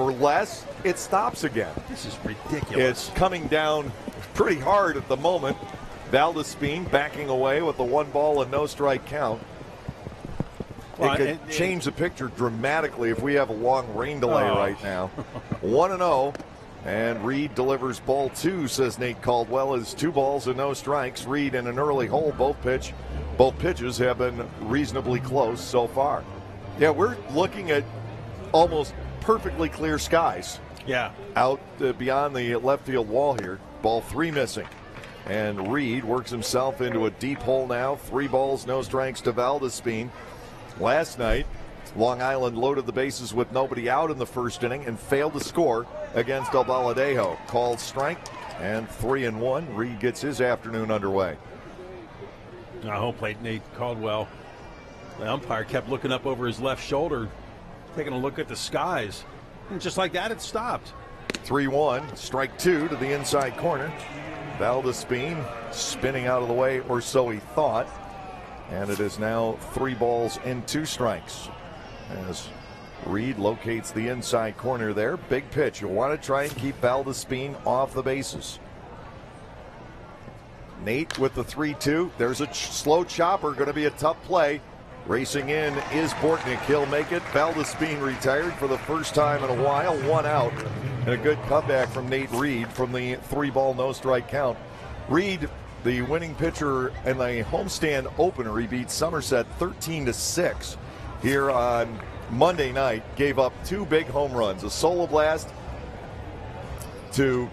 or less, it stops again. This is ridiculous. It's coming down pretty hard at the moment. Valdespin backing away with the 1 ball and no strike count. Well, it could change the picture dramatically if we have a long rain delay right now. 1-0. And Reed delivers ball 2, says Nate Caldwell, is 2 balls and no strikes. Reed in an early hole. Both pitches have been reasonably close so far. Yeah, we're looking at almost perfectly clear skies. Yeah. Out beyond the left field wall here. Ball 3 missing. And Reed works himself into a deep hole now. 3 balls, no strikes to Valdespin. Last night, Long Island loaded the bases with nobody out in the first inning and failed to score against El Baladejo. Called strike and 3-1. Reed gets his afternoon underway. Home plate, Nate Caldwell. The umpire kept looking up over his left shoulder, taking a look at the skies. And just like that, it stopped. 3-1, strike 2 to the inside corner. Valdespin spinning out of the way, or so he thought. And it is now 3 balls and 2 strikes. As Reed locates the inside corner there. Big pitch. You want to try and keep Valdespin off the bases. Nate with the 3-2. There's a slow chopper. Going to be a tough play. Racing in is Bortnick. He'll make it. Valdespin retired for the first time in a while. 1 out. And a good comeback from Nate Reed from the 3-ball no strike count. Reed, the winning pitcher in the homestand opener, he beat Somerset 13-6 here on Monday night. Gave up 2 big home runs, a solo blast to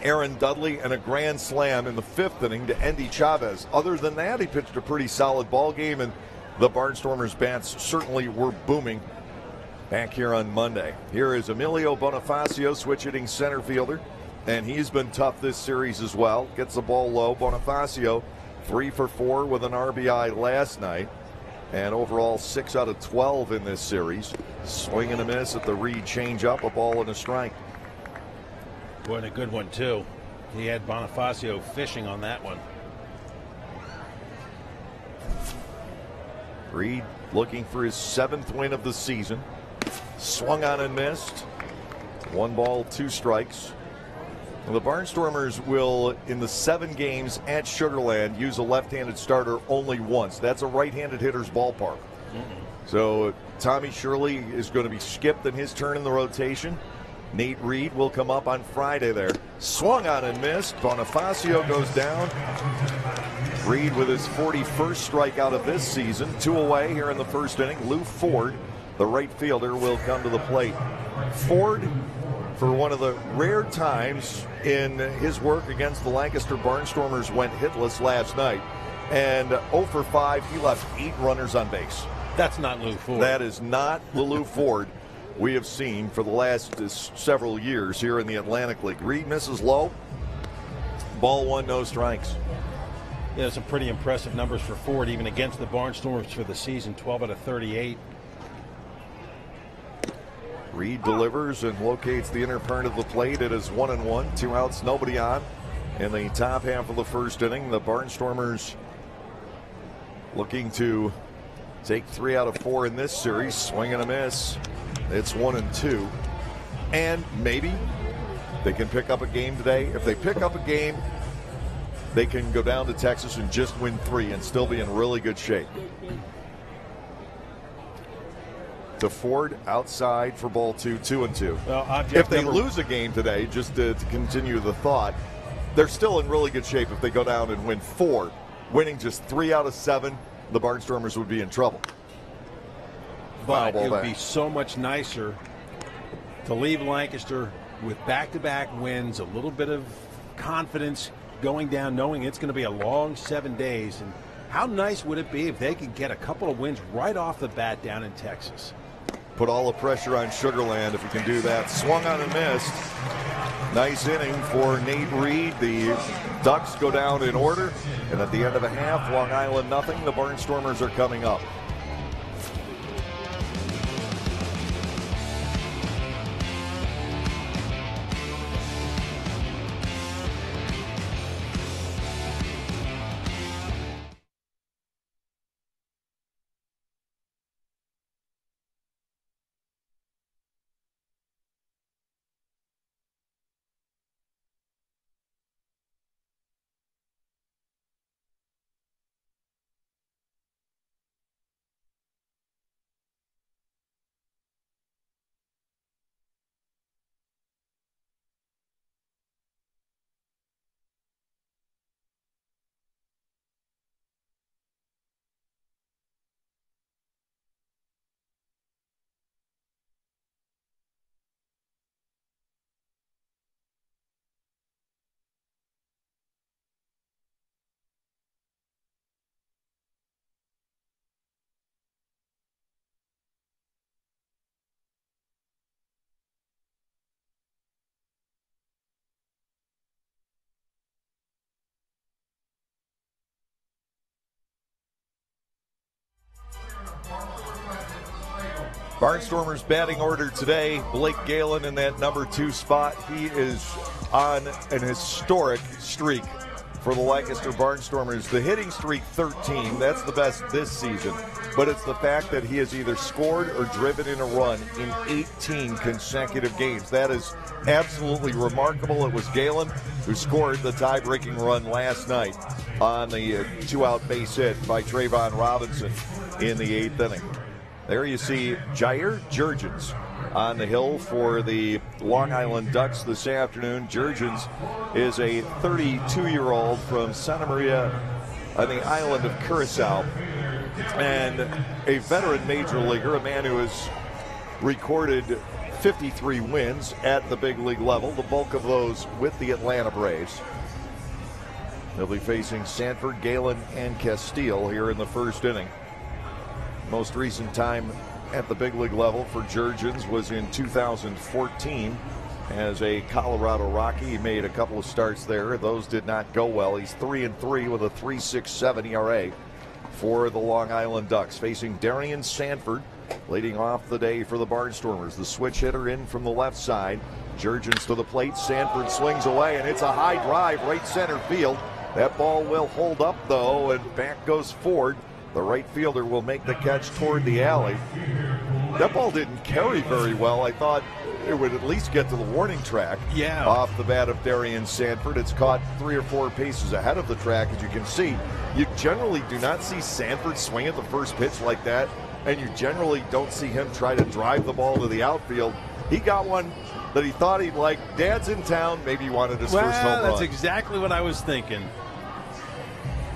Aaron Dudley and a grand slam in the 5th inning to Endy Chavez. Other than that, he pitched a pretty solid ball game, and the Barnstormers bats certainly were booming back here on Monday. Here is Emilio Bonifacio, switch hitting center fielder, and he's been tough this series as well. Gets the ball low. Bonifacio 3 for 4 with an RBI last night, and overall 6 out of 12 in this series. Swing and a miss at the Reed changeup, a ball and a strike. Boy, and a good one too. He had Bonifacio fishing on that one. Reed looking for his 7th win of the season. Swung on and missed. 1 ball, 2 strikes. Well, the Barnstormers will, in the 7 games at Sugarland, use a left-handed starter only once. That's a right-handed hitter's ballpark. So Tommy Shirley is going to be skipped in his turn in the rotation. Nate Reed will come up on Friday there. Swung on and missed. Bonifacio goes down. Reed with his 41st strikeout of this season. 2 away here in the first inning. Lou Ford, the right fielder, will come to the plate. Ford, for one of the rare times in his work against the Lancaster Barnstormers, went hitless last night. And 0 for 5, he left 8 runners on base. That's not Lou Ford. That is not the Lou Ford we have seen for the last several years here in the Atlantic League. Reed misses low. Ball 1, no strikes. Yeah, some pretty impressive numbers for Ford, even against the Barnstormers for the season. 12 out of 38. Reed delivers and locates the inner part of the plate. It is 1-1, 2 outs, nobody on. In the top half of the first inning, the Barnstormers looking to take 3 out of 4 in this series. Swing and a miss. It's 1-2. And maybe they can pick up a game today. If they pick up a game, they can go down to Texas and just win 3 and still be in really good shape. To Ford outside for ball 2, 2-2. Well, if they lose a game today, just to continue the thought, they're still in really good shape if they go down and win 4. Winning just 3 out of 7, the Barnstormers would be in trouble. But it would be so much nicer to leave Lancaster with back-to-back wins, a little bit of confidence going down, knowing it's going to be a long 7 days. And how nice would it be if they could get a couple of wins right off the bat down in Texas? Put all the pressure on Sugarland if we can do that. Swung on and missed. Nice inning for Nate Reed. The Ducks go down in order. And at the end of a half, Long Island nothing. The Barnstormers are coming up. Barnstormers batting order today. Blake Galen in that number 2 spot. He is on an historic streak for the Lancaster Barnstormers. The hitting streak 13, that's the best this season. But it's the fact that he has either scored or driven in a run in 18 consecutive games. That is absolutely remarkable. It was Galen who scored the tie-breaking run last night on the 2-out base hit by Trayvon Robinson in the 8th inning. There you see Jurrjens on the hill for the Long Island Ducks this afternoon. Jurrjens is a 32-year-old from Santa Maria on the island of Curacao, and a veteran major leaguer, a man who has recorded 53 wins at the big league level, the bulk of those with the Atlanta Braves. They'll be facing Sanford, Galen, and Castile here in the first inning. Most recent time at the big league level for Jurrjens was in 2014 as a Colorado Rocky. He made a couple of starts there. Those did not go well. He's 3-3 with a 3.67 ERA for the Long Island Ducks, facing Darian Sanford, leading off the day for the Barnstormers. The switch hitter in from the left side. Jurrjens to the plate. Sanford swings away, and it's a high drive right center field. That ball will hold up, though, and back goes Ford. The right fielder will make the catch toward the alley. That ball didn't carry very well. I thought it would at least get to the warning track. Yeah. Off the bat of Darian Sanford. It's caught 3 or 4 paces ahead of the track, as you can see. You generally do not see Sanford swing at the first pitch like that, and you generally don't see him try to drive the ball to the outfield. He got one that he thought he'd like. Dad's in town. Maybe he wanted his first home run. That's exactly what I was thinking.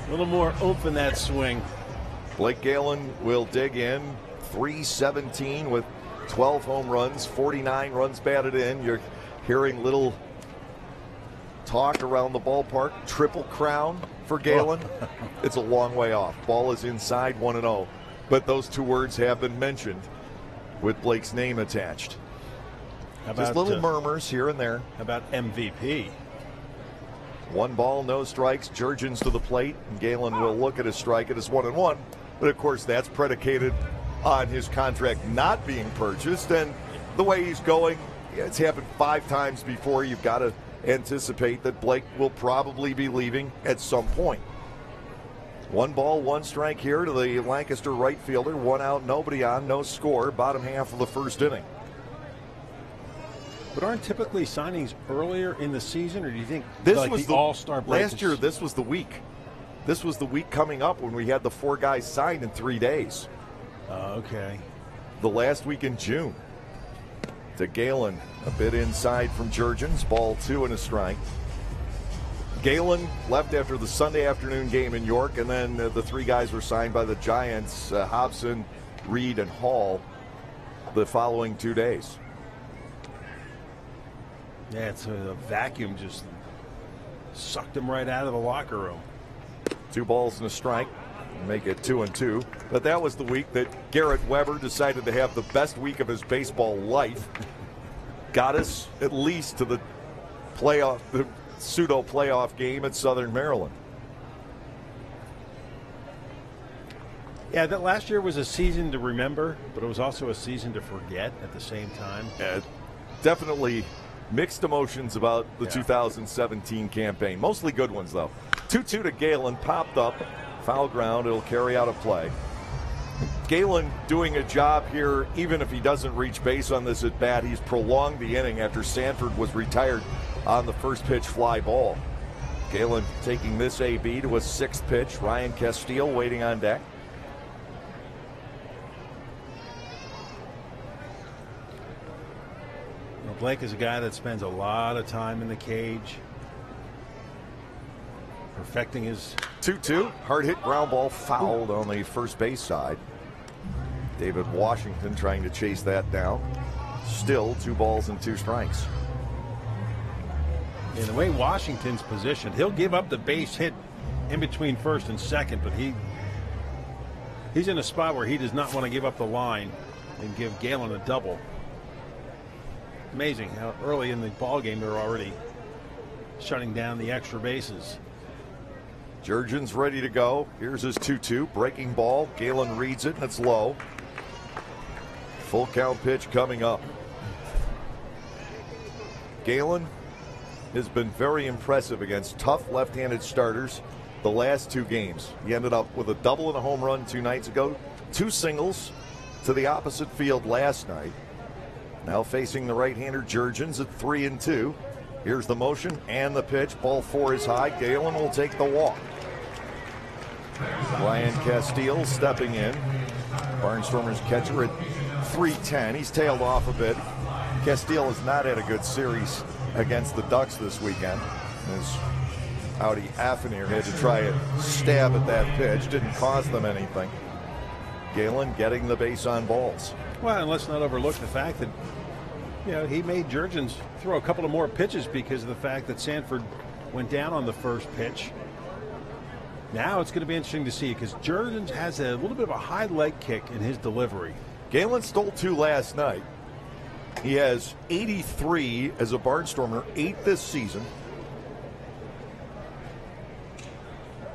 A little more oomph in that swing. Blake Galen will dig in. 317 with 12 home runs, 49 runs batted in. You're hearing little talk around the ballpark. Triple crown for Galen. It's a long way off. Ball is inside 1-0. But those 2 words have been mentioned with Blake's name attached. Just little murmurs here and there. How about MVP? 1 ball, no strikes. Jurrjens to the plate, and Galen will look at his strike. It is 1-1. But of course, that's predicated on his contract not being purchased. And the way he's going, it's happened 5 times before. You've got to anticipate that Blake will probably be leaving at some point. 1 ball, 1 strike here to the Lancaster right fielder. 1 out, nobody on, no score. Bottom half of the first inning. But aren't typically signings earlier in the season, or do you think this like was the All-Star break? Last year, this was the week. This was the week coming up when we had the 4 guys signed in 3 days. Okay. The last week in June. To Galen, a bit inside from Jurrjens. Ball 2 and a strike. Galen left after the Sunday afternoon game in York, and then the 3 guys were signed by the Giants, Hobson, Reed, and Hall, the following 2 days. Yeah, it's a vacuum just sucked him right out of the locker room. 2 balls and a strike. Make it 2-2. But that was the week that Garrett Weber decided to have the best week of his baseball life. Got us at least to the playoff, the pseudo playoff game at Southern Maryland. Yeah, that last year was a season to remember, but it was also a season to forget at the same time. Definitely mixed emotions about the 2017 campaign. Mostly good ones, though. 2-2 to Galen, popped up. Foul ground, it'll carry out a play. Galen doing a job here, even if he doesn't reach base on this at bat. He's prolonged the inning after Sanford was retired on the first pitch fly ball. Galen taking this AB to a 6th pitch. Ryan Castile waiting on deck. Well, Blake is a guy that spends a lot of time in the cage, perfecting his 2-2. Hard hit ground ball fouled on the first base side. David Washington trying to chase that down. Still 2 balls and 2 strikes. In the way Washington's positioned, he'll give up the base hit in between first and second, but he's in a spot where he does not want to give up the line and give Galen a double. Amazing how early in the ball game they're already shutting down the extra bases. Jurrjens ready to go. Here's his 2-2. Breaking ball. Galen reads it, and it's low. Full count pitch coming up. Galen has been very impressive against tough left-handed starters the last 2 games. He ended up with a double and a home run 2 nights ago, 2 singles to the opposite field last night. Now facing the right-hander Jurrjens at 3-2. Here's the motion and the pitch. Ball 4 is high. Galen will take the walk. Ryan Castile stepping in. Barnstormers catcher at 3-10. He's tailed off a bit. Castile has not had a good series against the Ducks this weekend. As Audi Affenir had to try a stab at that pitch. Didn't cost them anything. Galen getting the base on balls. Well, and let's not overlook the fact that, you know, he made Jurrjens throw a couple of more pitches because of the fact that Sanford went down on the first pitch. Now it's going to be interesting to see because Jurrjens has a little bit of a high leg kick in his delivery. Galen stole 2 last night. He has 83 as a Barnstormer, 8 this season.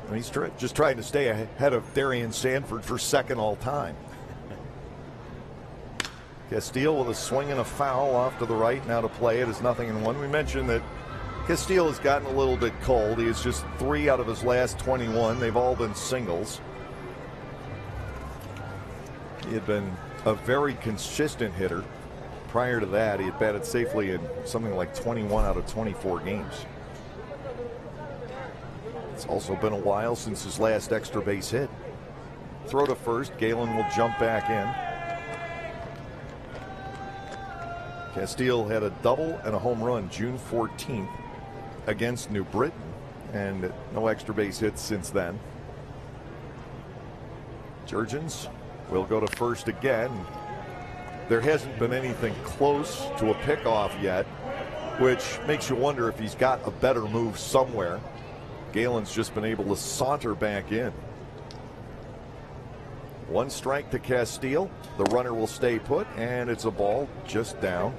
And he's just trying to stay ahead of Darian Sanford for second all time. Castile with a swing and a foul off to the right. Now to play it is 0-1. We mentioned that Castile has gotten a little bit cold. He has just 3 out of his last 21. They've all been singles. He had been a very consistent hitter. Prior to that, he had batted safely in something like 21 out of 24 games. It's also been a while since his last extra base hit. Throw to first. Galen will jump back in. Castile had a double and a home run June 14th against New Britain, and no extra base hits since then. Jurrjens will go to first again. There hasn't been anything close to a pickoff yet, which makes you wonder if he's got a better move somewhere. Galen's just been able to saunter back in. 1 strike to Castile. The runner will stay put, and it's a ball just down.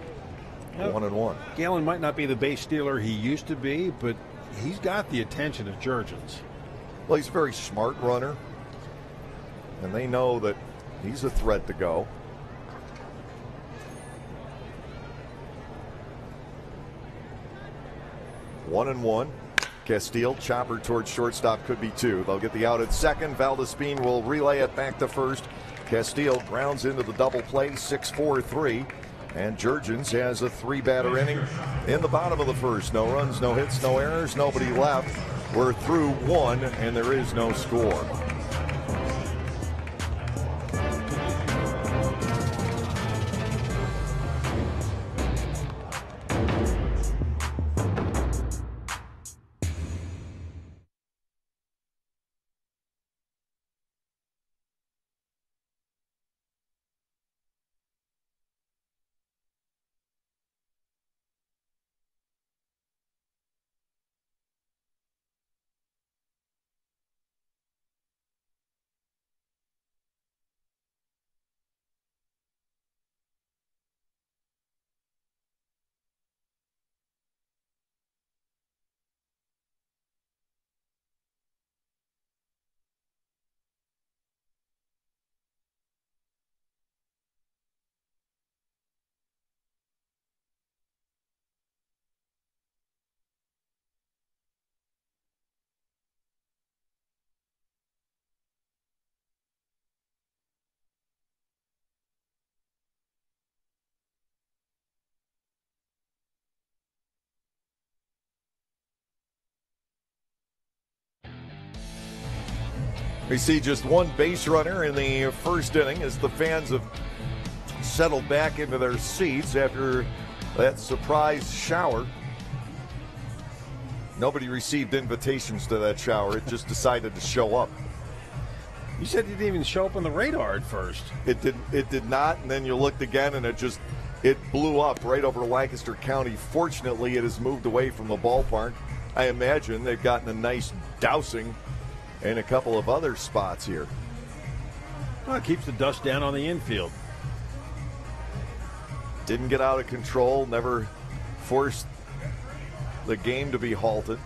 1-1. Galen might not be the base stealer he used to be, but he's got the attention of Jurrjens. Well, he's a very smart runner, and they know that he's a threat to go. 1-1. Castile, chopper towards shortstop, could be 2. They'll get the out at second. Valdespin will relay it back to first. Castile grounds into the double play, 6-4-3. And Jurrjens has a 3-batter inning in the bottom of the first. No runs, no hits, no errors, nobody left. We're through 1, and there is no score. We see just 1 base runner in the first inning as the fans have settled back into their seats after that surprise shower. Nobody received invitations to that shower. It just decided to show up. You said it didn't even show up on the radar at first. It did not, and then you looked again and it blew up right over Lancaster County. Fortunately, it has moved away from the ballpark. I imagine they've gotten a nice dousing in a couple of other spots here. Well, it keeps the dust down on the infield. Didn't get out of control, never forced the game to be halted.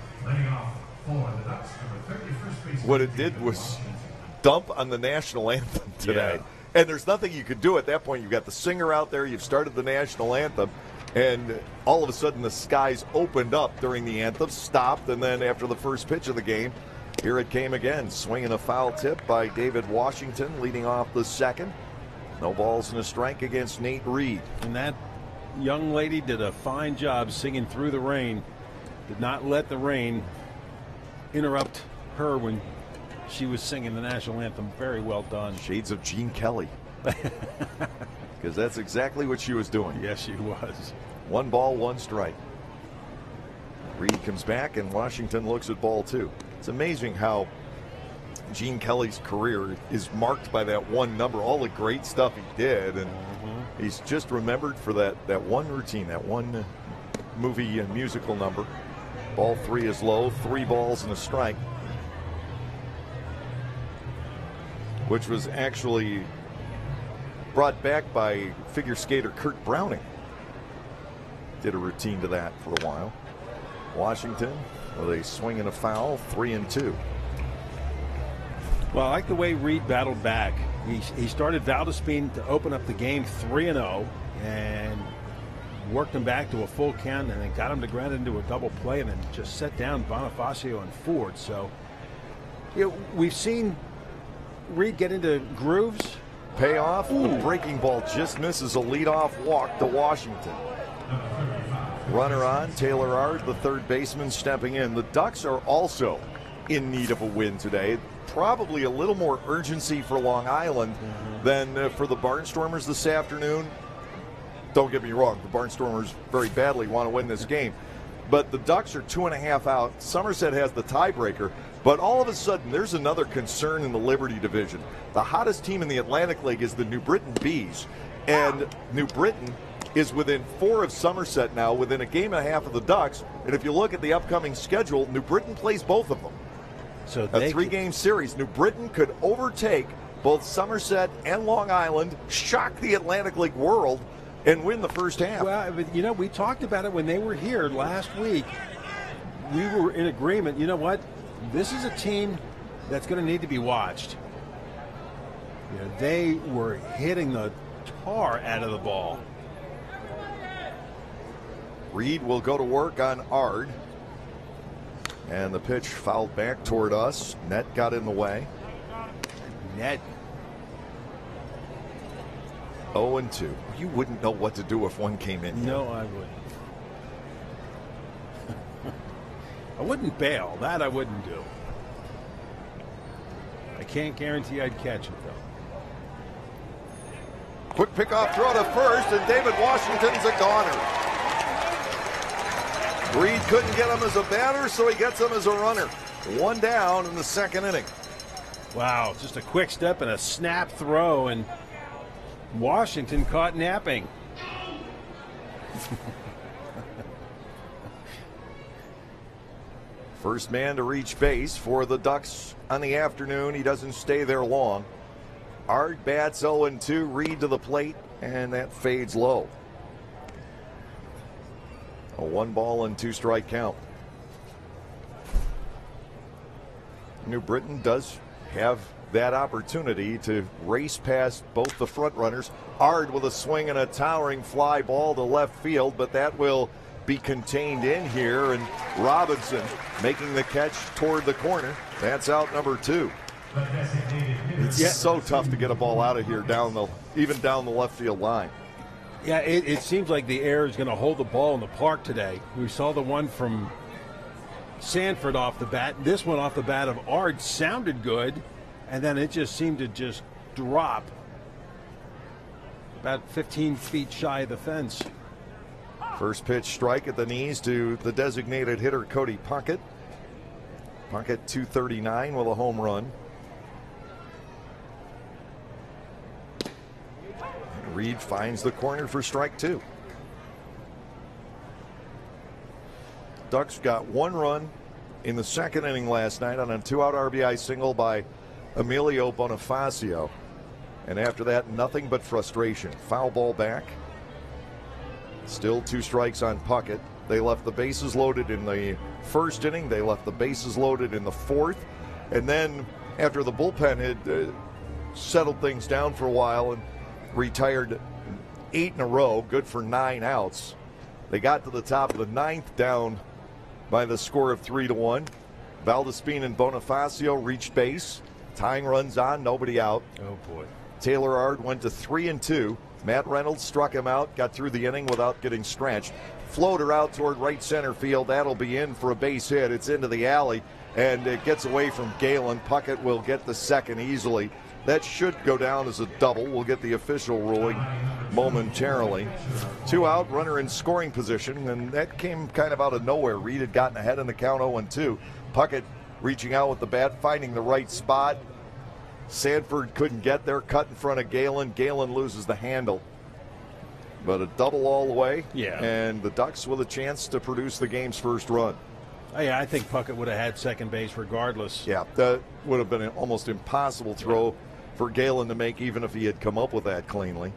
What it did was dump on the national anthem today. And there's nothing you could do at that point. You've got the singer out there. You've started the national anthem. And all of a sudden the skies opened up during the anthem, stopped, and then after the first pitch of the game, here it came again. Swinging a foul tip by David Washington, leading off the second. No balls and a strike against Nate Reed. And that young lady did a fine job singing through the rain. Did not let the rain interrupt her when she was singing the national anthem. Very well done. Shades of Gene Kelly. Because that's exactly what she was doing. Yes, she was. 1 ball, 1 strike. Reed comes back, and Washington looks at ball 2. It's amazing how Gene Kelly's career is marked by that one number, all the great stuff he did, and he's just remembered for that one routine, that one movie and musical number. Ball 3 is low, 3 balls and a strike, which was actually brought back by figure skater Kurt Browning. Did a routine to that for a while. Washington with a swing and a foul, 3-2. Well, I like the way Reed battled back. He started Valdespin to open up the game 3-0 and worked him back to a full count, and then got him to ground into a double play, and then just set down Bonifacio and Ford. So, you know, we've seen Reed get into grooves. Payoff. The breaking ball just misses a leadoff walk to Washington. Runner on, Taylor Ard, the third baseman, stepping in. The Ducks are also in need of a win today. Probably a little more urgency for Long Island than for the Barnstormers this afternoon. Don't get me wrong, the Barnstormers very badly want to win this game. But the Ducks are 2.5 out. Somerset has the tiebreaker. But all of a sudden, there's another concern in the Liberty division. The hottest team in the Atlantic League is the New Britain Bees. And New Britain is within 4 of Somerset now, within a game and a half of the Ducks. And if you look at the upcoming schedule, New Britain plays both of them. So a 3-game series. New Britain could overtake both Somerset and Long Island, shock the Atlantic League world, and win the first half. Well, but, you know, we talked about it when they were here last week. We were in agreement. You know what? This is a team that's going to need to be watched. You know, they were hitting the tar out of the ball. Reed will go to work on Ard. And the pitch fouled back toward us. Net got in the way. Net. 0-2. You wouldn't know what to do if one came in. No, I wouldn't. I wouldn't bail. That I wouldn't do. I can't guarantee I'd catch it, though. Quick pickoff throw to first, and David Washington's a goner. Reed couldn't get him as a batter, so he gets him as a runner. 1 down in the second inning. Wow, just a quick step and a snap throw, and Washington caught napping. First man to reach base for the Ducks on the afternoon. He doesn't stay there long. Ard bats 0-2. Reed to the plate, and that fades low. A 1 ball and 2 strike count. New Britain does have that opportunity to race past both the front runners. Ard with a swing and a towering fly ball to left field, but that will be contained in here, and Robinson making the catch toward the corner. That's out number 2. It's so tough to get a ball out of here even down the left field line. Yeah, it seems like the air is going to hold the ball in the park today. We saw the one from Sanford off the bat. This one off the bat of Ard sounded good, and then it just seemed to just drop about 15 feet shy of the fence. First pitch strike at the knees to the designated hitter Cody Puckett. Puckett 239 with a home run. Reed finds the corner for strike 2. Ducks got 1 run in the second inning last night on a 2-out RBI single by Emilio Bonifacio. And after that, nothing but frustration. Foul ball back. Still 2 strikes on Puckett. They left the bases loaded in the first inning. They left the bases loaded in the fourth. And then after the bullpen had settled things down for a while and retired 8 in a row, good for 9 outs. They got to the top of the 9th down by the score of 3-1. Valdespin and Bonifacio reached base. Tying runs on, nobody out. Oh, boy. Taylor Ard went to 3-2. Matt Reynolds struck him out, got through the inning without getting scratched. Floater out toward right center field. That'll be in for a base hit. It's into the alley, and it gets away from Galen. Puckett will get the second easily. That should go down as a double. We'll get the official ruling momentarily. 2 out, runner in scoring position, and that came kind of out of nowhere. Reed had gotten ahead in the count 0-2. Puckett reaching out with the bat, finding the right spot. Sanford couldn't get there, cut in front of Galen. Galen loses the handle. But a double all the way, and the Ducks with a chance to produce the game's first run. Oh, yeah, I think Puckett would have had second base regardless. Yeah, that would have been an almost impossible throw for Galen to make, even if he had come up with that cleanly.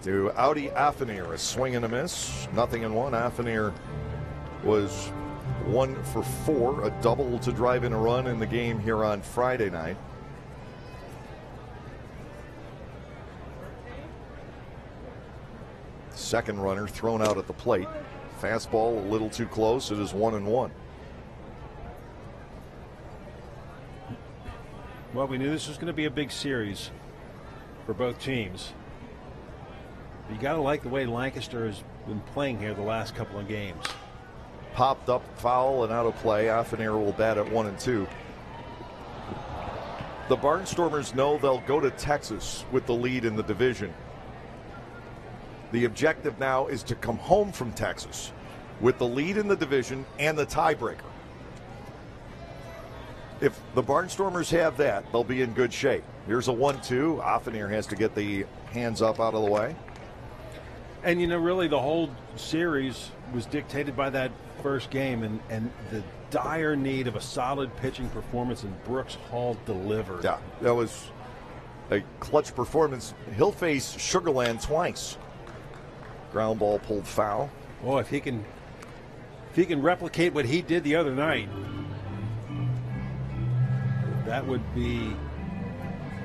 To Audi Affinier, a swing and a miss, 0-1. Affinier was 1 for 4, a double to drive in a run in the game here on Friday night. Second runner thrown out at the plate. Fastball a little too close. It is 1-1. Well, we knew this was going to be a big series for both teams. You got to like the way Lancaster has been playing here the last couple of games. Popped up, foul, and out of play. Affinier will bat at 1-2. The Barnstormers know they'll go to Texas with the lead in the division. The objective now is to come home from Texas with the lead in the division and the tiebreaker. If the Barnstormers have that, they'll be in good shape. Here's a 1-2. Affinier has to get the hands up out of the way. And, you know, really the whole series was dictated by that first game and the dire need of a solid pitching performance, and Brooks Hall delivered. Yeah, that was a clutch performance. He'll face Sugarland twice. Ground ball pulled foul. Oh, if he can replicate what he did the other night, that would be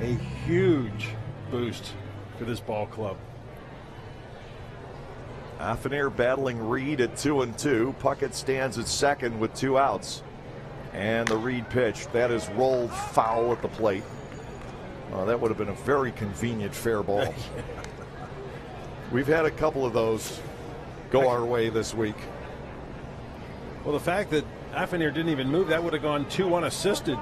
a huge boost for this ball club. Affinier battling Reed at 2-2. Puckett stands at second with 2 outs. And the Reed pitch, that is rolled foul at the plate. That would have been a very convenient fair ball. We've had a couple of those go our way this week. Well, the fact that Affinier didn't even move, that would have gone 2 unassisted.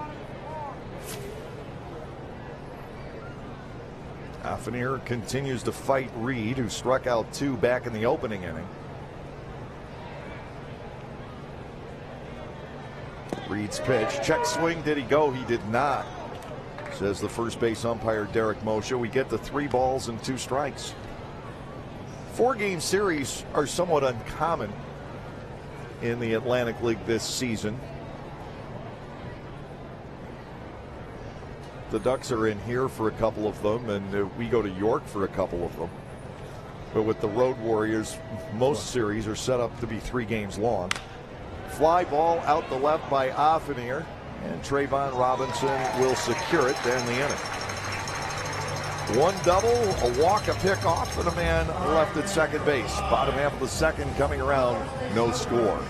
Affinier continues to fight Reed, who struck out 2 back in the opening inning. Reed's pitch, check swing, did he go? He did not, says the first base umpire Derek Moshe. We get to 3 balls and 2 strikes. 4-game series are somewhat uncommon in the Atlantic League this season. The Ducks are in here for a couple of them, and we go to York for a couple of them. But with the Road Warriors, most series are set up to be 3 games long. Fly ball out the left by Affinier, and Trayvon Robinson will secure it to end the inning. 1 double, a walk, a pickoff, and a man left at second base. Bottom half of the second coming around, no score.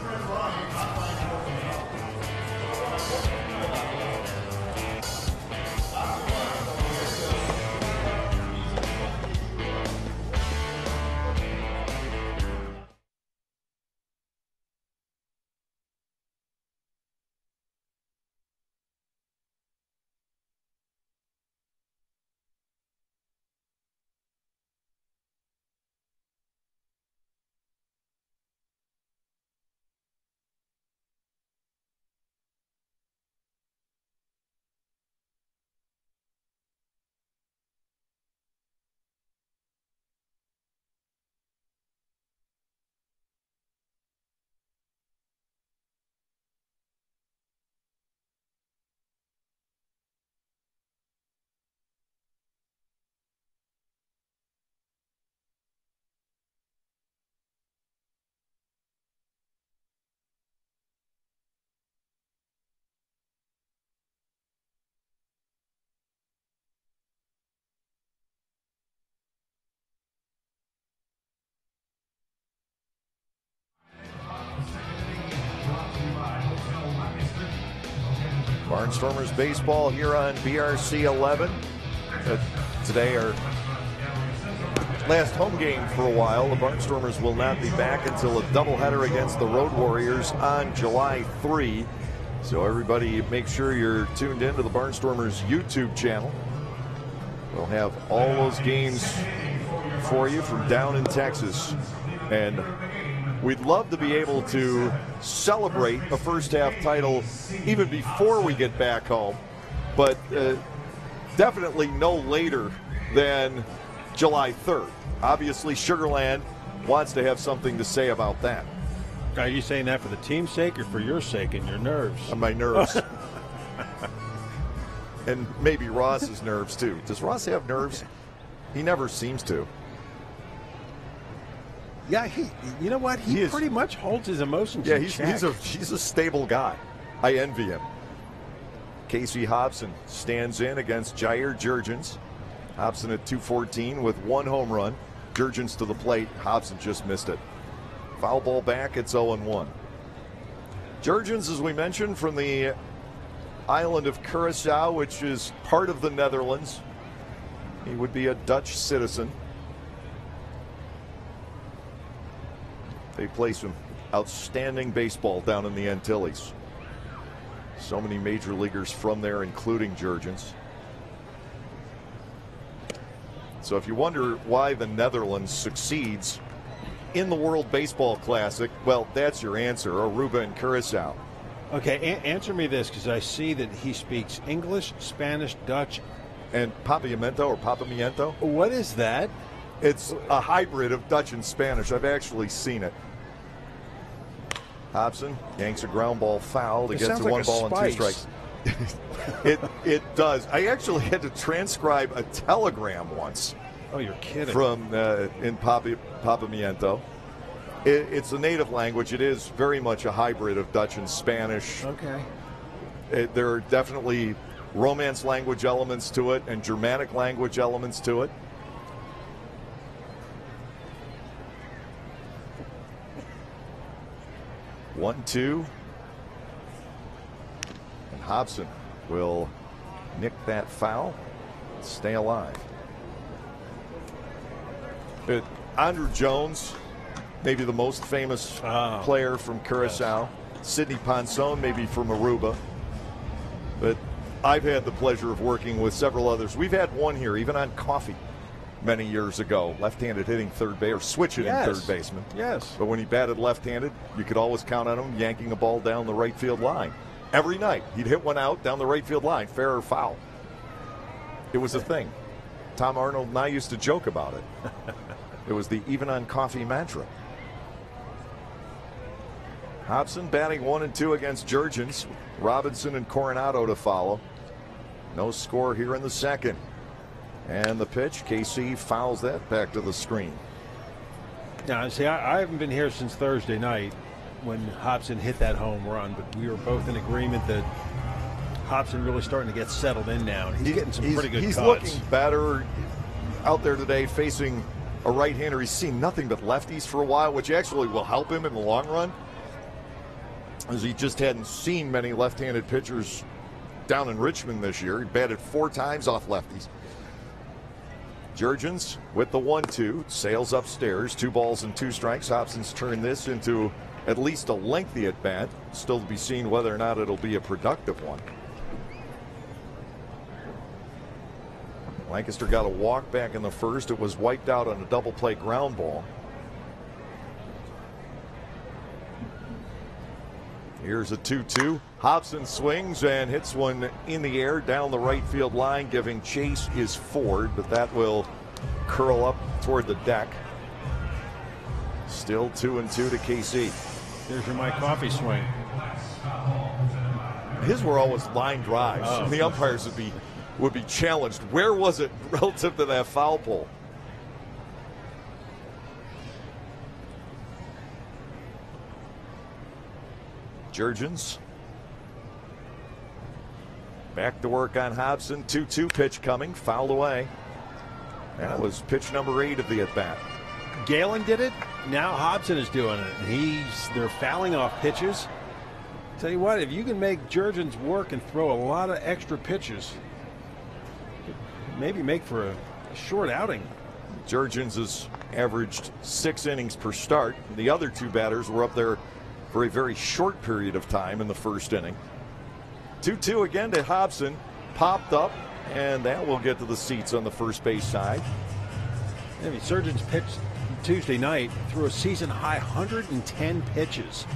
Barnstormers baseball here on BRC 11. Today our last home game for a while. The Barnstormers will not be back until a doubleheader against the Road Warriors on July 3. So everybody make sure you're tuned in to the Barnstormers YouTube channel. We'll have all those games for you from down in Texas. And we'd love to be able to celebrate a first half title even before we get back home, but definitely no later than July 3rd. Obviously, Sugarland wants to have something to say about that. Are you saying that for the team's sake or for your sake and your nerves? My nerves. And maybe Ross's nerves, too. Does Ross have nerves? He never seems to. Yeah, you know what? He pretty much holds his emotions in check. He's a stable guy. I envy him. Casey Hobson stands in against Jurrjens. Hobson at .214 with 1 home run. Jurrjens to the plate. Hobson just missed it. Foul ball back. It's 0-1. Jurrjens, as we mentioned, from the island of Curaçao, which is part of the Netherlands. He would be a Dutch citizen. They play some outstanding baseball down in the Antilles. So many major leaguers from there, including Jurrjens. So if you wonder why the Netherlands succeeds in the World Baseball Classic, well, that's your answer, Aruba and Curaçao. Okay, answer me this, because I see that he speaks English, Spanish, Dutch. And Papiamento or Papamiento. What is that? It's a hybrid of Dutch and Spanish. I've actually seen it. Hobson yanks a ground ball foul to get to 1 ball and 2 strikes. It does. I actually had to transcribe a telegram once. Oh, you're kidding. From in Papamiento. It's a native language. It is very much a hybrid of Dutch and Spanish. Okay. There are definitely Romance language elements to it and Germanic language elements to it. One, two. And Hobson will nick that foul, stay alive. Andrew Jones, maybe the most famous player from Curaçao. Yes. Sidney Ponson, maybe from Aruba. But I've had the pleasure of working with several others. We've had one here, even on Coffee, many years ago. Left-handed hitting third base, or switch hitting third baseman. Yes. But when he batted left-handed, you could always count on him yanking a ball down the right field line. Every night, he'd hit one out down the right field line, fair or foul. It was a thing. Tom Arnold and I used to joke about it. It was the even on Coffee mantra. Hobson batting 1 and 2 against Jurrjens. Robinson and Coronado to follow. No score here in the second. And the pitch, KC fouls that back to the screen. Now, see, I haven't been here since Thursday night when Hobson hit that home run, but we were both in agreement that Hobson really starting to get settled in now. He's getting some pretty good cuts. He's looking better out there today facing a right-hander. He's seen nothing but lefties for a while, which actually will help him in the long run, as he just hadn't seen many left-handed pitchers down in Richmond this year. He batted 4 times off lefties. Jurrjens with the 1-2, sails upstairs, 2 balls and 2 strikes. Hobson's turned this into at least a lengthy at bat. Still to be seen whether or not it'll be a productive one. Lancaster got a walk back in the first. It was wiped out on a double play ground ball. Here's a 2-2. Hobson swings and hits one in the air down the right field line, giving chase is Ford, but that will curl up toward the deck. Still 2-2 to KC. Here's your Mike Coffee swing. His were always line drives. And the umpires would be challenged. Where was it relative to that foul pole? Jurrjens back to work on Hobson. 2-2 pitch coming, fouled away. That was pitch number 8 of the at-bat. Galen did it. Now Hobson is doing it. They're fouling off pitches. Tell you what, if you can make Jurrjens work and throw a lot of extra pitches, maybe make for a short outing. Jurrjens has averaged 6 innings per start. The other 2 batters were up there for a very short period of time in the first inning. 2-2 again to Hobson. Popped up, and that will get to the seats on the first base side. I mean, Jurrjens pitched Tuesday night, threw a season-high 110 pitches.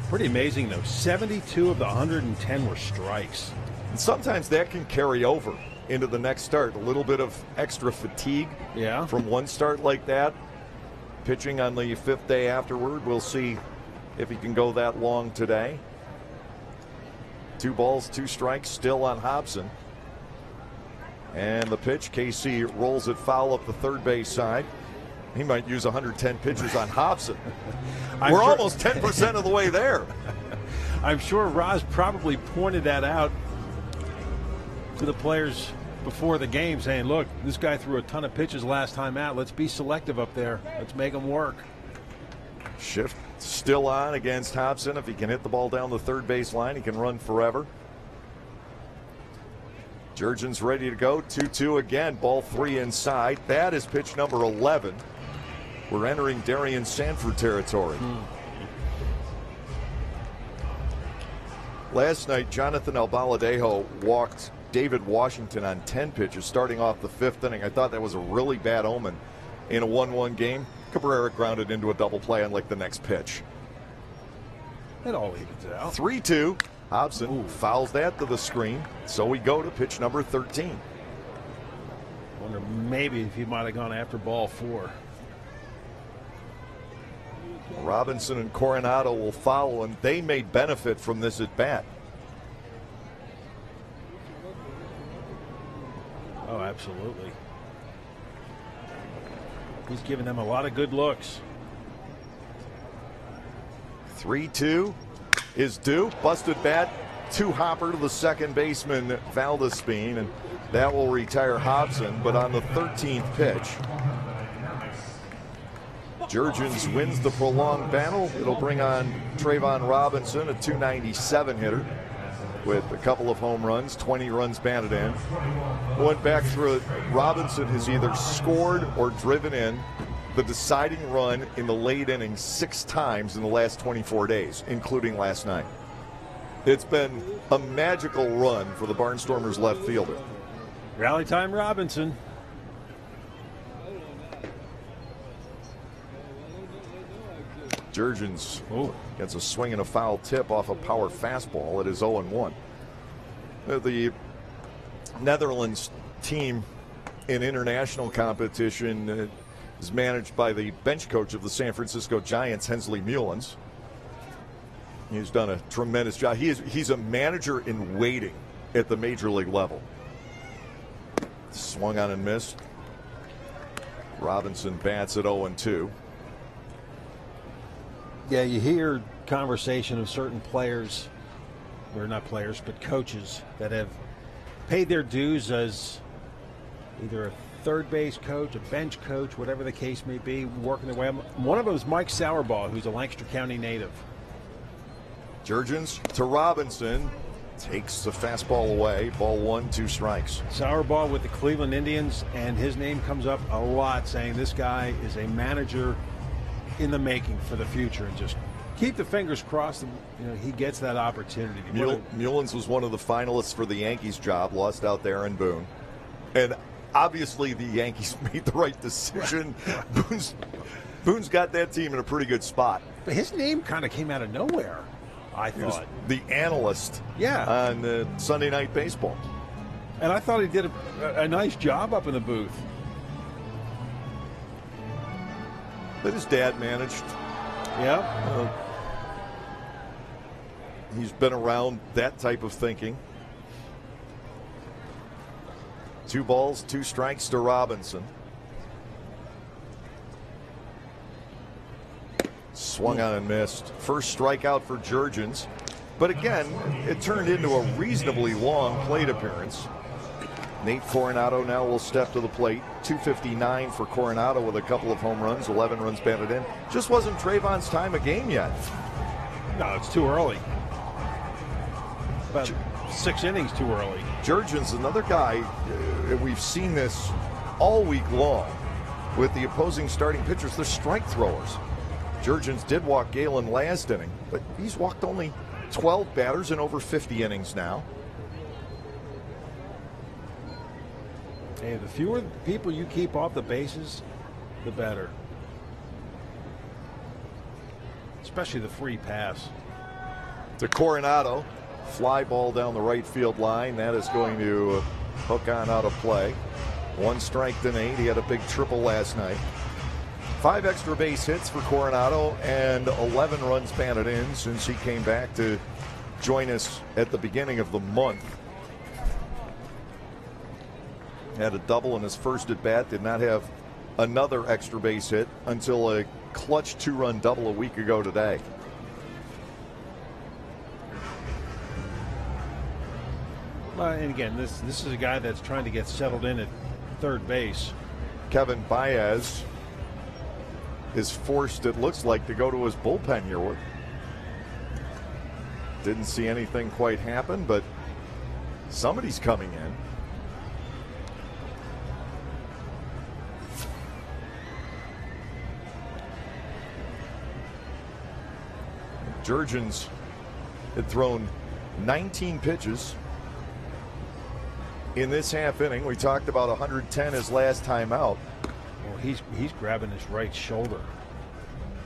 Pretty amazing, though. 72 of the 110 were strikes. And sometimes that can carry over into the next start. A little bit of extra fatigue from one start like that. Pitching on the 5th day afterward. We'll see if he can go that long today. 2 balls, 2 strikes still on Hobson. And the pitch, KC rolls it foul up the third base side. He might use 110 pitches on Hobson. We're almost 10% of the way there. I'm sure Roz probably pointed that out to the players before the game, saying, look, this guy threw a ton of pitches last time out. Let's be selective up there. Let's make him work. Shift still on against Hobson. If he can hit the ball down the third base line, he can run forever. Jurrjens ready to go. 2-2 again. Ball 3 inside. That is pitch number 11. We're entering Darian Sanford territory. Last night, Jonathan Albaladejo walked David Washington on 10 pitches starting off the 5th inning. I thought that was a really bad omen in a 1-1 game. Cabrera grounded into a double play on like the next pitch. It all evens out. 3-2. Hobson fouls that to the screen. So we go to pitch number 13. Wonder maybe if he might have gone after ball 4. Robinson and Coronado will follow, and they may benefit from this at bat. Oh, absolutely. He's giving them a lot of good looks. 3-2 is due. Busted bat. 2-hopper to the second baseman, Valdespin, and that will retire Hobson. But on the 13th pitch, Jurrjens wins the prolonged battle. It'll bring on Trayvon Robinson, a .297 hitter with a couple of home runs, 20 runs batted in. Went back through it. Robinson has either scored or driven in the deciding run in the late innings 6 times in the last 24 days, including last night. It's been a magical run for the Barnstormers left fielder. Rally time Robinson. Jurrjens gets a swing and a foul tip off a power fastball. It is 0-1. The Netherlands team in international competition is managed by the bench coach of the San Francisco Giants, Hensley Mullins. He's done a tremendous job. He's a manager in waiting at the major league level. Swung on and missed. Robinson bats at 0-2. Yeah, you hear conversation of certain players, or not players, but coaches that have paid their dues as either a third base coach, a bench coach, whatever the case may be, working their way up. One of them is Mike Sauerbaugh, who's a Lancaster County native. Jurrjens to Robinson, takes the fastball away. Ball 1, 2 strikes. Sauerbaugh with the Cleveland Indians, and his name comes up a lot, saying this guy is a manager in the making for the future, and just keep the fingers crossed that, he gets that opportunity. Mullins was one of the finalists for the Yankees job, lost out there in Boone, and obviously the Yankees made the right decision. Boone's got that team in a pretty good spot. But his name kind of came out of nowhere, I thought. He was the analyst on Sunday Night Baseball, and I thought he did a nice job up in the booth. That his dad managed. Yeah. He's been around that type of thinking. 2 balls, 2 strikes to Robinson. Swung on and missed. First strikeout for Jurrjens. But again, it turned into a reasonably long plate appearance. Nate Coronado now will step to the plate. .259 for Coronado with a couple of home runs, 11 runs batted in. Just wasn't Trayvon's time of game yet. No, it's too early. About 6 innings too early. Jurrjens, another guy, we've seen this all week long with the opposing starting pitchers. They're strike throwers. Jurrjens did walk Galen last inning, but he's walked only 12 batters in over 50 innings now. Hey, the fewer people you keep off the bases, the better. Especially the free pass. To Coronado, fly ball down the right field line. That is going to hook on out of play. 1 strike to Nate. He had a big triple last night. 5 extra base hits for Coronado and 11 runs batted in since he came back to join us at the beginning of the month. Had a double in his first at bat. Did not have another extra base hit until a clutch 2-run double a week ago today. And again, this is a guy that's trying to get settled in at third base. Kevin Baez is forced, it looks like, to go to his bullpen here. Didn't see anything quite happen, but somebody's coming in. Jurrjens had thrown 19 pitches in this half inning. We talked about 110 his last time out. Well, he's grabbing his right shoulder.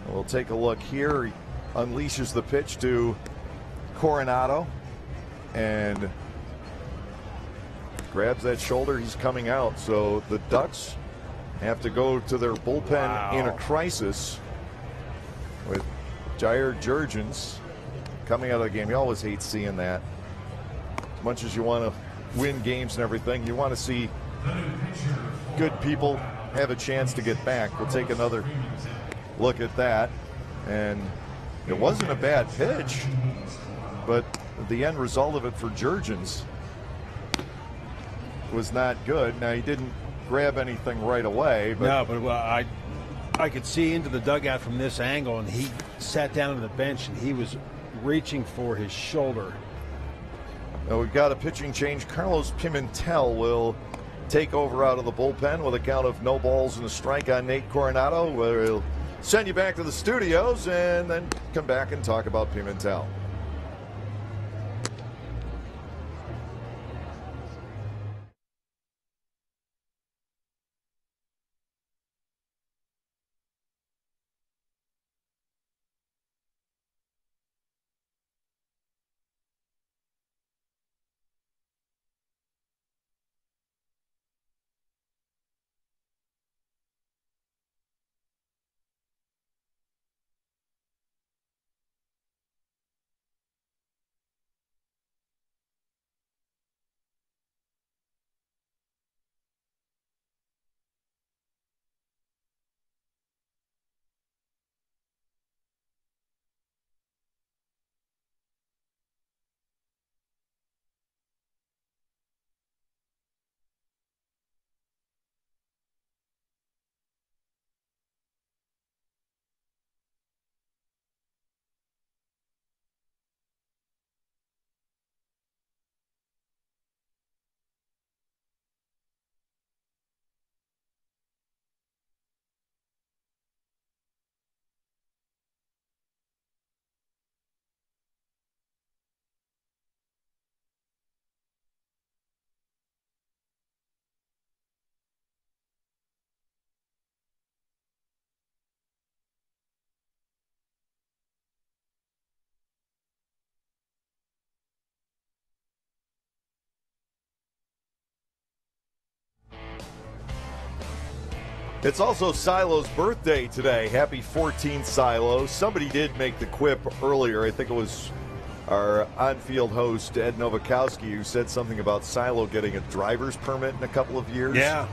We'll take a look here. He unleashes the pitch to Coronado and grabs that shoulder. He's coming out. So the Ducks have to go to their bullpen in a crisis with Jurrjens coming out of the game. You always hate seeing that. As much as you want to win games and everything, you want to see good people have a chance to get back. We'll take another look at that. And it wasn't a bad pitch, but the end result of it for Jurrjens was not good. Now, he didn't grab anything right away. But no, but I could see into the dugout from this angle, and he sat down on the bench, and he was reaching for his shoulder. Now we've got a pitching change. Carlos Pimentel will take over out of the bullpen with a count of no balls and a strike on Nate Coronado. We'll send you back to the studios and then come back and talk about Pimentel. It's also Silo's birthday today. Happy 14th, Silo. Somebody did make the quip earlier. I think it was our on-field host, Ed Novakowski, who said something about Silo getting a driver's permit in a couple of years. Yeah.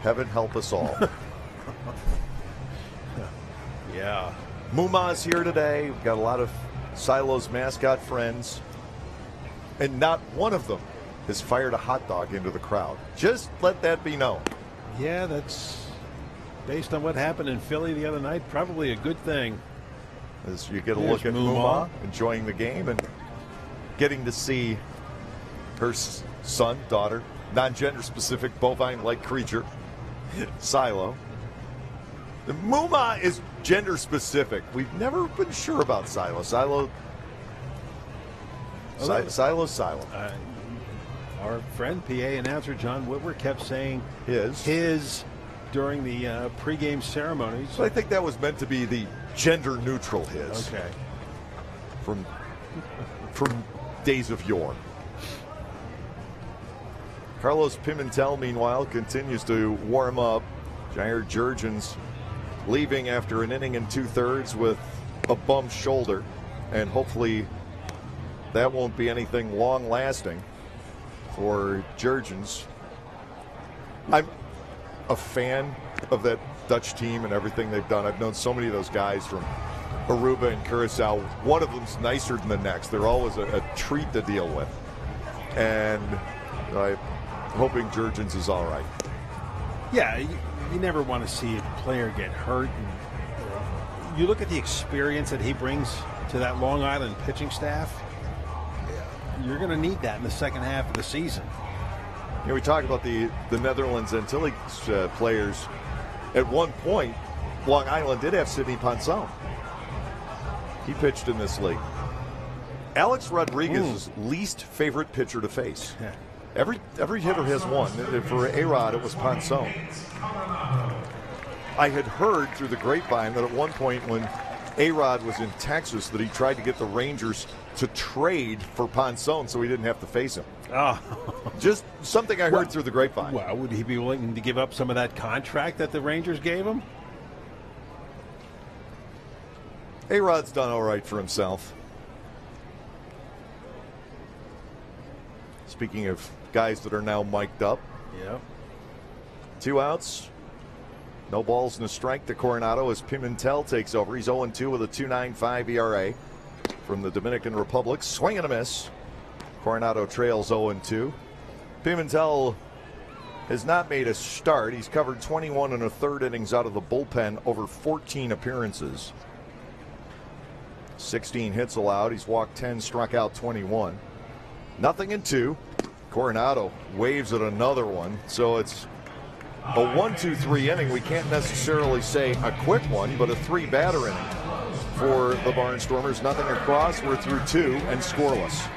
Heaven help us all. Yeah. Muma's here today. We've got a lot of Silo's mascot friends. And not one of them has fired a hot dog into the crowd. Just let that be known. Yeah, that's, based on what happened in Philly the other night, probably a good thing. As you get a look at Muma enjoying the game and getting to see her son, daughter, non-gender specific bovine-like creature, Silo. The Muma is gender specific. We've never been sure about Silo. Silo. Our friend, PA announcer John Whitwer, kept saying his during the pregame ceremonies. But I think that was meant to be the gender-neutral his. Okay. From days of yore. Carlos Pimentel, meanwhile, continues to warm up. Jurrjens leaving after an inning and 2/3 with a bum shoulder, and hopefully that won't be anything long-lasting for Jurrjens. I'm a fan of that Dutch team and everything they've done. I've known so many of those guys from Aruba and Curacao. One of them's nicer than the next. They're always a treat to deal with. And I'm hoping Jurrjens is all right. Yeah, you never want to see a player get hurt. And you look at the experience that he brings to that Long Island pitching staff. You're going to need that in the second half of the season. You know, we talked about the Netherlands Antilles players. At one point, Long Island did have Sidney Ponson. He pitched in this league. Alex Rodriguez's least favorite pitcher to face. Yeah. Every hitter has one. For A-Rod, it was Ponson. I had heard through the grapevine that at one point when A-Rod was in Texas that he tried to get the Rangers to trade for Ponson so he didn't have to face him. Oh. Just something I heard through the grapevine. Well, would he be willing to give up some of that contract that the Rangers gave him? A-Rod's done all right for himself. Speaking of guys that are now mic'd up. Yep. 2 outs. No balls and a strike to Coronado as Pimentel takes over. He's 0-2 with a 2.95 ERA from the Dominican Republic. Swing and a miss. Coronado trails 0-2. Pimentel has not made a start. He's covered 21 1/3 innings out of the bullpen over 14 appearances. 16 hits allowed. He's walked 10, struck out 21. 0-2. Coronado waves at another one. So it's a 1-2-3 inning. We can't necessarily say a quick one, but a 3-batter inning for the Barnstormers. Nothing across. We're through 2 and scoreless.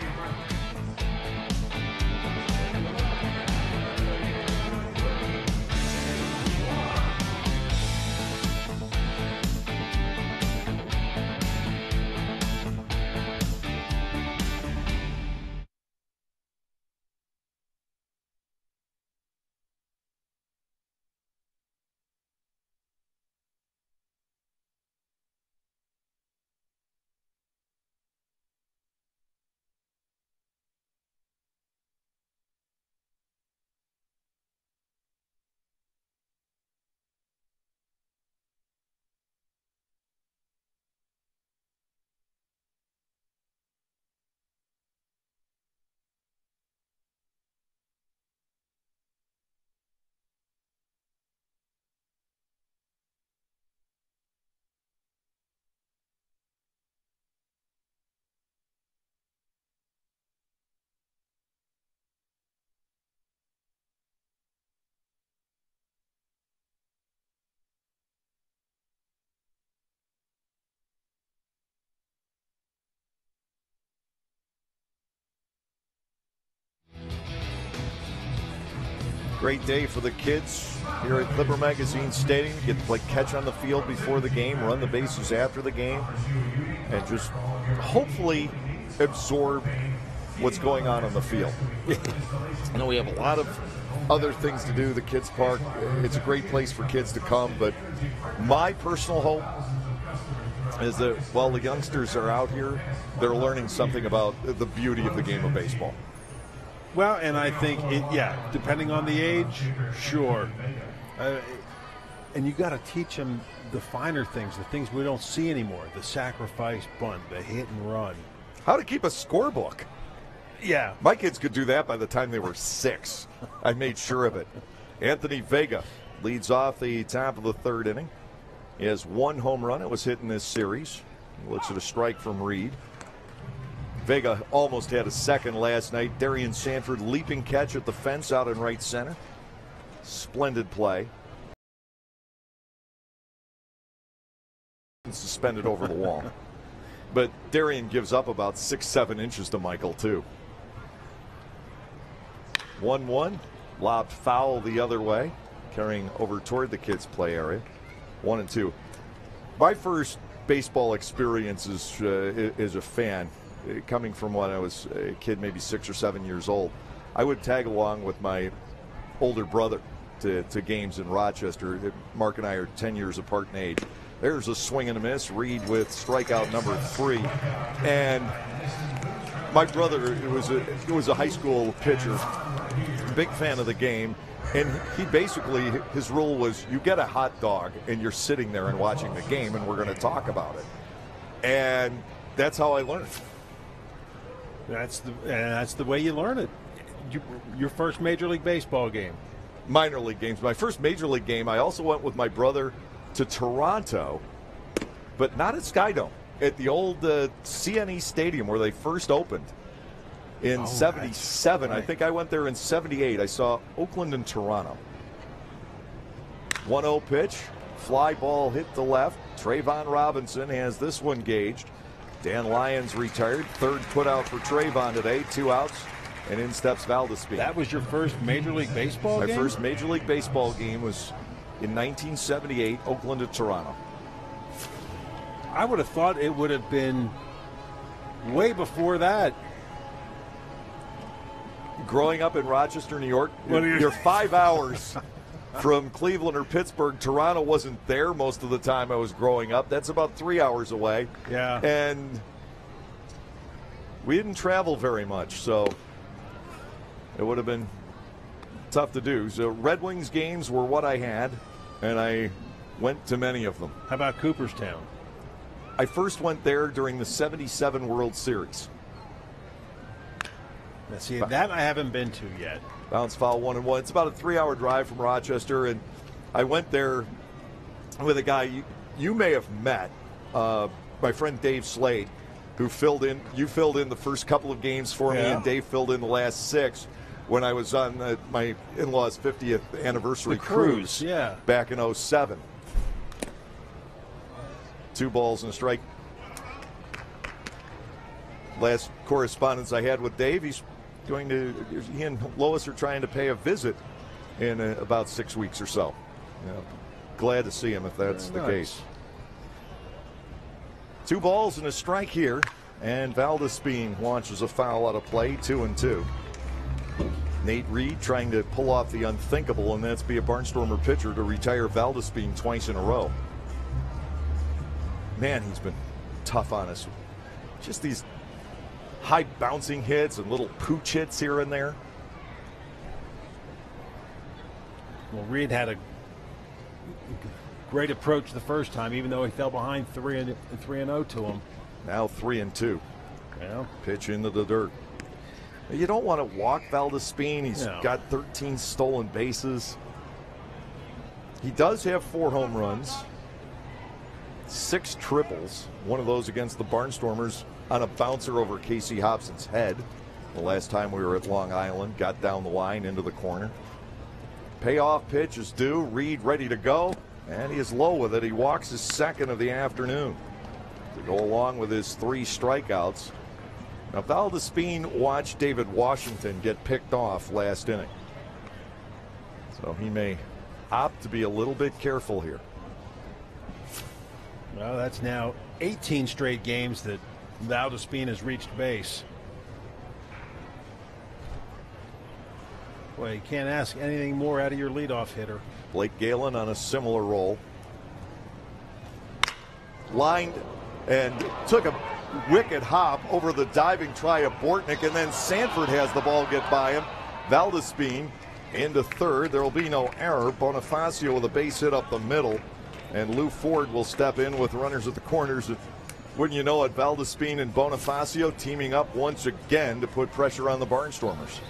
Great day for the kids here at Clipper Magazine Stadium. Get to play catch on the field before the game, run the bases after the game, and just hopefully absorb what's going on the field. I know we have a lot of other things to do. The kids' park, it's a great place for kids to come, but my personal hope is that while the youngsters are out here, they're learning something about the beauty of the game of baseball. Well, and I think, depending on the age, sure. And you got to teach them the finer things, the things we don't see anymore, the sacrifice bunt, the hit and run. How to keep a scorebook. Yeah. My kids could do that by the time they were 6. I made sure of it. Anthony Vega leads off the top of the 3rd inning. He has 1 home run. It was hit in this series. He looks at a strike from Reed. Vega almost had a second last night. Darian Sanford leaping catch at the fence out in right center. Splendid play. Suspended over the wall. But Darian gives up about 6-7 inches to Michael, too. 1-1. Lobbed foul the other way, carrying over toward the kids' play area. 1-2. My first baseball experience as a fan, coming from when I was a kid, maybe 6 or 7 years old, I would tag along with my older brother to games in Rochester. Mark and I are 10 years apart in age. There's a swing and a miss. Reed with strikeout number 3. And my brother was a high school pitcher, big fan of the game. And he basically, his rule was, you get a hot dog and you're sitting there and watching the game and we're going to talk about it. And that's how I learned. That's the way you learn it. Your first Major League Baseball game. Minor league games. My first Major League game, I also went with my brother to Toronto, but not at Skydome, at the old CNE Stadium where they first opened in 77. Right. I think I went there in 78. I saw Oakland and Toronto. 1-0 pitch. Fly ball hit the left. Trayvon Robinson has this one gauged. Dan Lyons retired. Third put out for Trayvon today. 2 outs. And in steps Valdespin. That was your first Major League Baseball game? My first Major League Baseball game was in 1978, Oakland at Toronto. I would have thought it would have been way before that. Growing up in Rochester, New York, you're 5 hours from Cleveland or Pittsburgh. Toronto wasn't there most of the time I was growing up. That's about 3 hours away. Yeah. And we didn't travel very much, so it would have been tough to do. So Red Wings games were what I had, and I went to many of them. How about Cooperstown? I first went there during the 77 World Series. Let's see, that I haven't been to yet. Bounce foul 1-1. It's about a 3-hour drive from Rochester, and I went there with a guy you may have met, my friend Dave Slade, who filled in. You filled in the first couple of games for me, and Dave filled in the last 6 when I was on my in-laws' 50th anniversary cruise back in 07. 2 balls and a strike. Last correspondence I had with Dave, he and Lois are trying to pay a visit in about 6 weeks or so. Glad to see him if that's the case. 2 balls and a strike here, and Valdespin launches a foul out of play, 2-2. Nate Reed trying to pull off the unthinkable, and that's be a Barnstormer pitcher to retire Valdespin twice in a row. Man, he's been tough on us. Just these high bouncing hits and little pooch hits here and there. Well, Reed had a great approach the first time, even though he fell behind 3-0 to him. Now 3-2. Yeah. Pitch into the dirt. You don't want to walk Valdespin. He's got 13 stolen bases. He does have 4 home runs, 6 triples, one of those against the Barnstormers on a bouncer over Casey Hobson's head. The last time we were at Long Island, got down the line into the corner. Payoff pitch is due. Reed ready to go, and he is low with it. He walks his second of the afternoon to go along with his 3 strikeouts. Now, Valdespin watched David Washington get picked off last inning, so he may opt to be a little bit careful here. Well, that's now 18 straight games that Valdespin has reached base. Well, you can't ask anything more out of your leadoff hitter. Blake Galen on a similar role. Lined and took a wicked hop over the diving try of Bortnick, and then Sanford has the ball get by him. Valdespin into third. There will be no error. Bonifacio with a base hit up the middle, and Lou Ford will step in with runners at the corners. Wouldn't you know it, Valdespin and Bonifacio teaming up once again to put pressure on the Barnstormers.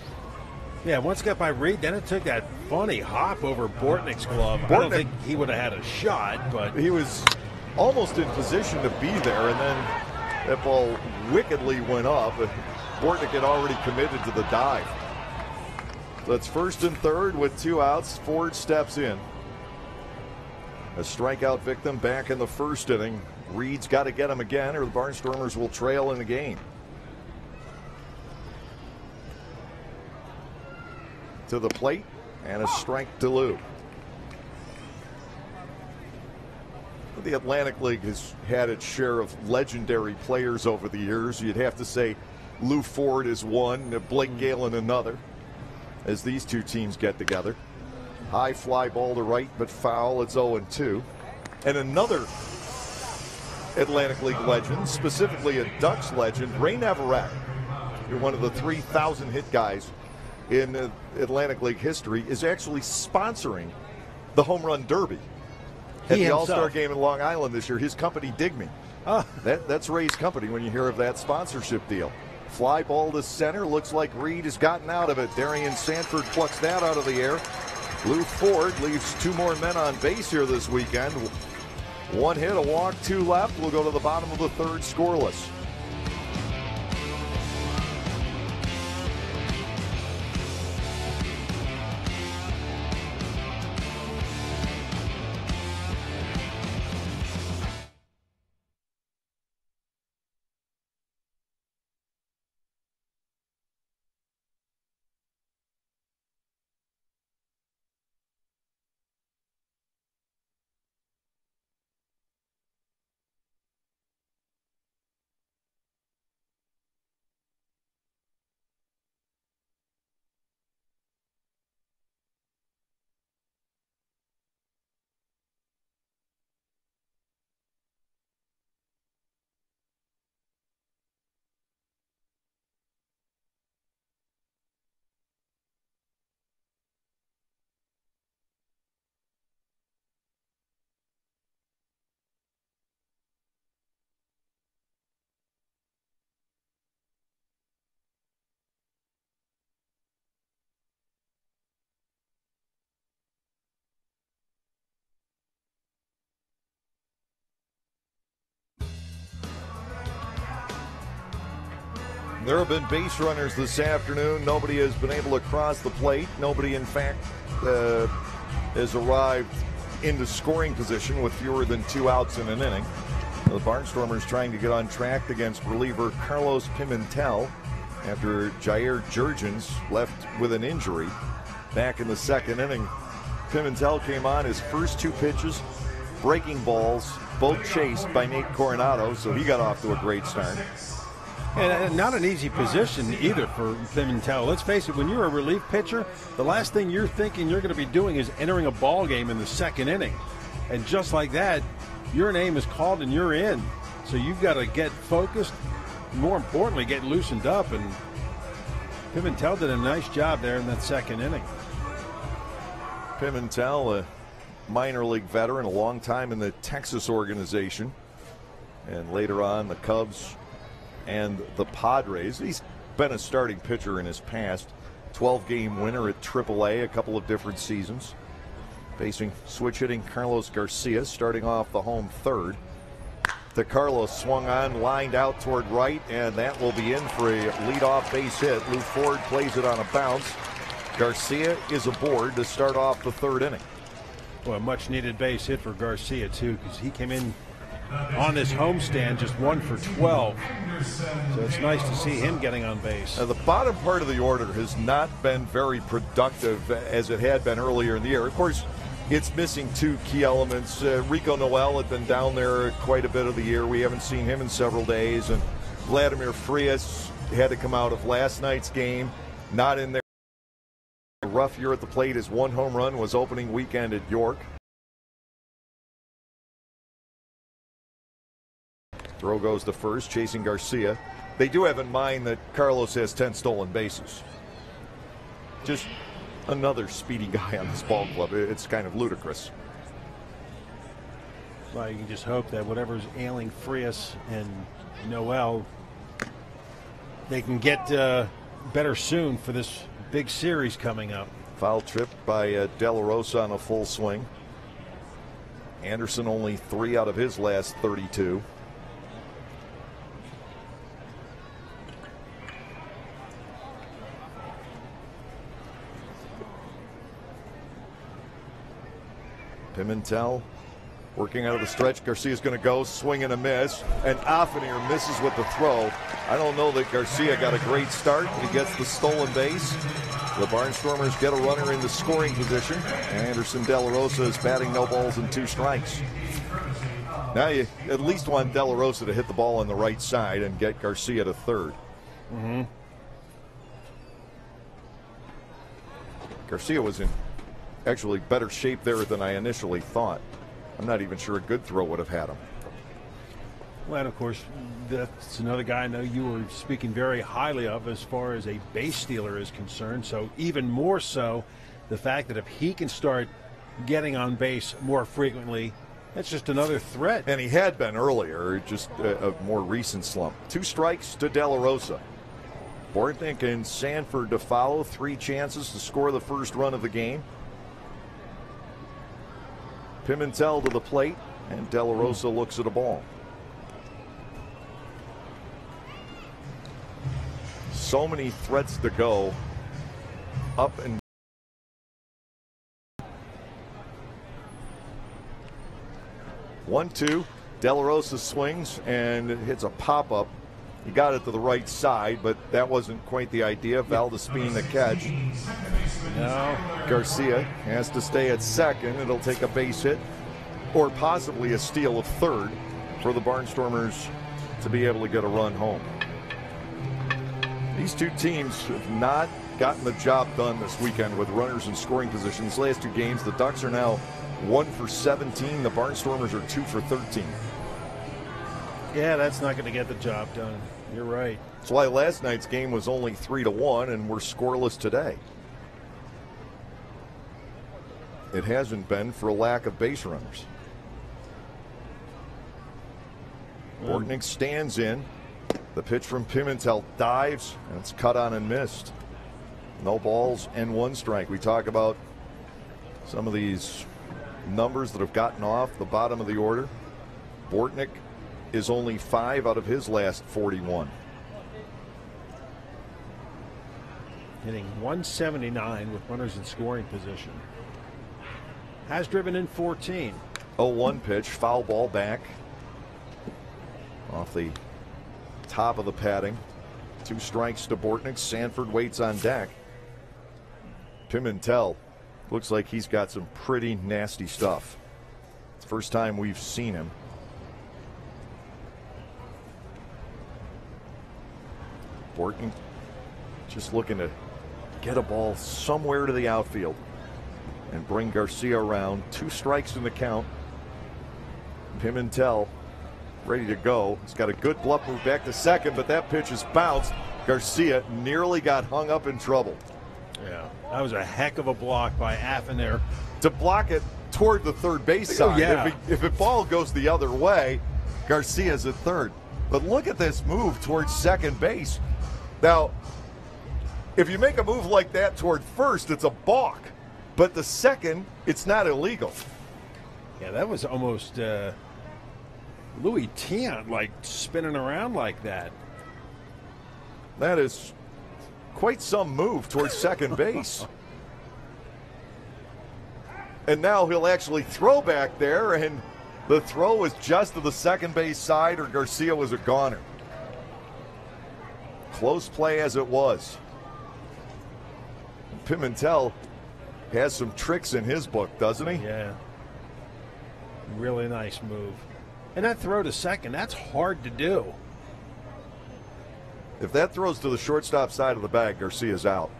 Yeah, once got by Reed, then it took that funny hop over Bortnick's glove. I don't think he would have had a shot, but he was almost in position to be there, and then That ball wickedly went up. Bortnick had already committed to the dive. So it's first and third with 2 outs. Ford steps in. A strikeout victim back in the first inning. Reed's got to get him again, or the Barnstormers will trail in the game. To the plate, and a strike to Lou. The Atlantic League has had its share of legendary players over the years. You'd have to say Lou Ford is one, Blake Galen another, as these two teams get together. High fly ball to right, but foul. It's 0-2. And another Atlantic League legend, specifically a Ducks legend, Ray Navarrete. You're one of the 3,000 hit guys in Atlantic League history, is actually sponsoring the Home Run Derby at the All-Star game in Long Island this year. His company, Dig Me. That's Ray's company when you hear of that sponsorship deal. Fly ball to center. Looks like Reed has gotten out of it. Darian Sanford plucks that out of the air. Lou Ford leaves 2 more men on base here this weekend. 1 hit, a walk, 2 left. We'll go to the bottom of the third scoreless. There have been base runners this afternoon. Nobody has been able to cross the plate. Nobody, in fact, has arrived into scoring position with fewer than 2 outs in an inning. The Barnstormers trying to get on track against reliever Carlos Pimentel after Jurrjens left with an injury back in the second inning. Pimentel came on his first 2 pitches, breaking balls, both chased by Nate Coronado, so he got off to a great start. And not an easy position either for Pimentel. Let's face it, when you're a relief pitcher, the last thing you're thinking you're going to be doing is entering a ball game in the second inning. And just like that, your name is called and you're in. So you've got to get focused, more importantly, get loosened up. And Pimentel did a nice job there in that second inning. Pimentel, a minor league veteran, a long time in the Texas organization. And later on, the Cubs and the Padres. He's been a starting pitcher in his past. 12-game winner at AAA, a couple of different seasons. Facing switch-hitting Carlos Garcia, starting off the home third. The Carlos swung on, lined out toward right, and that will be in for a leadoff base hit. Lou Ford plays it on a bounce. Garcia is aboard to start off the third inning. Well, a much-needed base hit for Garcia, too, because he came in on this homestand just 1 for 12. So it's nice to see him getting on base. Now, the bottom part of the order has not been very productive as it had been earlier in the year. Of course, it's missing 2 key elements. Rico Noel had been down there quite a bit of the year. We haven't seen him in several days. And Vladimir Frias had to come out of last night's game, not in there. A rough year at the plate. His 1 home run was opening weekend at York. Throw goes to first, chasing Garcia. They do have in mind that Carlos has 10 stolen bases. Just another speedy guy on this ball club. It's kind of ludicrous. Well, you can just hope that whatever's ailing Frias and Noel, they can get better soon for this big series coming up. Foul trip by De La Rosa on a full swing. Anderson only 3 out of his last 32. Pimentel working out of the stretch. Garcia's going to go, swing and a miss, and Offenier misses with the throw. I don't know that Garcia got a great start. He gets the stolen base. The Barnstormers get a runner in the scoring position. Anderson De La Rosa is batting no balls and 2 strikes. Now you at least want De La Rosa to hit the ball on the right side and get Garcia to third. Garcia was in actually better shape there than I initially thought. I'm not even sure a good throw would have had him. Well, and of course, that's another guy I know you were speaking very highly of as far as a base stealer is concerned. So even more so, the fact that if he can start getting on base more frequently, that's just another threat. And he had been earlier, just a more recent slump. 2 strikes to De La Rosa. Bortnick and Sanford to follow. 3 chances to score the first run of the game. Pimentel to the plate, and De La Rosa looks at a ball. So many threats to go up and 1-2. De La Rosa swings and hits a pop-up. He got it to the right side, but that wasn't quite the idea. Valdespin the catch. No. Garcia has to stay at second. It'll take a base hit or possibly a steal of third for the Barnstormers to be able to get a run home. These 2 teams have not gotten the job done this weekend with runners in scoring positions. Last 2 games, the Ducks are now 1 for 17. The Barnstormers are 2 for 13. Yeah, that's not going to get the job done. You're right. That's why last night's game was only 3-1, and we're scoreless today. It hasn't been for a lack of base runners. Bortnick stands in. The pitch from Pimentel dives, and it's cut on and missed. No balls and 1 strike. We talk about some of these numbers that have gotten off the bottom of the order. Bortnick is only 5 out of his last 41. Hitting 179 with runners in scoring position. Has driven in 14. 0-1 pitch, foul ball back. Off the top of the padding. 2 strikes to Bortnick. Sanford waits on deck. Pimentel looks like he's got some pretty nasty stuff. It's the first time we've seen him. Bortnick just looking to get a ball somewhere to the outfield and bring Garcia around. 2 strikes in the count. Pimentel ready to go. He's got a good bluff move back to second, but that pitch is bounced. Garcia nearly got hung up in trouble. Yeah, that was a heck of a block by Offenier. To block it toward the third base side. Yeah. If the ball goes the other way, Garcia's at third. But look at this move towards second base. Now, if you make a move like that toward first, it's a balk. But the second, it's not illegal. Yeah, that was almost Louis Tiant, like spinning around like that. That is quite some move towards second base. And now he'll actually throw back there, and the throw was just to the second base side, or Garcia was a goner. Close play as it was. Pimentel has some tricks in his book, doesn't he? Yeah. Really nice move. And that throw to second, that's hard to do. If that throws to the shortstop side of the bag, Garcia's out.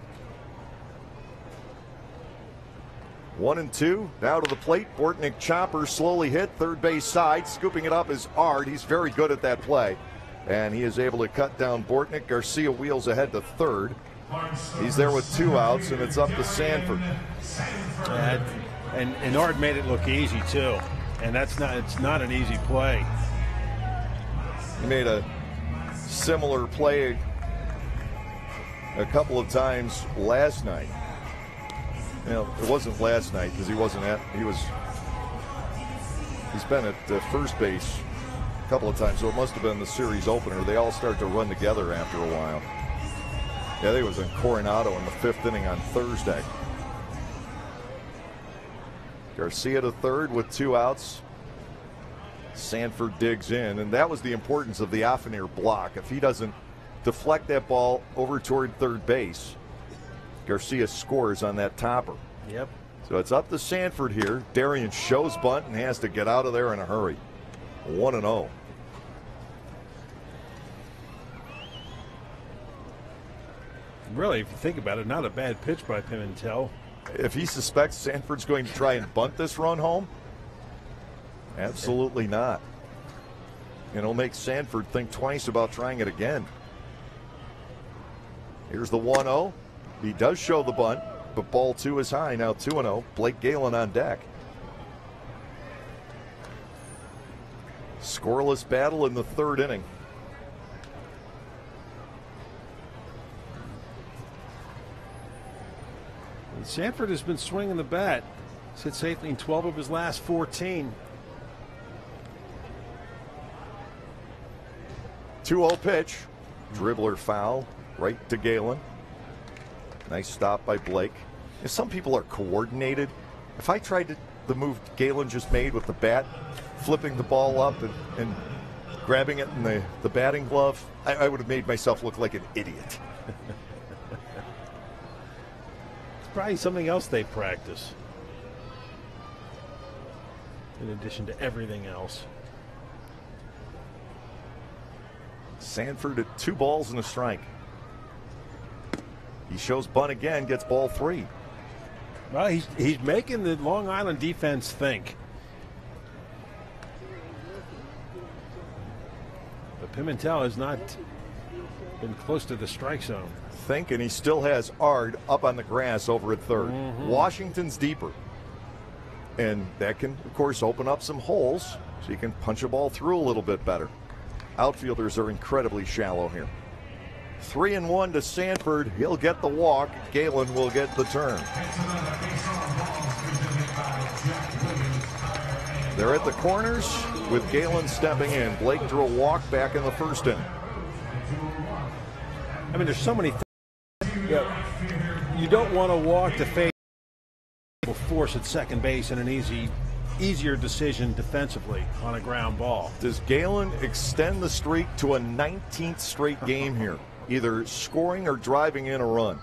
1-2. Now to the plate. Bortnick chopper slowly hit third base side. Scooping it up is Ard. He's very good at that play. And he is able to cut down Bortnick. Garcia wheels ahead to third. He's there with 2 outs, and it's up to Sanford. And Ard made it look easy too. And it's not an easy play. He made a similar play a couple of times last night. You know, it wasn't last night because he's been at first base a couple of times, so it must have been the series opener. They all start to run together after a while. Yeah, I think it was in Coronado in the 5th inning on Thursday. Garcia to third with 2 outs. Sanford digs in, and that was the importance of the Offeneer block. If he doesn't deflect that ball over toward third base, Garcia scores on that topper. Yep. So it's up to Sanford here. Jurrjens shows bunt and has to get out of there in a hurry. 1-0. Really, if you think about it, not a bad pitch by Pimentel. If he suspects Sanford's going to try and bunt this run home, absolutely not. And it'll make Sanford think twice about trying it again. Here's the 1-0. He does show the bunt, but ball 2 is high. Now 2-0. Blake Galen on deck. Scoreless battle in the 3rd inning. And Sanford has been swinging the bat. He's hit safely in 12 of his last 14. 2-0 pitch. Dribbler foul right to Galen. Nice stop by Blake. If some people are coordinated, if I tried the move Galen just made with the bat, flipping the ball up and grabbing it in the batting glove, I would have made myself look like an idiot. It's probably something else they practice, in addition to everything else. Sanford at 2 balls and a strike. He shows bunt again, gets ball 3. Well, he's making the Long Island defense think. But Pimentel has not been close to the strike zone. Think, and he still has Ard up on the grass over at third. Washington's deeper. And that can, of course, open up some holes so you can punch a ball through a little bit better. Outfielders are incredibly shallow here. 3-1 to Sanford. He'll get the walk. Galen will get the turn. They're at the corners with Galen stepping in. Blake drew a walk back in the 1st inning. I mean, there's so many things. You don't want to walk to face force at second base in an easier decision defensively on a ground ball. Does Galen extend the streak to a 19th straight game here, either scoring or driving in a run?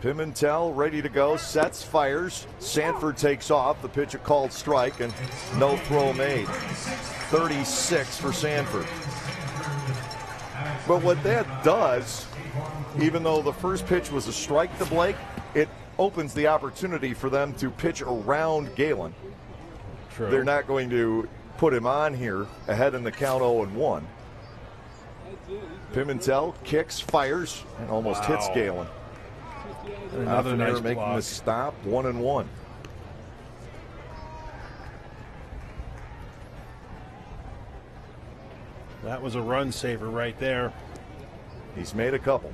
Pimentel ready to go, sets, fires. Sanford takes off. The pitch a called strike and no throw made. 36 for Sanford. But what that does, even though the first pitch was a strike to Blake, it opens the opportunity for them to pitch around Galen. True. They're not going to put him on here ahead in the count 0-1. Pimentel kicks, fires, and almost hits Galen. Another nice making block. the stop, 1-1. That was a run saver right there. He's made a couple.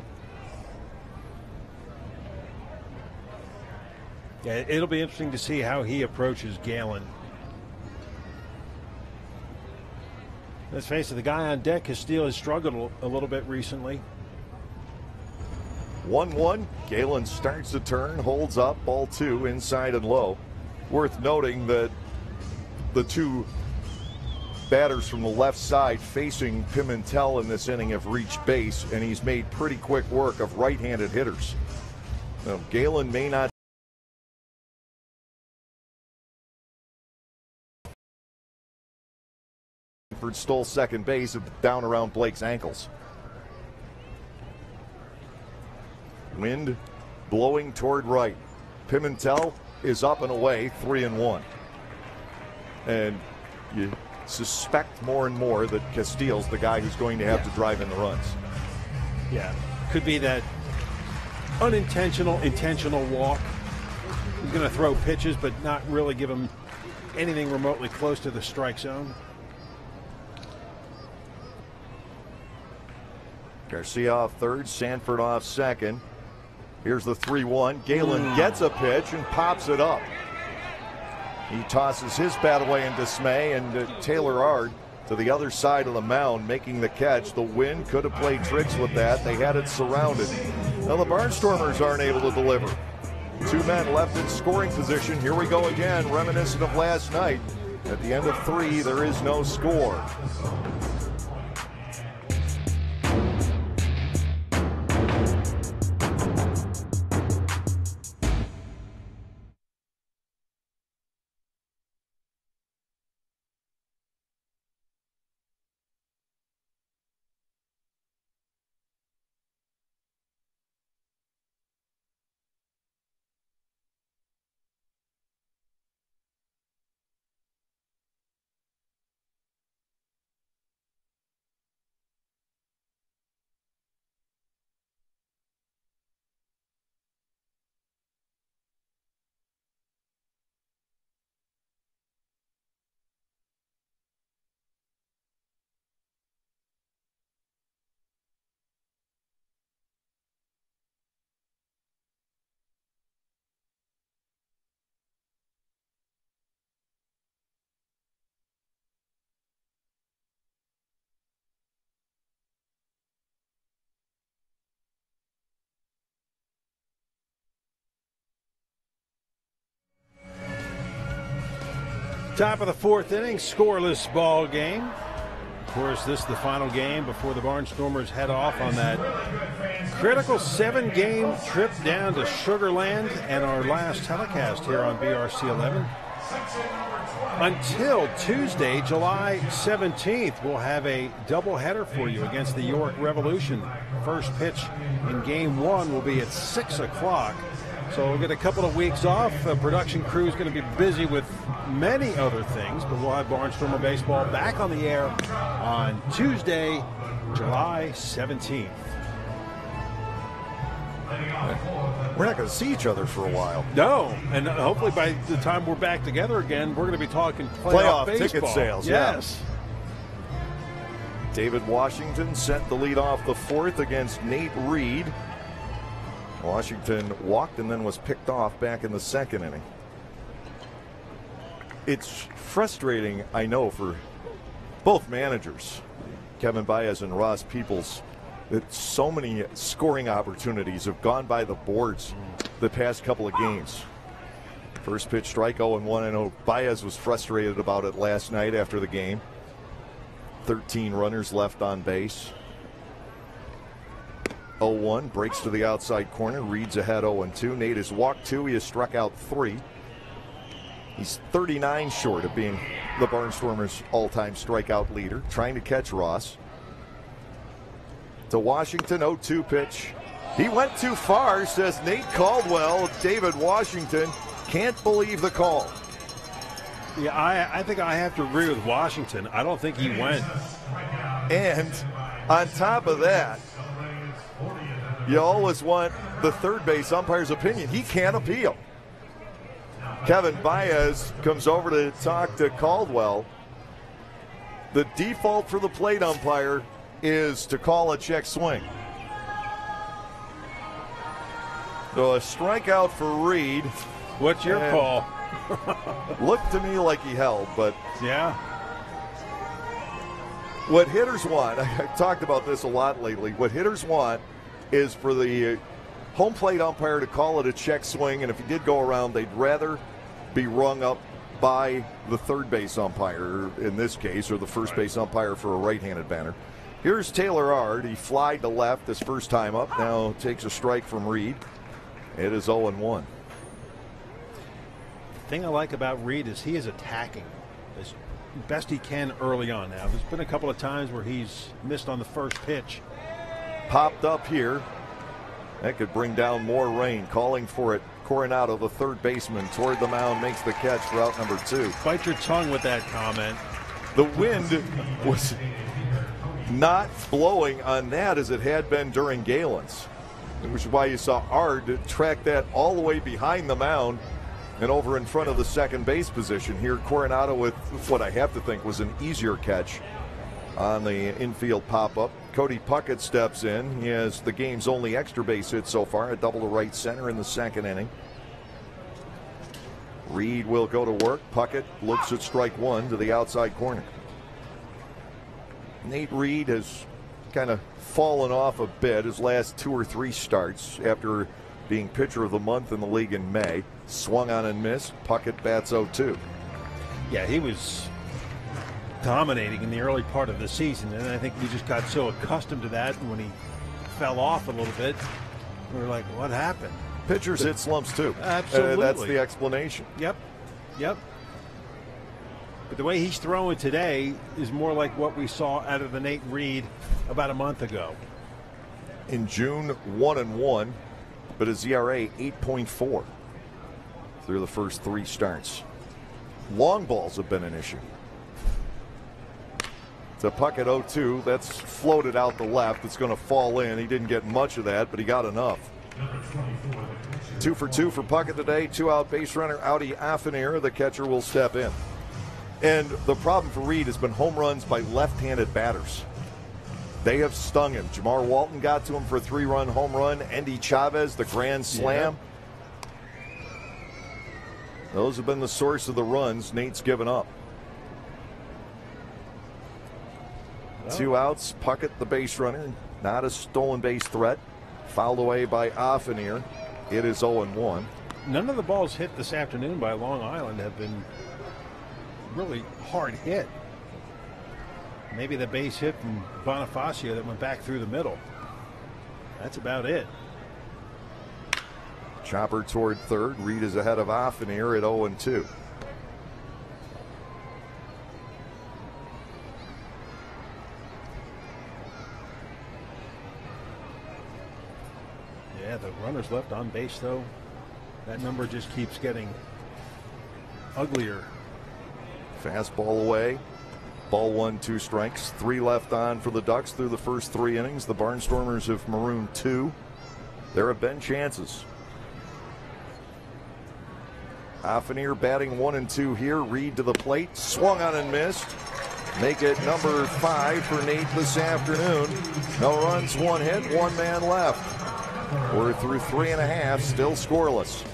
Yeah, it'll be interesting to see how he approaches Galen. Let's face it, the guy on deck, Castillo, has struggled a little bit recently. 1-1. Galen starts the turn, holds up, ball 2, inside and low. Worth noting that the 2 batters from the left side facing Pimentel in this inning have reached base, and he's made pretty quick work of right-handed hitters. Now, Galen may not stole second base down around Blake's ankles. Wind blowing toward right. Pimentel is up and away, 3-1. And you suspect more and more that Castillo's the guy who's going to have to drive in the runs. Yeah, could be that intentional walk. He's going to throw pitches, but not really give him anything remotely close to the strike zone. Garcia off third, Sanford off second. Here's the 3-1. Galen gets a pitch and pops it up. He tosses his bat away in dismay, and Taylor Ard to the other side of the mound making the catch. The wind could have played tricks with that. They had it surrounded. Well, the Barnstormers aren't able to deliver. 2 men left in scoring position. Here we go again, reminiscent of last night. At the end of 3, there is no score. Top of the 4th inning, scoreless ball game. Of course, this is the final game before the Barnstormers head off on that critical 7-game trip down to Sugar Land and our last telecast here on BRC 11. Until Tuesday, July 17th, we'll have a doubleheader for you against the York Revolution. First pitch in Game 1 will be at 6 o'clock. So we'll get a couple of weeks off. Production crew is going to be busy with many other things, but we'll have Barnstormer Baseball back on the air on Tuesday, July 17th. We're not going to see each other for a while. No, and hopefully by the time we're back together again, we're going to be talking playoff baseball. Ticket sales. Yes. Yeah. David Washington sent the lead off the 4th against Nate Reed. Washington walked and then was picked off back in the 2nd inning. It's frustrating, I know, for both managers, Kevin Baez and Ross Peoples, that so many scoring opportunities have gone by the boards the past couple of games. First pitch strike 0-1. I know Baez was frustrated about it last night after the game. 13 runners left on base. 0-1, breaks to the outside corner. Reed's ahead 0-2. Nate has walked 2. He has struck out 3. He's 39 short of being the Barnstormers' all-time strikeout leader. Trying to catch Ross. To Washington, 0-2 pitch. He went too far, says Nate Caldwell. David Washington can't believe the call. Yeah, I think I have to agree with Washington. I don't think he went. And on top of that, you always want the third base umpire's opinion. He can't appeal. Kevin Baez comes over to talk to Caldwell. The default for the plate umpire is to call a check swing. So a strikeout for Reed. What's your call? Looked to me like he held, but yeah. What hitters want, I talked about this a lot lately, what hitters want is for the home plate umpire to call it a check swing, and if he did go around, they'd rather be rung up by the third base umpire in this case, or the first base umpire for a right-handed batter. Here's Taylor Ard. He flied to left his first time up, now takes a strike from Reed. It is 0-1. The thing I like about Reed is he is attacking as best he can early on. Now, there's been a couple of times where he's missed on the first pitch. Popped up here. That could bring down more rain. Calling for it. Coronado, the third baseman, toward the mound, makes the catch for out number 2. Bite your tongue with that comment. The wind was not blowing on that as it had been during Galen's, which is why you saw Ard track that all the way behind the mound and over in front of the second base position. Here, Coronado with what I have to think was an easier catch on the infield pop-up. Cody Puckett steps in. He has the game's only extra base hit so far, a double to right center in the 2nd inning. Reed will go to work. Puckett looks at strike 1 to the outside corner. Nate Reed has kind of fallen off a bit his last 2 or 3 starts after being pitcher of the month in the league in May. Swung on and missed. Puckett bats 0-2. Yeah, he was dominating in the early part of the season, and I think we just got so accustomed to that, and when he fell off a little bit, we were like, what happened? Pitchers hit slumps too. Absolutely. That's the explanation. Yep. But the way he's throwing today is more like what we saw out of the Nate Reed about a month ago. In June, 1-1, but his ERA 8.4 through the first 3 starts. Long balls have been an issue. It's a Puckett 0-2. That's floated out the left. It's going to fall in. He didn't get much of that, but he got enough. 2 for 2 for Puckett today. 2-out base runner, Audi Affinir. The catcher will step in. And the problem for Reed has been home runs by left-handed batters. They have stung him. Jamar Walton got to him for a 3-run home run. Andy Chavez, the grand slam. Those have been the source of the runs Nate's given up. 2 outs. Puckett, the base runner. Not a stolen base threat. Fouled away by Affinir. It is 0-1. None of the balls hit this afternoon by Long Island have been really hard hit. Maybe the base hit from Bonifacio that went back through the middle. That's about it. Chopper toward third. Reed is ahead of Affinir at 0-2. Yeah, the runners left on base, though. That number just keeps getting uglier. Fastball away. Ball 1, 2 strikes. 3 left on for the Ducks through the first 3 innings. The Barnstormers have marooned 2. There have been chances. Affinir batting 1 and 2 here. Reed to the plate. Swung on and missed. Make it number 5 for Nate this afternoon. No runs, 1 hit, 1 man left. We're through 3.5, still scoreless.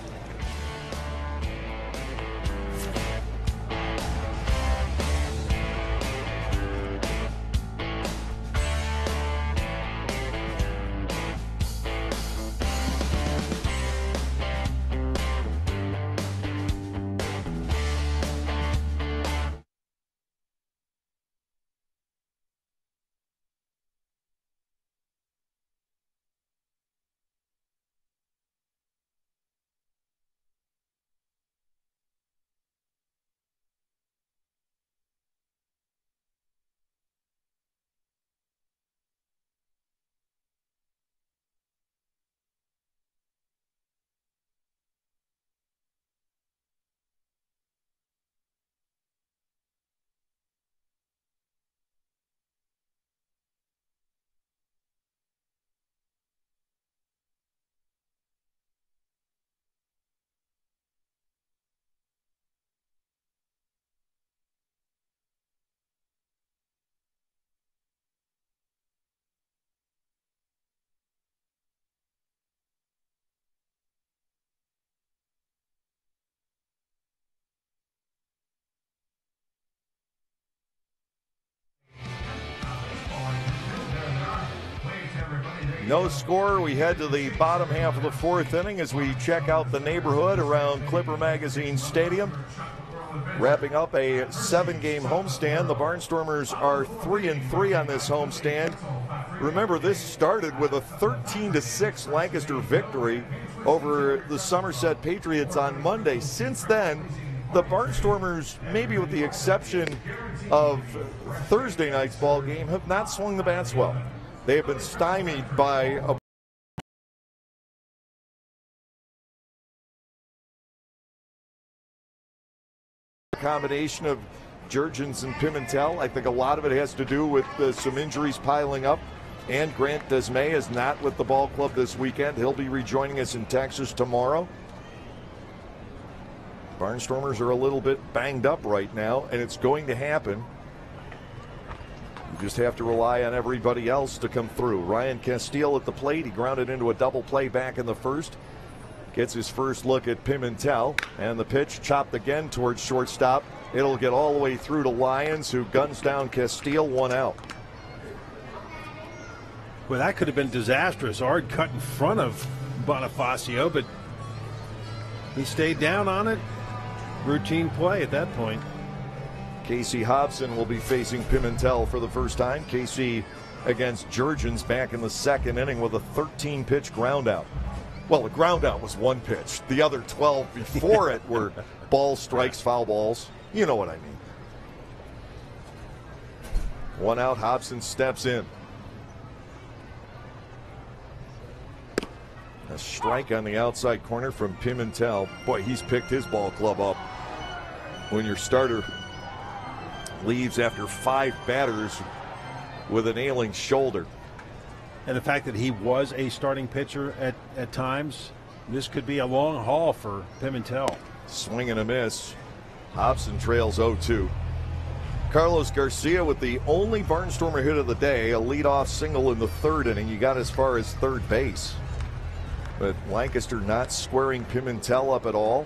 No score. We head to the bottom half of the 4th inning as we check out the neighborhood around Clipper Magazine Stadium. Wrapping up a 7-game homestand. The Barnstormers are 3-3 on this homestand. Remember, this started with a 13-6 Lancaster victory over the Somerset Patriots on Monday. Since then, the Barnstormers, maybe with the exception of Thursday night's ball game, have not swung the bats well. They have been stymied by a combination of Jurrjens and Pimentel. I think a lot of it has to do with some injuries piling up. And Grant Desmay is not with the ball club this weekend. He'll be rejoining us in Texas tomorrow. Barnstormers are a little bit banged up right now, and it's going to happen. You just have to rely on everybody else to come through. Ryan Castile at the plate. He grounded into a double play back in the first. Gets his first look at Pimentel, and the pitch chopped again towards shortstop. It'll get all the way through to Lyons, who guns down Castile, 1 out. Well, that could have been disastrous. Ard cut in front of Bonifacio, but he stayed down on it. Routine play at that point. Casey Hobson will be facing Pimentel for the first time. Casey against Jurrjens back in the second inning with a 13-pitch ground out. Well, the ground out was one pitch. The other 12 before it were balls, strikes, foul balls. You know what I mean. One out, Hobson steps in. A strike on the outside corner from Pimentel. Boy, he's picked his ball club up. When your starter leaves after 5 batters with an ailing shoulder. And the fact that he was a starting pitcher at times, this could be a long haul for Pimentel. Swing and a miss. Hobson trails 0-2. Carlos Garcia with the only Barnstormer hit of the day, a leadoff single in the third inning. You got as far as third base. But Lancaster not squaring Pimentel up at all.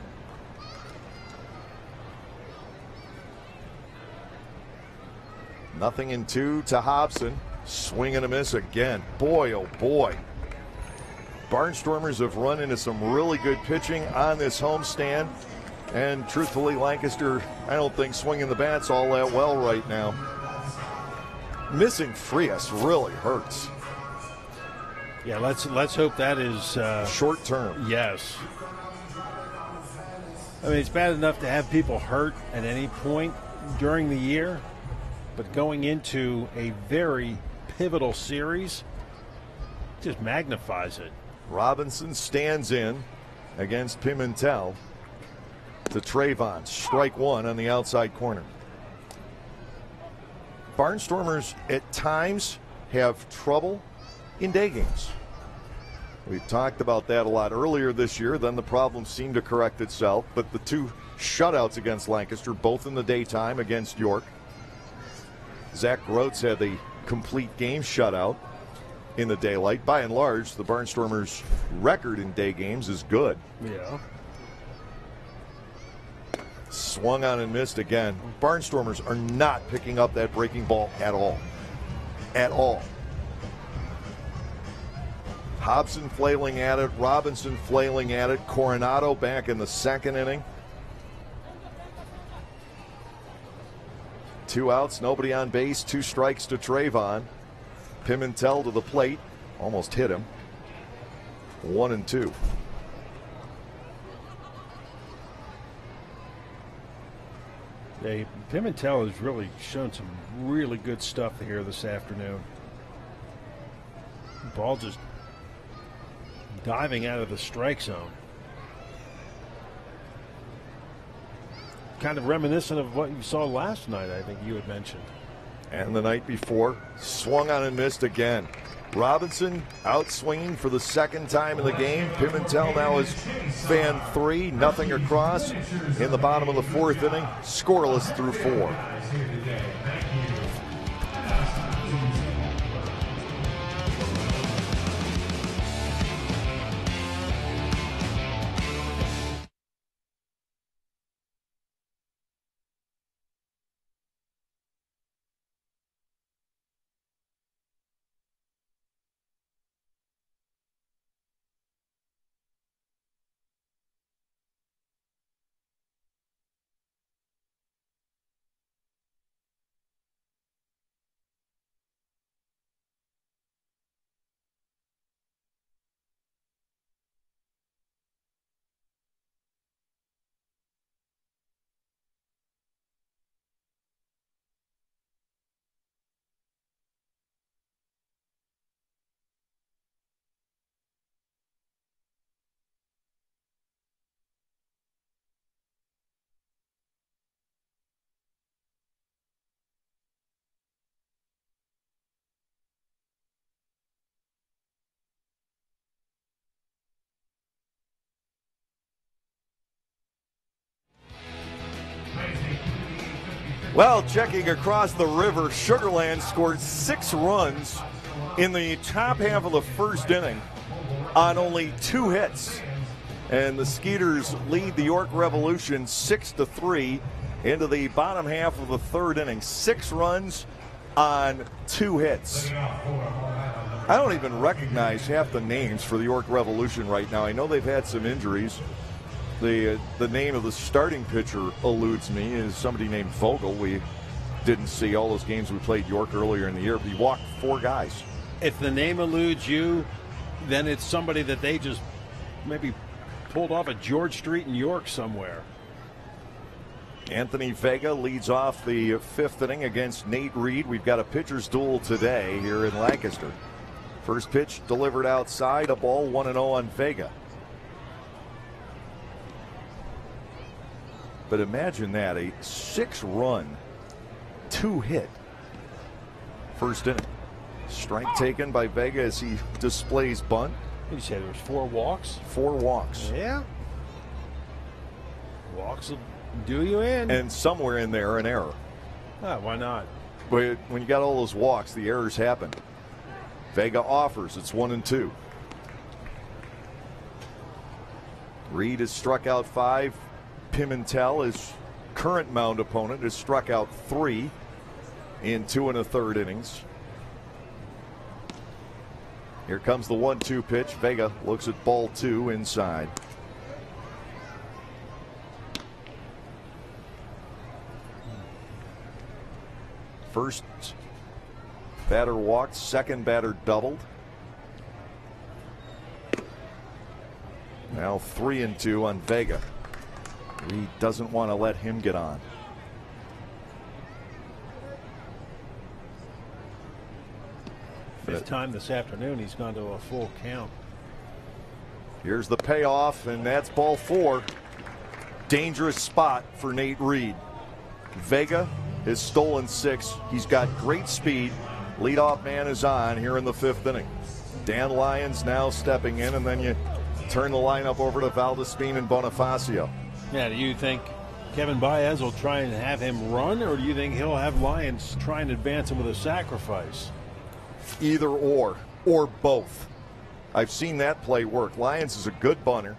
Nothing in 2 to Hobson. Swing and a miss again. Boy, oh boy. Barnstormers have run into some really good pitching on this homestand. And truthfully, Lancaster, I don't think swinging the bats all that well right now. Missing Frias really hurts. Yeah, let's hope that is short term. Yes. I mean, it's bad enough to have people hurt at any point during the year, but going into a very pivotal series just magnifies it. Robinson stands in against Pimentel. To Trayvon, strike 1 on the outside corner. Barnstormers at times have trouble in day games. We've talked about that a lot earlier this year. Then the problem seemed to correct itself. But the 2 shutouts against Lancaster, both in the daytime against York. Zach Groats had the complete game shutout in the daylight. By and large, the Barnstormers' record in day games is good. Yeah. Swung on and missed again. Barnstormers are not picking up that breaking ball at all. At all. Hobson flailing at it. Robinson flailing at it. Coronado back in the second inning. 2 outs, nobody on base. 2 strikes to Trayvon. Pimentel to the plate. Almost hit him. 1-2. Yeah, Pimentel has really shown some really good stuff here this afternoon. Ball just diving out of the strike zone. Kind of reminiscent of what you saw last night, I think you had mentioned. And the night before, swung on and missed again. Robinson out swinging for the second time in the game. Pimentel now is fan 3, nothing across in the bottom of the 4th inning, scoreless through 4. Well, checking across the river, Sugar Land scored 6 runs in the top half of the first inning on only 2 hits. And the Skeeters lead the York Revolution 6-3 into the bottom half of the third inning. 6 runs on 2 hits. I don't even recognize half the names for the York Revolution right now. I know they've had some injuries. The name of the starting pitcher eludes me. Is somebody named Vogel. We didn't see all those games we played York earlier in the year. He walked 4 guys. If the name eludes you, then it's somebody that they just maybe pulled off at George Street in York somewhere. Anthony Vega leads off the 5th inning against Nate Reed. We've got a pitcher's duel today here in Lancaster. First pitch delivered outside, a ball, 1-0 on Vega. But imagine that, a 6-run, 2-hit first inning. Strike taken by Vega as he displays bunt. You said there was 4 walks? 4 walks. Yeah. Walks will do you in. And somewhere in there, an error. Why not? But when you got all those walks, the errors happen. Vega offers. It's 1-2. Reed has struck out 5. Pimentel, his current mound opponent, has struck out 3 in 2 1/3 innings. Here comes the 1-2 pitch. Vega looks at ball 2 inside. First batter walked, second batter doubled. Now 3-2 on Vega. Reed doesn't want to let him get on. Fifth time this afternoon he's gone to a full count. Here's the payoff, and that's ball 4. Dangerous spot for Nate Reed. Vega has stolen 6. He's got great speed. Leadoff man is on here in the 5th inning. Dan Lyons now stepping in, and then you turn the lineup over to Valdespin and Bonifacio. Yeah, do you think Kevin Baez will try and have him run, or do you think he'll have Lyons try and advance him with a sacrifice? Either or both. I've seen that play work. Lyons is a good bunter.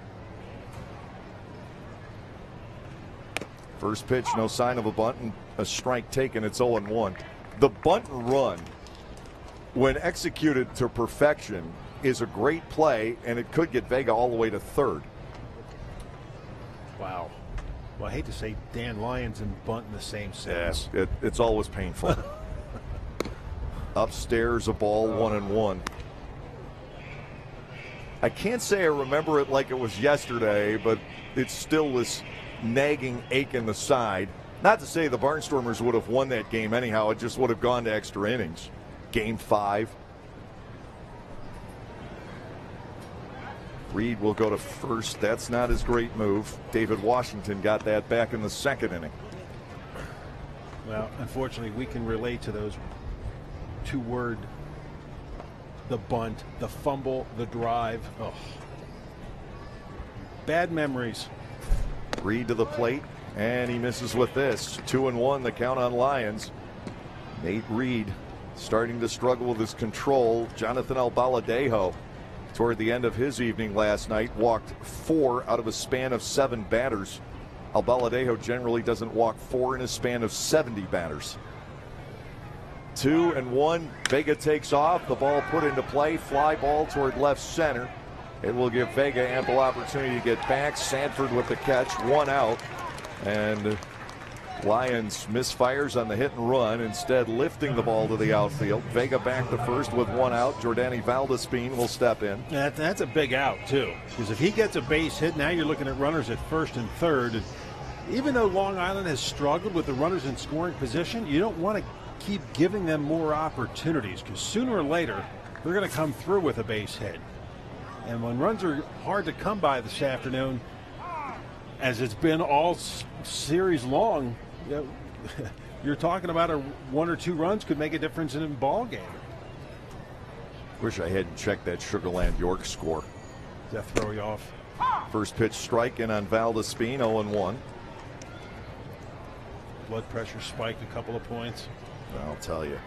First pitch, no sign of a bunt, and a strike taken. It's 0-1. The bunt and run, when executed to perfection, is a great play, and it could get Vega all the way to 3rd. Wow. Well, I hate to say Dan Lyons and bunt in the same sentence. Yes, it's always painful. Upstairs, a ball, 1-1. I can't say I remember it like it was yesterday, but it's still this nagging ache in the side. Not to say the Barnstormers would have won that game anyhow. It just would have gone to extra innings. Game 5. Reed will go to first. That's not his great move. David Washington got that back in the 2nd inning. Well, unfortunately, we can relate to those 2-word, the bunt, the fumble, the drive. Oh. Bad memories. Reed to the plate, and he misses with this. 2-1, the count on Lyons. Nate Reed starting to struggle with his control. Jonathan Albaladejo, toward the end of his evening last night, walked 4 out of a span of 7 batters. Albaladejo generally doesn't walk 4 in a span of 70 batters. 2-1. Vega takes off. The ball put into play. Fly ball toward left center. It will give Vega ample opportunity to get back. Sanford with the catch. 1 out. And Lyons misfires on the hit and run, instead lifting the ball to the outfield. Vega back to first with 1 out. Jordani Valdespin will step in. That's a big out, too. Because if he gets a base hit, now you're looking at runners at first and third. And even though Long Island has struggled with the runners in scoring position, you don't want to keep giving them more opportunities, because sooner or later they're going to come through with a base hit. And when runs are hard to come by this afternoon, as it's been all series long, you're talking about 1 or 2 runs could make a difference in a ball game. Wish I hadn't checked that Sugarland York score. Does that throw you off? First pitch strike in on Valdespin, 0-1. Blood pressure spiked a couple of points. I'll tell you.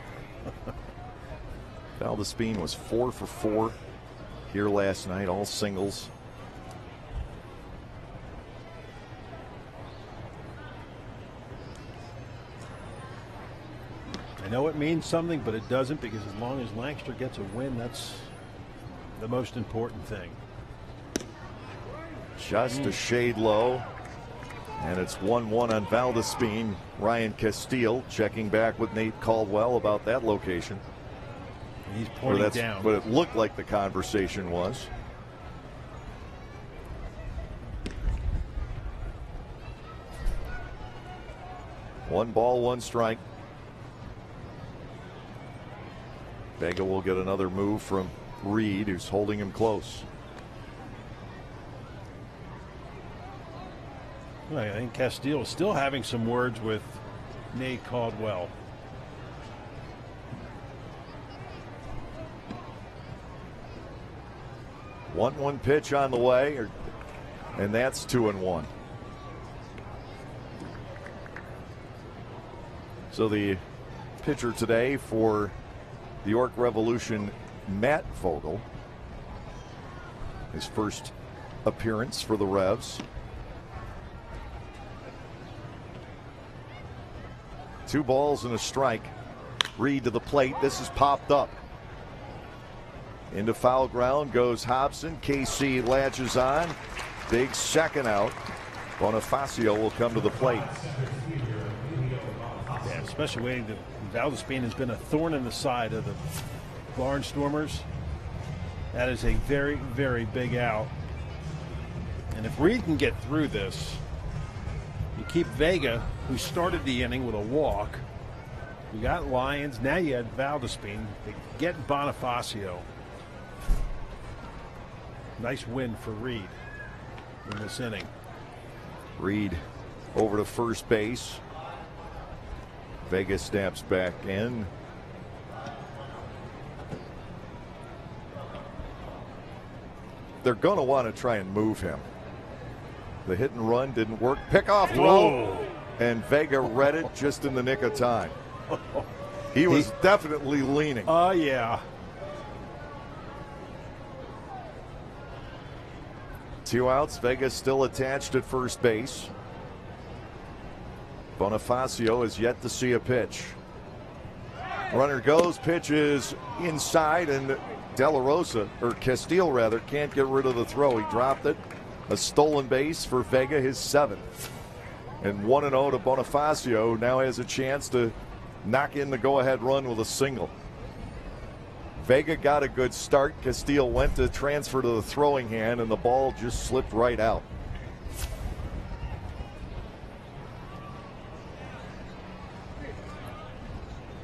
Valdespin was 4 for 4 here last night, all singles. I know it means something, but it doesn't, because as long as Lancaster gets a win, that's the most important thing. Just a shade low. And it's 1-1 on Valdespin. Ryan Castile checking back with Nate Caldwell about that location. He's pointing down. What it looked like the conversation was. One ball, one strike. Vega will get another move from Reed, who's holding him close. I think Castile is still having some words with Nate Caldwell. One pitch on the way, and that's 2-1. So the pitcher today for the York Revolution, Matt Vogel, his first appearance for the Revs. 2 balls and a strike. Reed to the plate. This is popped up. Into foul ground goes Hobson. KC latches on. Big second out. Bonifacio will come to the plate. Yeah, especially when Valdespin has been a thorn in the side of the Barnstormers. That is a very, very big out. And if Reed can get through this, you keep Vega, who started the inning with a walk. You got Lyons. Now you had Valdespin. They get Bonifacio. Nice win for Reed in this inning. Reed over to first base. Vega snaps back in. They're going to want to try and move him. The hit and run didn't work. Pickoff throw. Whoa. And Vega read it just in the nick of time. He was definitely leaning. Oh, yeah. 2 outs. Vega still attached at first base. Bonifacio is yet to see a pitch. Runner goes, pitch is inside, and De La Rosa, or Castile rather, can't get rid of the throw. He dropped it. A stolen base for Vega, his 7th. And 1-0 to Bonifacio. Now has a chance to knock in the go-ahead run with a single. Vega got a good start. Castile went to transfer to the throwing hand, and the ball just slipped right out.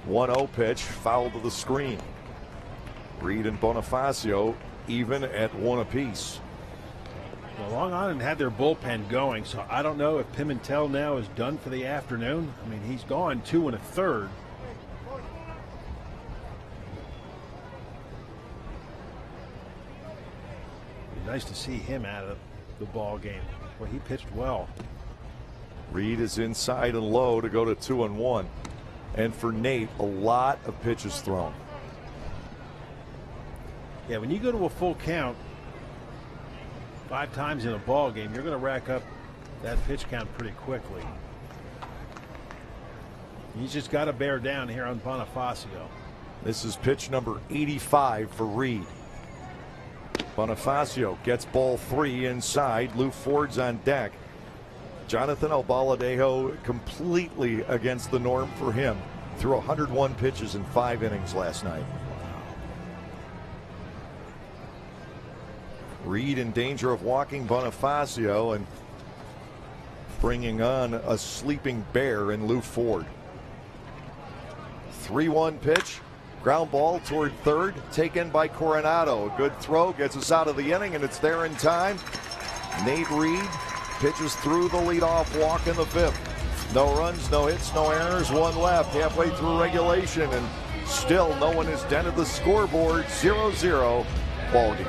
One-0 pitch, foul to the screen. Reed and Bonifacio even at 1 apiece. Well, Long Island had their bullpen going, so I don't know if Pimentel now is done for the afternoon. I mean, he's gone 2 1/3. Nice to see him out of the ball game. Well, he pitched well. Reed is inside and low to go to 2-1. And for Nate, a lot of pitches thrown. Yeah, when you go to a full count 5 times in a ball game, you're going to rack up that pitch count pretty quickly. He's just got to bear down here on Bonifacio. This is pitch number 85 for Reed. Bonifacio gets ball 3 inside. Lou Ford's on deck. Jonathan Albaladejo completely against the norm for him. Threw 101 pitches in 5 innings last night. Reed in danger of walking Bonifacio and bringing on a sleeping bear in Lou Ford. 3-1 pitch. Ground ball toward third, taken by Coronado. A good throw gets us out of the inning, and it's there in time. Nate Reed pitches through the leadoff walk in the 5th. No runs, no hits, no errors, 1 left, halfway through regulation, and still no one has dented the scoreboard. 0-0 ball game.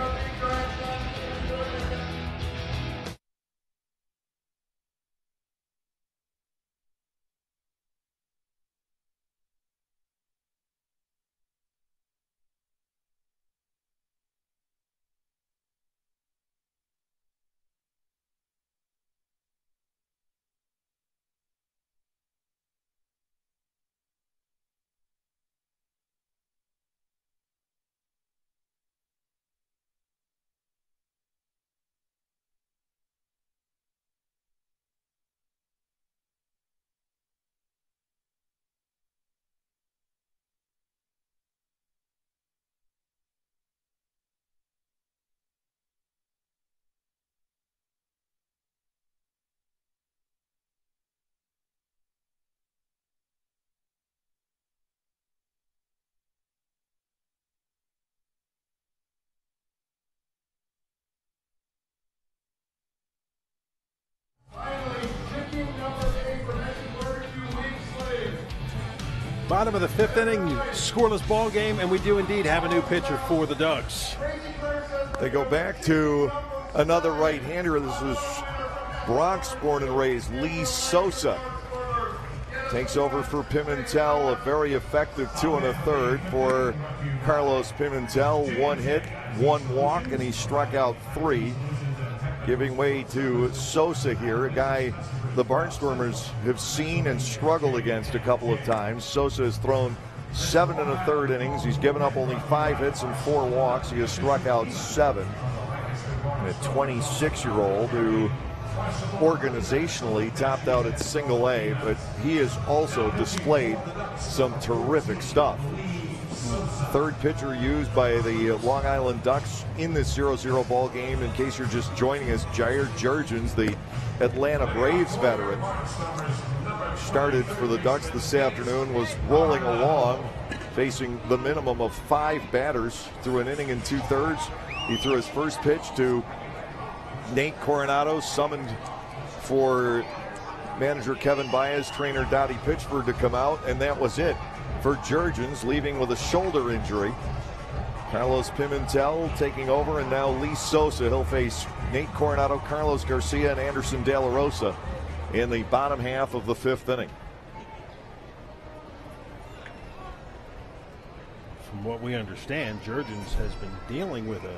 Bottom of the 5th inning, scoreless ball game, and we do indeed have a new pitcher for the Ducks. They go back to another right-hander. This is Bronx born and raised Lee Sosa. Takes over for Pimentel, a very effective 2 1/3 for Carlos Pimentel. 1 hit, 1 walk, and he struck out 3. Giving way to Sosa here, a guy the Barnstormers have seen and struggled against a couple of times. Sosa has thrown 7 1/3 innings. He's given up only 5 hits and 4 walks. He has struck out 7. And a 26-year-old who organizationally topped out at single A, but he has also displayed some terrific stuff. Third pitcher used by the Long Island Ducks in this 0-0 ball game. In case you're just joining us, Jurrjens, the Atlanta Braves veteran, started for the Ducks this afternoon, was rolling along, facing the minimum of 5 batters through an inning and 2/3. He threw his first pitch to Nate Coronado, summoned for manager Kevin Baez, trainer Dottie Pitchford to come out, and that was it for Jurrjens, leaving with a shoulder injury. Carlos Pimentel taking over, and now Lee Sosa. He'll face Nate Coronado, Carlos Garcia, and Anderson De La Rosa in the bottom half of the 5th inning. From what we understand, Jurrjens has been dealing with a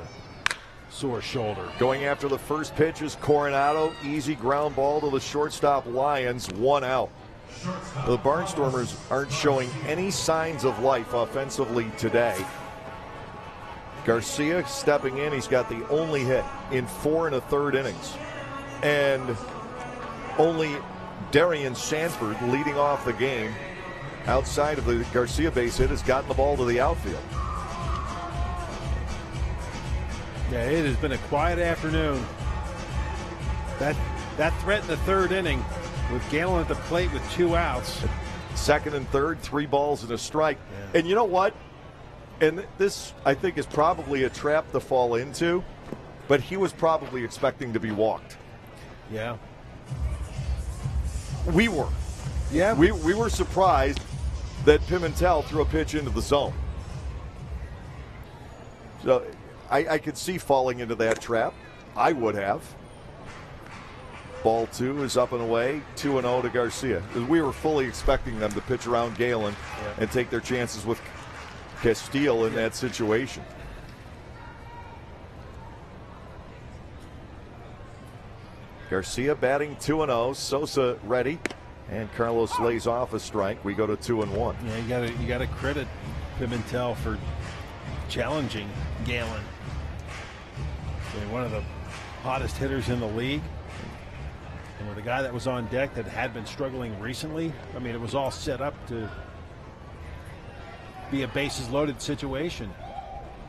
sore shoulder. Going after the first pitch is Coronado. Easy ground ball to the shortstop Lyons. 1 out. The Barnstormers aren't showing any signs of life offensively today. Garcia stepping in. He's got the only hit in 4 1/3 innings. And only Darian Sanford, leading off the game, outside of the Garcia base hit, has gotten the ball to the outfield. Yeah, it has been a quiet afternoon. That threat in the 3rd inning with Galen at the plate with 2 outs. 2nd and 3rd, 3 balls and a strike. Yeah. And you know what? And this, I think, is probably a trap to fall into, but he was probably expecting to be walked. Yeah. We were. Yeah. We were surprised that Pimentel threw a pitch into the zone. So I could see falling into that trap. I would have. Ball 2 is up and away. 2-0 to Garcia. We were fully expecting them to pitch around Galen and take their chances with Castile in that situation. Garcia batting 2-0. Sosa ready. And Carlos lays off a strike. We go to 2-1. Yeah, you gotta credit Pimentel for challenging Galen. One of the hottest hitters in the league. And with a guy that was on deck that had been struggling recently, I mean, it was all set up to be a bases loaded situation.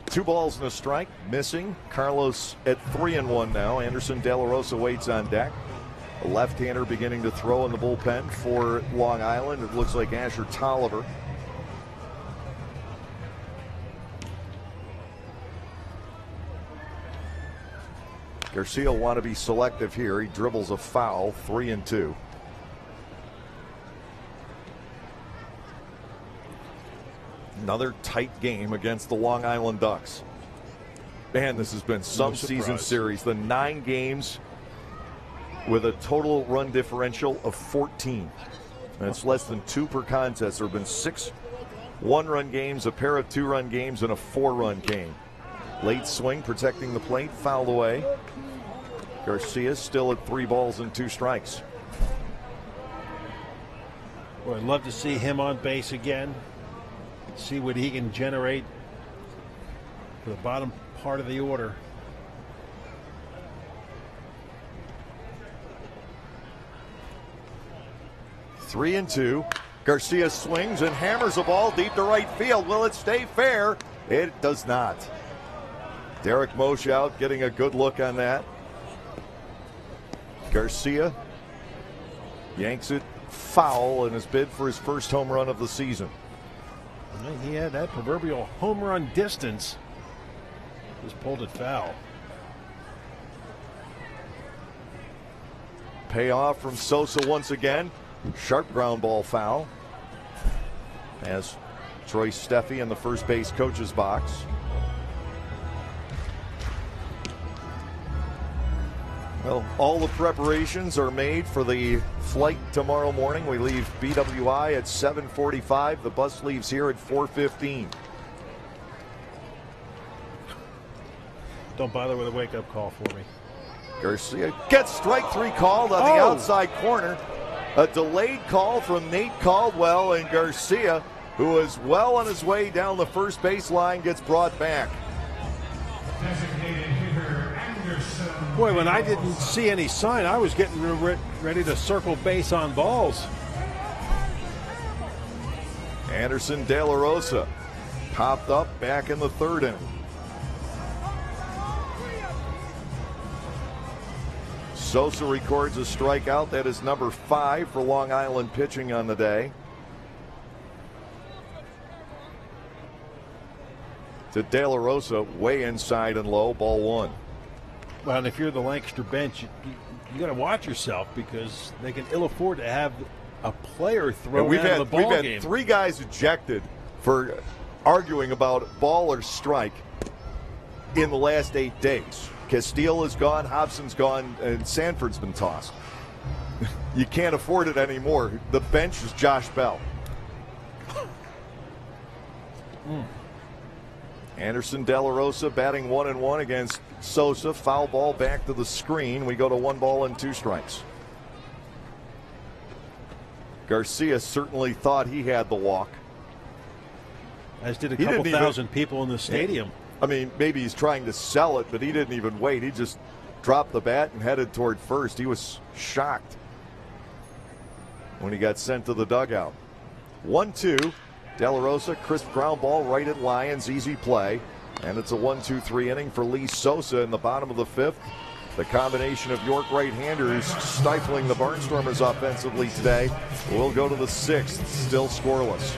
2 balls and a strike, missing. Carlos at 3-1 now. Anderson De La Rosa waits on deck. A left-hander beginning to throw in the bullpen for Long Island. It looks like Asher Tolliver. Garcia will want to be selective here. He dribbles a foul, 3-2. Another tight game against the Long Island Ducks. Man, this has been some season series. The 9 games with a total run differential of 14. That's less than 2 per contest. There have been 6 1-run games, a pair of 2-run games, and a 4-run game. Late swing protecting the plate, fouled away. Garcia still at 3 balls and 2 strikes. Well, I'd love to see him on base again. See what he can generate for the bottom part of the order. Three and 2. Garcia swings and hammers a ball deep to right field. Will it stay fair? It does not. Derek Moshe out, getting a good look on that. Garcia yanks it foul in his bid for his first home run of the season. He had that proverbial home run distance. Just pulled it foul. Payoff from Sosa once again. Sharp ground ball foul. as Troy Steffi in the first base coach's box. Well, all the preparations are made for the flight tomorrow morning. We leave BWI at 7:45. The bus leaves here at 4:15. Don't bother with a wake-up call for me. Garcia gets strike three called on the outside corner. A delayed call from Nate Caldwell, and Garcia, who is well on his way down the first baseline, gets brought back. Boy, when I didn't see any sign, I was getting ready to circle base on balls. Anderson De La Rosa popped up back in the third inning. Sosa records a strikeout. That is number 5 for Long Island pitching on the day. To De La Rosa, way inside and low, ball 1. Well, and if you're the Lancaster bench, you got to watch yourself because they can ill afford to have a player thrown out of the ball game. We've had 3 guys ejected for arguing about ball or strike in the last 8 days. Castile is gone, Hobson's gone, and Sanford's been tossed. You can't afford it anymore. The bench is Josh Bell. Anderson De La Rosa batting 1-1 against Sosa. Foul ball back to the screen. We go to 1 ball and 2 strikes. Garcia certainly thought he had the walk. As did a couple thousand people in the stadium. I mean, maybe he's trying to sell it, but he didn't even wait. He just dropped the bat and headed toward first. He was shocked when he got sent to the dugout. 1-2. De La Rosa, crisp ground ball right at Lyons, easy play. And it's a 1-2-3 inning for Lee Sosa in the bottom of the 5th. The combination of York right-handers stifling the Barnstormers offensively today. We'll go to the 6th, still scoreless.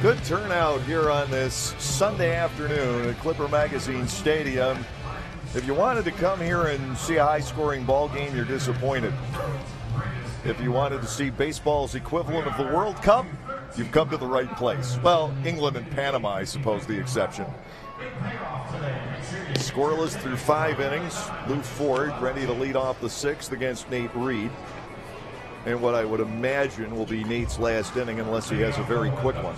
Good turnout here on this Sunday afternoon at Clipper Magazine Stadium. If you wanted to come here and see a high-scoring ball game, you're disappointed. If you wanted to see baseball's equivalent of the World Cup, you've come to the right place. Well, England and Panama, I suppose, the exception. Scoreless through 5 innings. Lou Ford ready to lead off the 6th against Nate Reed. And what I would imagine will be Nate's last inning unless he has a very quick one.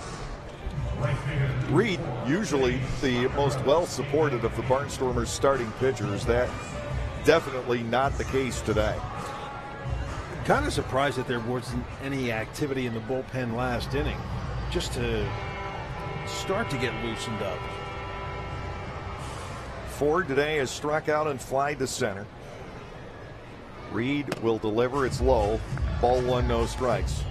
Reed, usually the most well-supported of the Barnstormers starting pitchers. That definitely not the case today. Kind of surprised that there wasn't any activity in the bullpen last inning, just to start to get loosened up. Ford today has struck out and flied to center. Reed will deliver. It's low. Ball 1, no strikes.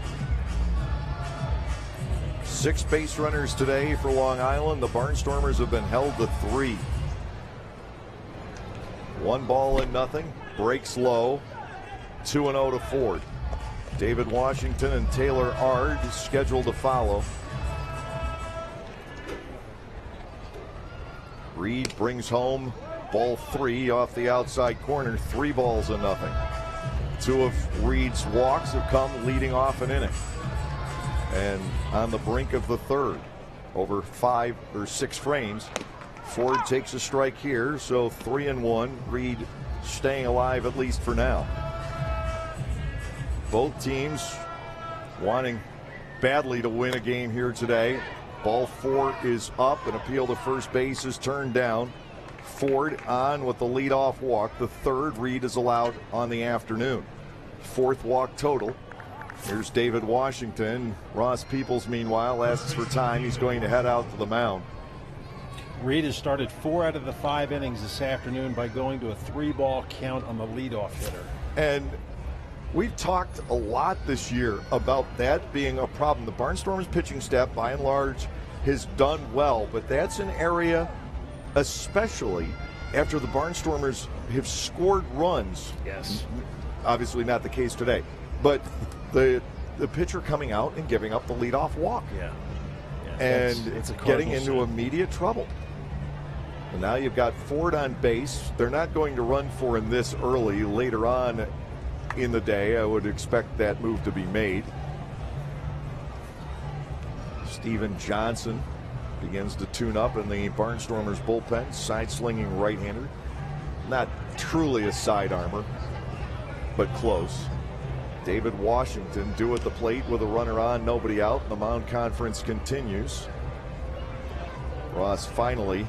6 base runners today for Long Island. The Barnstormers have been held to 3. 1 ball and nothing. Breaks low. 2-0 to Ford. David Washington and Taylor Ard scheduled to follow. Reed brings home ball 3 off the outside corner. 3 balls and nothing. 2 of Reed's walks have come leading off an inning. And on the brink of the 3rd, over 5 or 6 frames, Ford takes a strike here, so 3-1. Reed staying alive at least for now. Both teams wanting badly to win a game here today. Ball 4 is up. An appeal to first base is turned down. Ford on with the leadoff walk. The third Reed is allowed on the afternoon. Fourth walk total. Here's David Washington. Ross Peoples, meanwhile, asks for time. He's going to head out to the mound. Reed has started 4 out of the 5 innings this afternoon by going to a 3-ball count on the leadoff hitter. And we've talked a lot this year about that being a problem. The Barnstormers pitching staff, by and large, has done well, but that's an area, especially after the Barnstormers have scored runs. Yes. Obviously not the case today, but the pitcher coming out and giving up the leadoff walk. Yeah. And it's getting into immediate trouble. And now you've got Ford on base. They're not going to run for him this early. Later on in the day, I would expect that move to be made. Steven Johnson begins to tune up in the Barnstormers bullpen. Side-slinging right-hander. Not truly a sidearmer, but close. David Washington due at the plate with a runner on, nobody out. The mound conference continues. Ross finally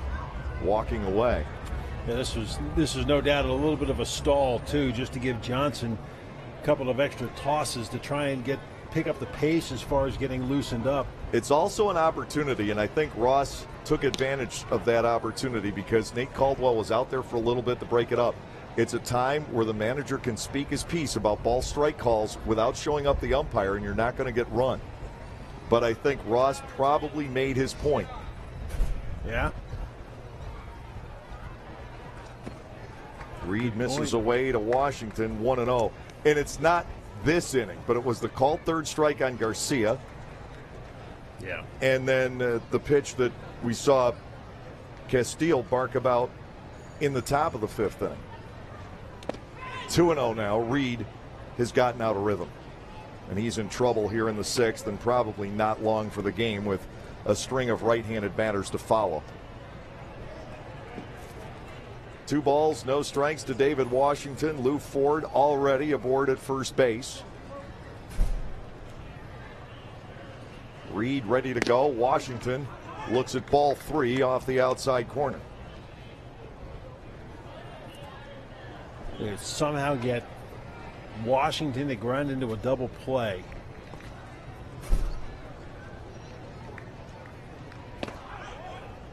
walking away. Yeah, this was no doubt a little bit of a stall too, just to give Johnson a couple of extra tosses to try and pick up the pace as far as getting loosened up. It's also an opportunity, and I think Ross took advantage of that opportunity because Nate Caldwell was out there for a little bit to break it up. It's a time where the manager can speak his piece about ball strike calls without showing up the umpire, and you're not going to get run. But I think Ross probably made his point. Yeah. Reed misses away to Washington, 1-0. And it's not this inning, but it was the called third strike on Garcia. Yeah. And then the pitch that we saw Castile bark about in the top of the 5th inning. 2-0 now. Reed has gotten out of rhythm. And he's in trouble here in the 6th and probably not long for the game with a string of right-handed batters to follow. 2 balls, no strikes to David Washington. Lou Ford already aboard at first base. Reed ready to go. Washington looks at ball 3 off the outside corner. They somehow get Washington to grind into a double play.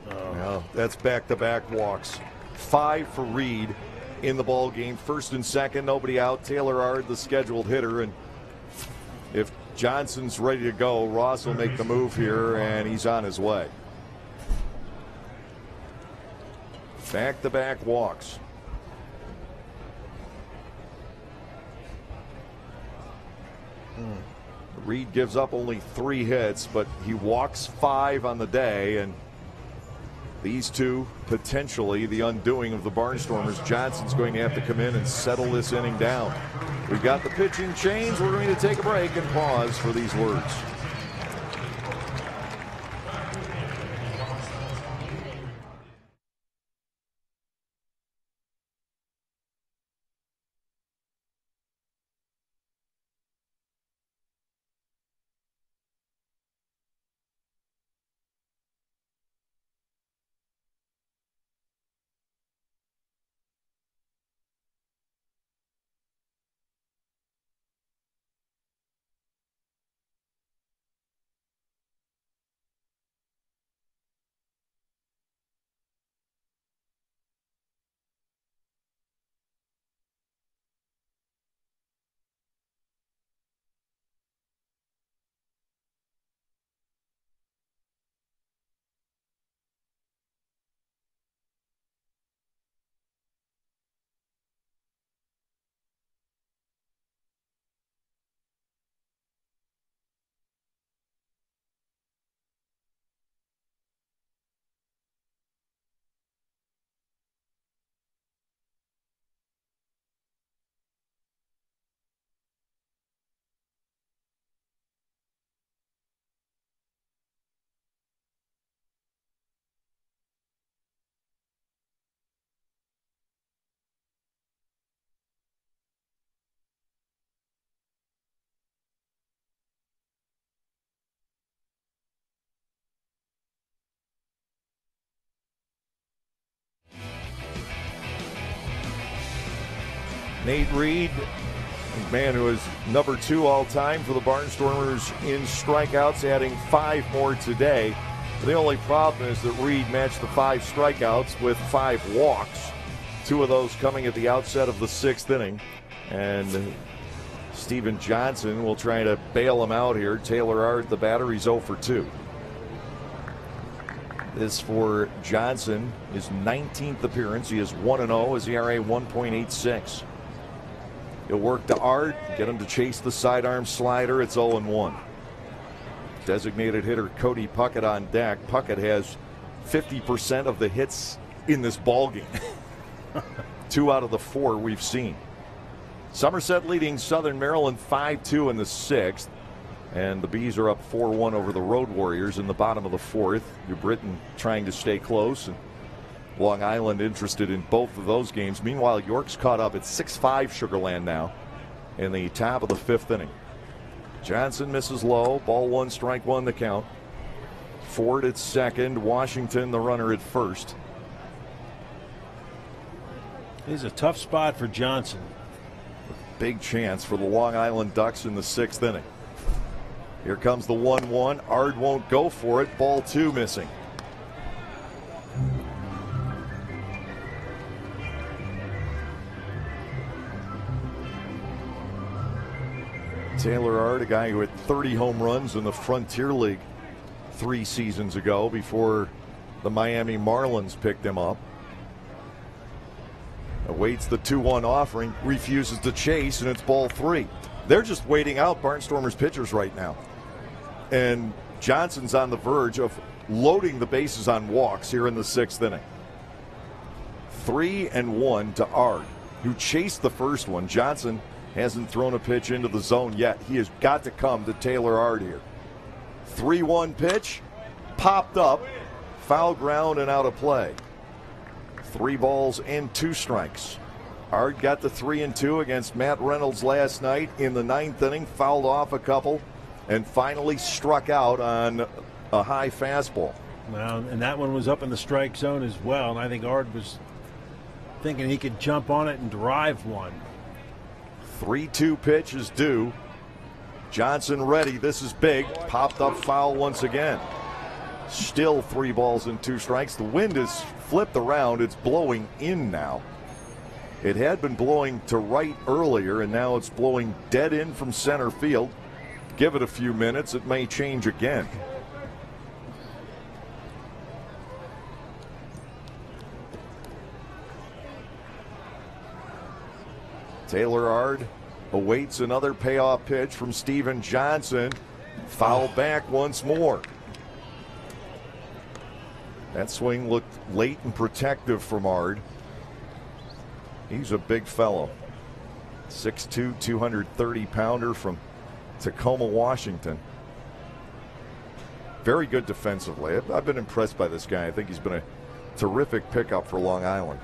Well, that's back-to-back walks. 5 for Reed in the ball game. First and second, nobody out. Taylor Ard, the scheduled hitter, and if Johnson's ready to go, Ross will make the move here, and he's on his way. Back-to-back walks. Reed gives up only 3 hits, but he walks 5 on the day, and these two potentially the undoing of the Barnstormers. Johnson's going to have to come in and settle this inning down. We've got the pitching change. We're going to take a break and pause for these words. Nate Reed, man who is number 2 all-time for the Barnstormers in strikeouts, adding 5 more today. The only problem is that Reed matched the 5 strikeouts with 5 walks, 2 of those coming at the outset of the 6th inning. And Steven Johnson will try to bail him out here. Taylor Ard, the batter, he's 0 for 2. This for Johnson, his 19th appearance. He is 1-0, his ERA 1.86. He'll work to Ard, get him to chase the sidearm slider. It's 0-1. Designated hitter Cody Puckett on deck. Puckett has 50% of the hits in this ballgame. 2 out of the 4 we've seen. Somerset leading Southern Maryland 5-2 in the 6th. And the Bees are up 4-1 over the Road Warriors in the bottom of the 4th. New Britain trying to stay close, and Long Island interested in both of those games. Meanwhile, York's caught up at 6-5 Sugarland now in the top of the 5th inning. Johnson misses low. Ball 1, strike 1 the count. Ford at second. Washington the runner at first. This is a tough spot for Johnson. Big chance for the Long Island Ducks in the 6th inning. Here comes the 1-1. Ard won't go for it. Ball 2 missing. Taylor Ard, a guy who had 30 home runs in the Frontier League 3 seasons ago before the Miami Marlins picked him up. Awaits the 2-1 offering, refuses to chase, and it's ball 3. They're just waiting out Barnstormers pitchers right now. And Johnson's on the verge of loading the bases on walks here in the 6th inning. 3-1 to Ard, who chased the first one. Johnson hasn't thrown a pitch into the zone yet. He has got to come to Taylor Ard here. 3-1 pitch, popped up, foul ground and out of play. 3 balls and 2 strikes. Ard got the 3-2 against Matt Reynolds last night in the 9th inning, fouled off a couple, and finally struck out on a high fastball. Well, and that one was up in the strike zone as well, and I think Ard was thinking he could jump on it and drive one. 3-2 pitch is due. Johnson ready. This is big. Popped up foul once again. Still 3 balls and 2 strikes. The wind is flipped around. It's blowing in now. It had been blowing to right earlier, and now it's blowing dead in from center field. Give it a few minutes, it may change again. Taylor Ard awaits another payoff pitch from Steven Johnson. Foul back once more. That swing looked late and protective from Ard. He's a big fellow. 6'2", 230-pounder from Tacoma, Washington. Very good defensively. I've been impressed by this guy. I think he's been a terrific pickup for Long Island.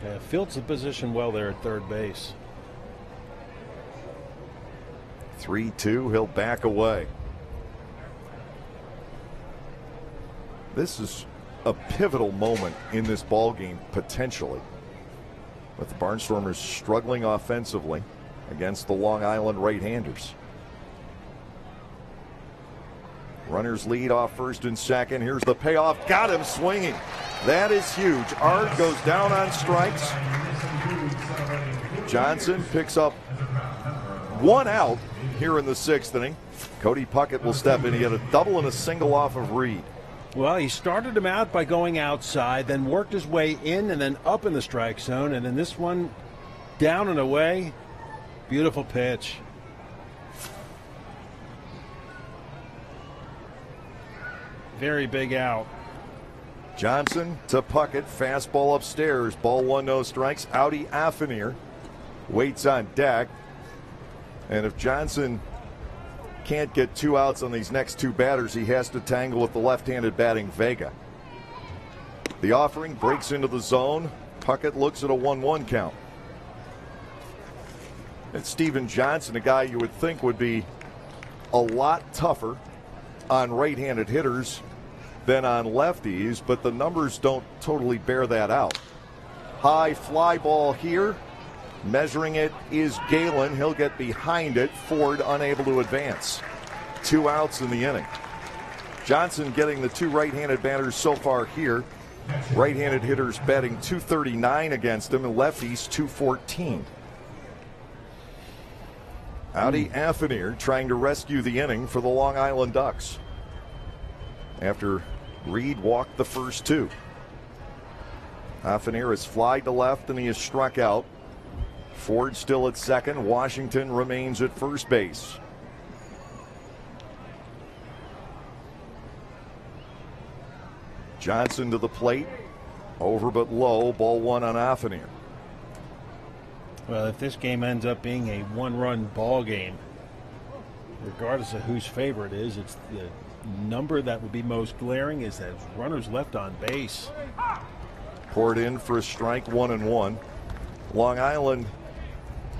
Yeah, fields the position well there at third base. 3-2, he'll back away. This is a pivotal moment in this ball game, potentially, with the Barnstormers struggling offensively against the Long Island right-handers. Runners lead off first and second. Here's the payoff. Got him swinging. That is huge. Ard goes down on strikes. Johnson picks up 1 out here in the 6th inning. Cody Puckett will step in. He had a double and a single off of Reed. Well, he started him out by going outside, then worked his way in and then up in the strike zone, and then this one down and away. Beautiful pitch. Very big out. Johnson to Puckett, fastball upstairs. Ball 1, no strikes. Audi Affinir waits on deck. And if Johnson can't get 2 outs on these next 2 batters, he has to tangle with the left-handed batting Vega. The offering breaks into the zone. Puckett looks at a 1-1 count. And Steven Johnson, a guy you would think would be a lot tougher on right-handed hitters than on lefties, but the numbers don't totally bear that out. High fly ball here. Measuring it is Galen. He'll get behind it. Ford unable to advance. 2 outs in the inning. Johnson getting the 2 right-handed batters so far here. Right-handed hitters batting .239 against him, and lefties .214. Audi Affineer trying to rescue the inning for the Long Island Ducks after Reed walked the first 2. Affineer has flied to left and he is struck out. Ford still at second. Washington remains at first base. Johnson to the plate. Over but low. Ball 1 on Affineer. Well, if this game ends up being a 1-run ball game, regardless of whose favorite it is, it's the number that would be most glaring is that runners left on base. Poured in for a strike, 1-1. Long Island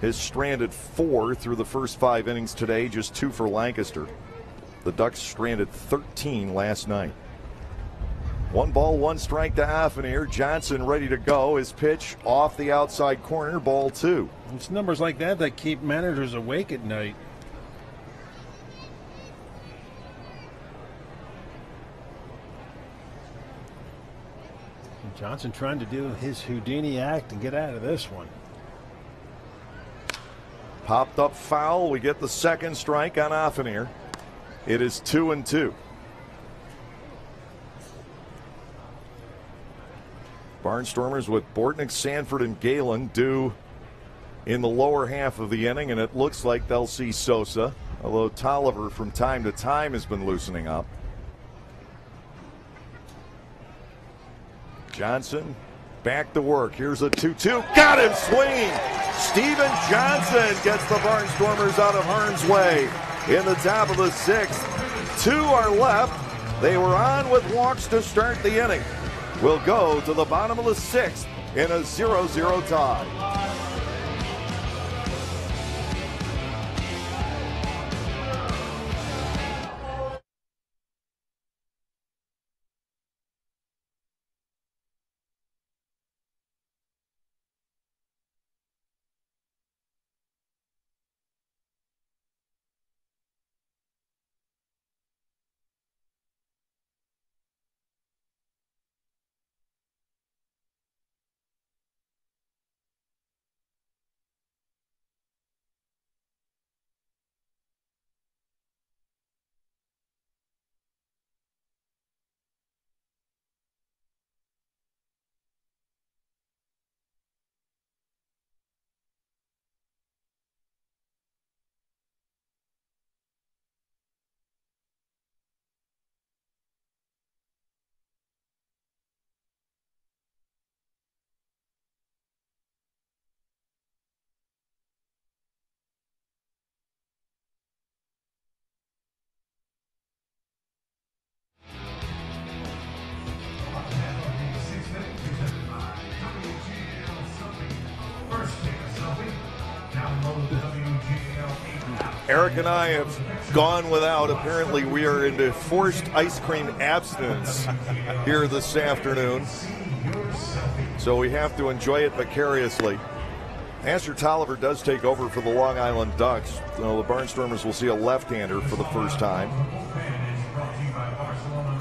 has stranded 4 through the first 5 innings today, just 2 for Lancaster. The Ducks stranded 13 last night. 1 ball, 1 strike to Affineer. Johnson ready to go. His pitch off the outside corner, ball 2. It's numbers like that that keep managers awake at night. Johnson trying to do his Houdini act and get out of this one. Popped up foul. We get the second strike on Affineer. It is 2-2. Barnstormers with Bortnick, Sanford, and Galen due in the lower half of the inning, and it looks like they'll see Sosa, although Tolliver from time to time has been loosening up. Johnson back to work. Here's a 2-2. Got him swinging. Steven Johnson gets the Barnstormers out of harm's way in the top of the 6th. 2 are left. They were on with walks to start the inning. We'll go to the bottom of the 6th in a 0-0 tie. Eric and I have gone without. Apparently we are into forced ice cream abstinence here this afternoon. So we have to enjoy it vicariously. Asher Tolliver does take over for the Long Island Ducks. So the Barnstormers will see a left-hander for the first time.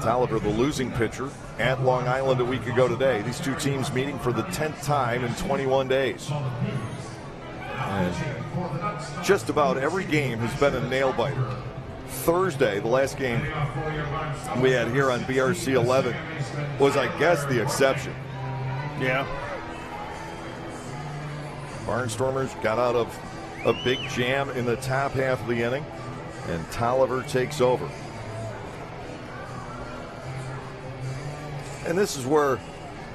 Tolliver, the losing pitcher, at Long Island a week ago today. These two teams meeting for the 10th time in 21 days. And just about every game has been a nail-biter. Thursday, the last game we had here on BRC 11, was, I guess, the exception. Yeah. Barnstormers got out of a big jam in the top half of the inning, and Tolliver takes over. And this is where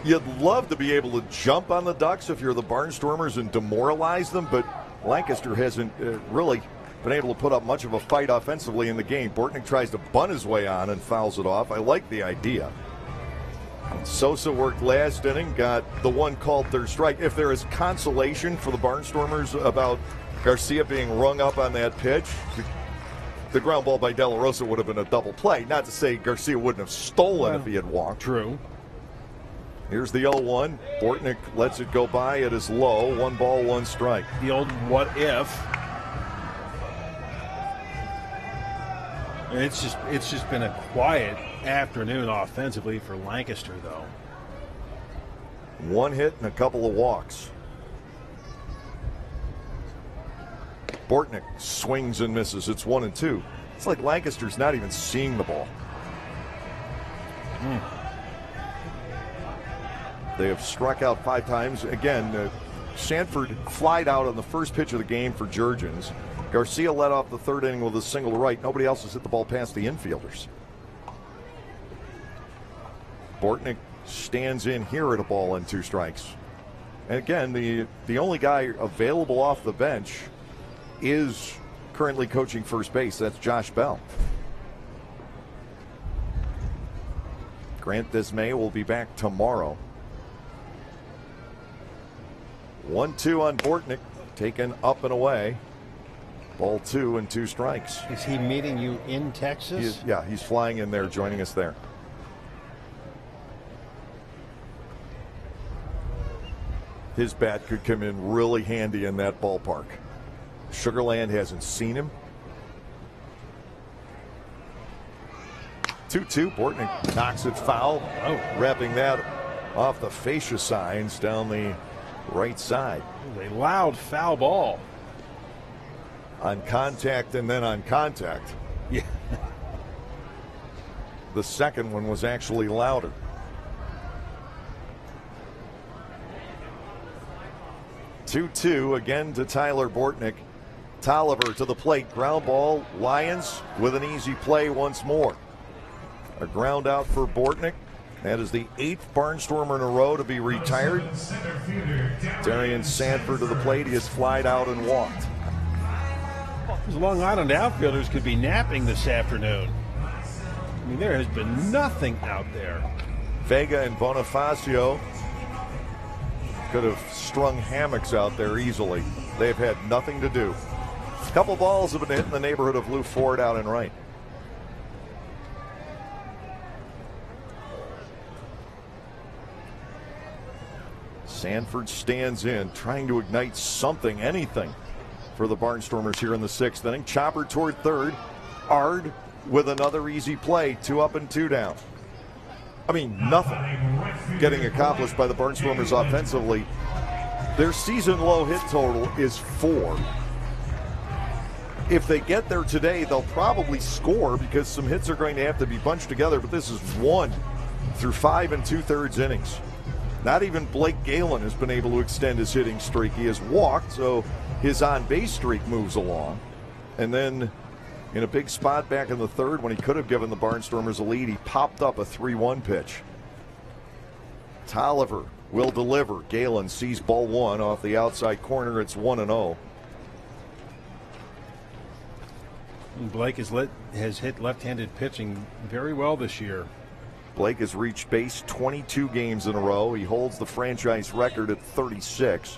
you'd love to be able to jump on the Ducks if you're the Barnstormers and demoralize them, but Lancaster hasn't really been able to put up much of a fight offensively in the game. Bortnick tries to bunt his way on and fouls it off. I like the idea. Sosa worked last inning, got the one called third strike. If there is consolation for the Barnstormers about Garcia being rung up on that pitch, the ground ball by De La Rosa would have been a double play. Not to say Garcia wouldn't have stolen if he had walked. True. Here's the 0-1. Bortnick lets it go by. It is low. 1 ball, 1 strike. The old what if. It's just been a quiet afternoon offensively for Lancaster, though. 1 hit and a couple of walks. Bortnick swings and misses. It's 1-2. It's like Lancaster's not even seeing the ball. They have struck out 5 times. Again, Sanford flied out on the first pitch of the game for Jurrjens. Garcia led off the 3rd inning with a single to right. Nobody else has hit the ball past the infielders. Bortnick stands in here at a ball and 2 strikes. And again, the only guy available off the bench is currently coaching first base. That's Josh Bell. Grant Desmay will be back tomorrow. 1-2 on Bortnick, taken up and away. Ball 2 and 2 strikes. Is he meeting you in Texas? Yeah, he's flying in there, joining us there. His bat could come in really handy in that ballpark. Sugar Land hasn't seen him. 2-2. Bortnick knocks it foul. Wrapping that off the fascia signs down the right side. A loud foul ball. On contact and then on contact. Yeah. The second one was actually louder. Two again to Tyler Bortnick. Tolliver to the plate. Ground ball. Lions with an easy play once more. A ground out for Bortnick. That is the 8th Barnstormer in a row to be retired. Darian Sanford to the plate. He has flied out and walked. Those Long Island outfielders could be napping this afternoon. I mean, there has been nothing out there. Vega and Bonifacio could have strung hammocks out there easily. They've had nothing to do. A couple balls have been hit in the neighborhood of Lou Ford out and right. Sanford stands in, trying to ignite something, anything, for the Barnstormers here in the 6th inning. Chopper toward 3rd. Ard with another easy play. 2 up and 2 down. I mean, nothing getting accomplished by the Barnstormers offensively. Their season low hit total is 4. If they get there today, they'll probably score because some hits are going to have to be bunched together, but this is 1 through 5 2/3 innings. Not even Blake Galen has been able to extend his hitting streak. He has walked, so his on-base streak moves along. And then in a big spot back in the 3rd when he could have given the Barnstormers a lead, he popped up a 3-1 pitch. Tolliver will deliver. Galen sees ball 1 off the outside corner. It's 1-0. Blake has hit left-handed pitching very well this year. Blake has reached base 22 games in a row. He holds the franchise record at 36.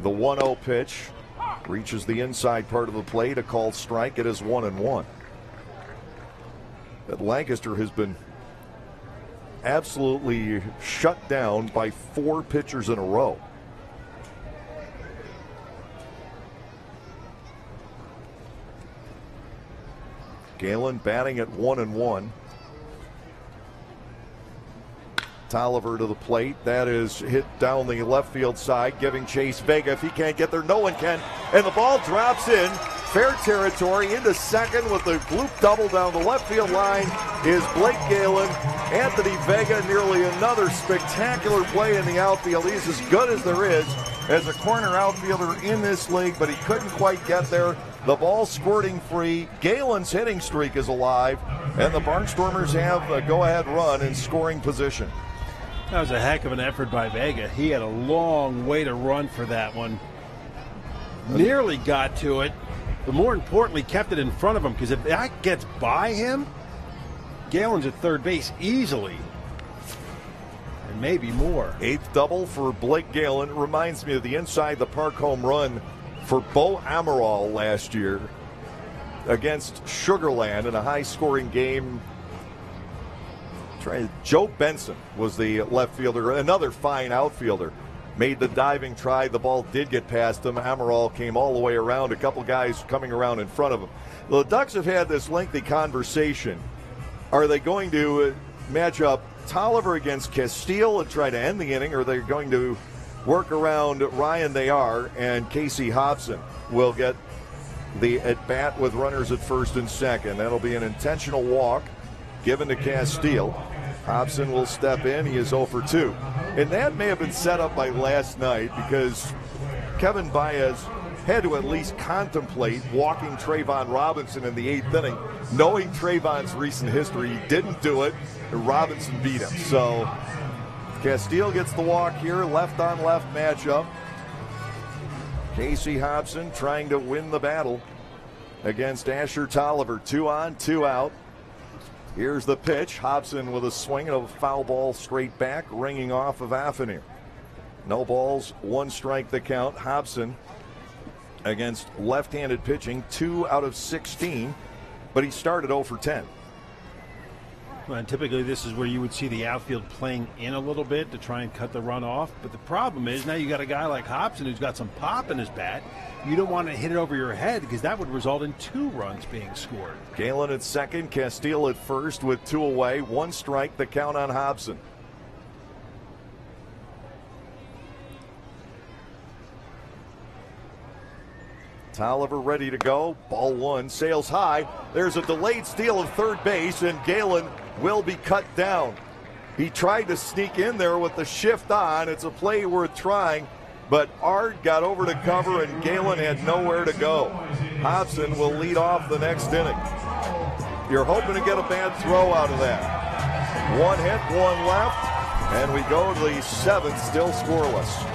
The 1-0 pitch reaches the inside part of the plate. A called strike. It is 1-1. But Lancaster has been absolutely shut down by 4 pitchers in a row. Galen batting at 1-1. Tolliver to the plate. That is hit down the left field side, giving chase Vega. If he can't get there, no one can. And the ball drops in. Fair territory into second with the bloop double down the left field line is Blake Galen. Anthony Vega, nearly another spectacular play in the outfield. He's as good as there is as a corner outfielder in this league, but he couldn't quite get there. The ball squirting free. Galen's hitting streak is alive, and the Barnstormers have a go-ahead run in scoring position. That was a heck of an effort by Vega. He had a long way to run for that one. Nearly got to it, but more importantly, kept it in front of him, because if that gets by him, Galen's at third base easily. And maybe more. 8th double for Blake Galen. Reminds me of the inside the park home run for Bo Amaral last year against Sugar Land in a high-scoring game. Joe Benson was the left fielder, another fine outfielder. Made the diving try. The ball did get past him. Amaral came all the way around. A couple guys coming around in front of him. The Ducks have had this lengthy conversation. Are they going to match up Tolliver against Castile and try to end the inning, or are they going to work around Ryan Nayar, and Casey Hobson will get the at-bat with runners at first and second? That'll be an intentional walk given to Castile. Hobson will step in. He is 0 for 2. And that may have been set up by last night because Kevin Baez had to at least contemplate walking Trayvon Robinson in the 8th inning. Knowing Trayvon's recent history, he didn't do it, and Robinson beat him. So Castile gets the walk here, left-on-left matchup. Casey Hobson trying to win the battle against Asher Tolliver. 2 on, 2 out. Here's the pitch. Hobson with a swing and a foul ball straight back, ringing off of Affinir. No balls, 1 strike the count. Hobson against left-handed pitching, 2 out of 16, but he started 0 for 10. Well, and typically this is where you would see the outfield playing in a little bit to try and cut the run off. But the problem is now you got a guy like Hobson who's got some pop in his bat. You don't want to hit it over your head because that would result in 2 runs being scored. Galen at second, Castile at first with 2 away. 1 strike, the count on Hobson. Tolliver ready to go. Ball 1 sails high. There's a delayed steal of third base, and Galen will be cut down. He tried to sneak in there with the shift on. It's a play worth trying, but Ard got over to cover, and Galen had nowhere to go. Hobson will lead off the next inning. You're hoping to get a bad throw out of that. 1 hit, 1 left, and we go to the 7th, still scoreless.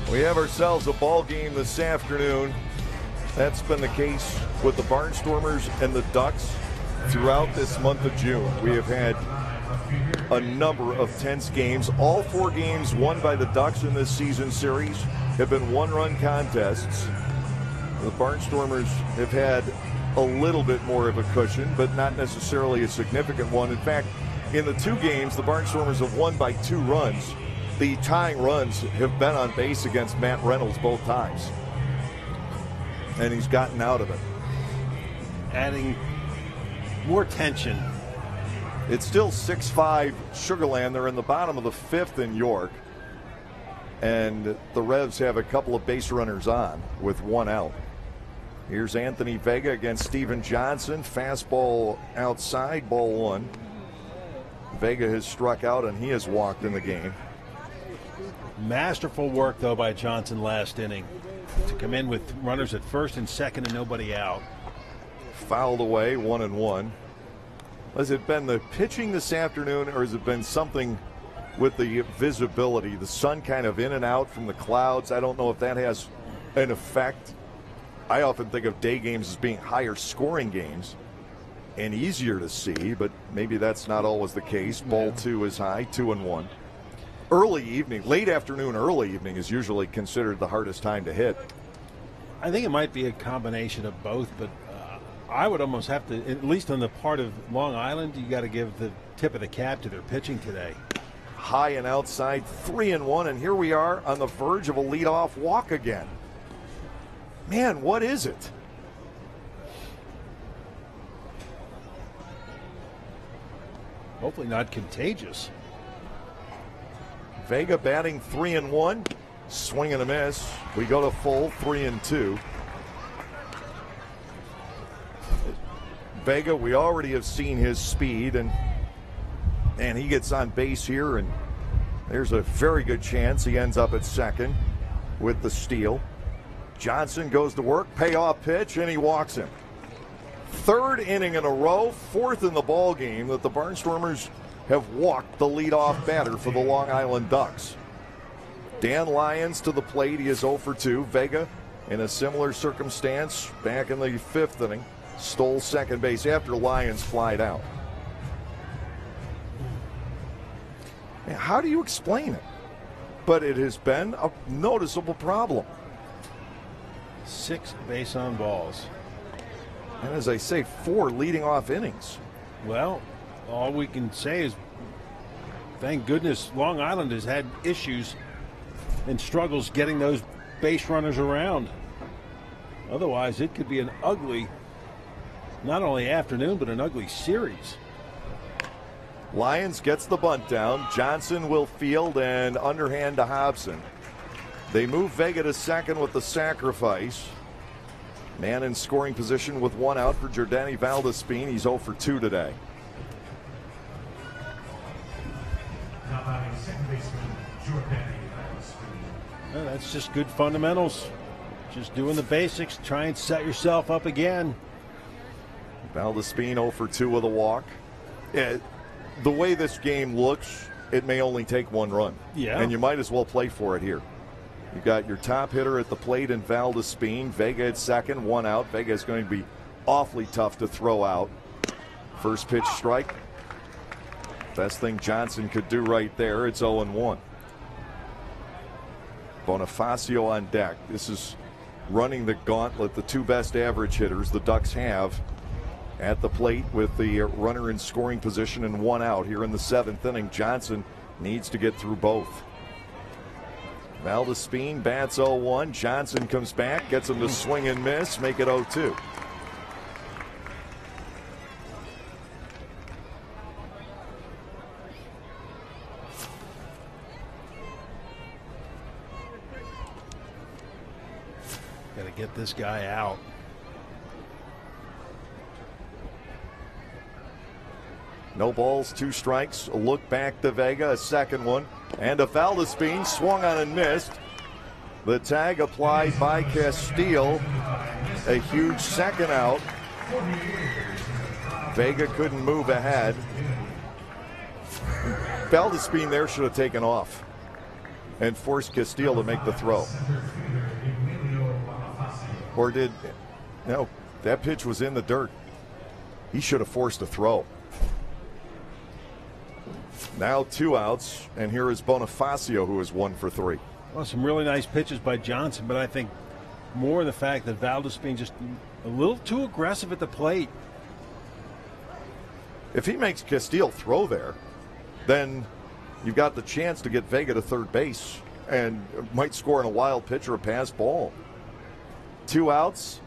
We have ourselves a ball game this afternoon. That's been the case with the Barnstormers and the Ducks throughout this month of June. We have had a number of tense games. All 4 games won by the Ducks in this season series have been 1-run contests. The Barnstormers have had a little bit more of a cushion, but not necessarily a significant one. In fact, in the 2 games, the Barnstormers have won by 2 runs. The tying runs have been on base against Matt Reynolds both times, and he's gotten out of it. Adding more tension. It's still 6-5 Sugarland. They're in the bottom of the 5th in York, and the Revs have a couple of base runners on with 1 out. Here's Anthony Vega against Steven Johnson. Fastball outside, ball 1. Vega has struck out, and he has walked in the game. Masterful work, though, by Johnson last inning to come in with runners at first and second and nobody out. Fouled away, 1-1. Has it been the pitching this afternoon, or has it been something with the visibility? The sun kind of in and out from the clouds. I don't know if that has an effect. I often think of day games as being higher scoring games and easier to see, but maybe that's not always the case. Ball 2 is high, 2-1. Early evening, late afternoon, early evening is usually considered the hardest time to hit. I think it might be a combination of both, but I would almost have to, at least on the part of Long Island, you got to give the tip of the cap to their pitching today. high and outside, 3-1, and here we are on the verge of a leadoff walk again. Man, what is it? Hopefully not contagious. Vega batting 3-1, swing and a miss. We go to full 3-2. Vega, we already have seen his speed, and he gets on base here, and there's a very good chance he ends up at second with the steal. Johnson goes to work, payoff pitch, and he walks him. Third inning in a row, fourth in the ball game that the Barnstormers have walked the leadoff batter for the Long Island Ducks. Dan Lyons to the plate. He is 0 for 2. Vega, in a similar circumstance, back in the fifth inning, stole second base after Lyons flied out. Man, how do you explain it? But it has been a noticeable problem. 6 base on balls. And as I say, 4 leading off innings. Well, all we can say is thank goodness Long Island has had issues and struggles getting those base runners around. Otherwise, it could be an ugly, not only afternoon, but an ugly series. Lyons gets the bunt down. Johnson will field and underhand to Hobson. They move Vega to second with the sacrifice. Man in scoring position with 1 out for Jurrjens Valdespin. He's 0 for 2 today. Well, that's just good fundamentals. Just doing the basics. Try and set yourself up again. Valdespin 0 for 2 with a walk. The way this game looks, it may only take 1 run. Yeah. And you might as well play for it here. You got your top hitter at the plate in Valdespin. Vega at second, 1 out. Vega is going to be awfully tough to throw out. First pitch strike. Best thing Johnson could do right there. It's 0-1. Bonifacio on deck. This is running the gauntlet. The 2 best average hitters the Ducks have at the plate with the runner in scoring position and 1 out here in the 7th inning. Johnson needs to get through both. Valdespin bats 0-1. Johnson comes back, gets him to swing and miss, make it 0-2. Got to get this guy out. No balls, 2 strikes. A look back to Vega, a second one. And a Valdespin swung on and missed. The tag applied by Castile. A huge second out. Vega couldn't move ahead. Valdespin there should have taken off and forced Castile to make the throw. Or did, no, that pitch was in the dirt. He should have forced a throw. Now 2 outs, and here is Bonifacio, who is 1 for 3. Well, some really nice pitches by Johnson, but I think more the fact that Valdespin just a little too aggressive at the plate. If he makes Castile throw there, then you've got the chance to get Vega to third base and might score in a wild pitch or a pass ball. 2 outs,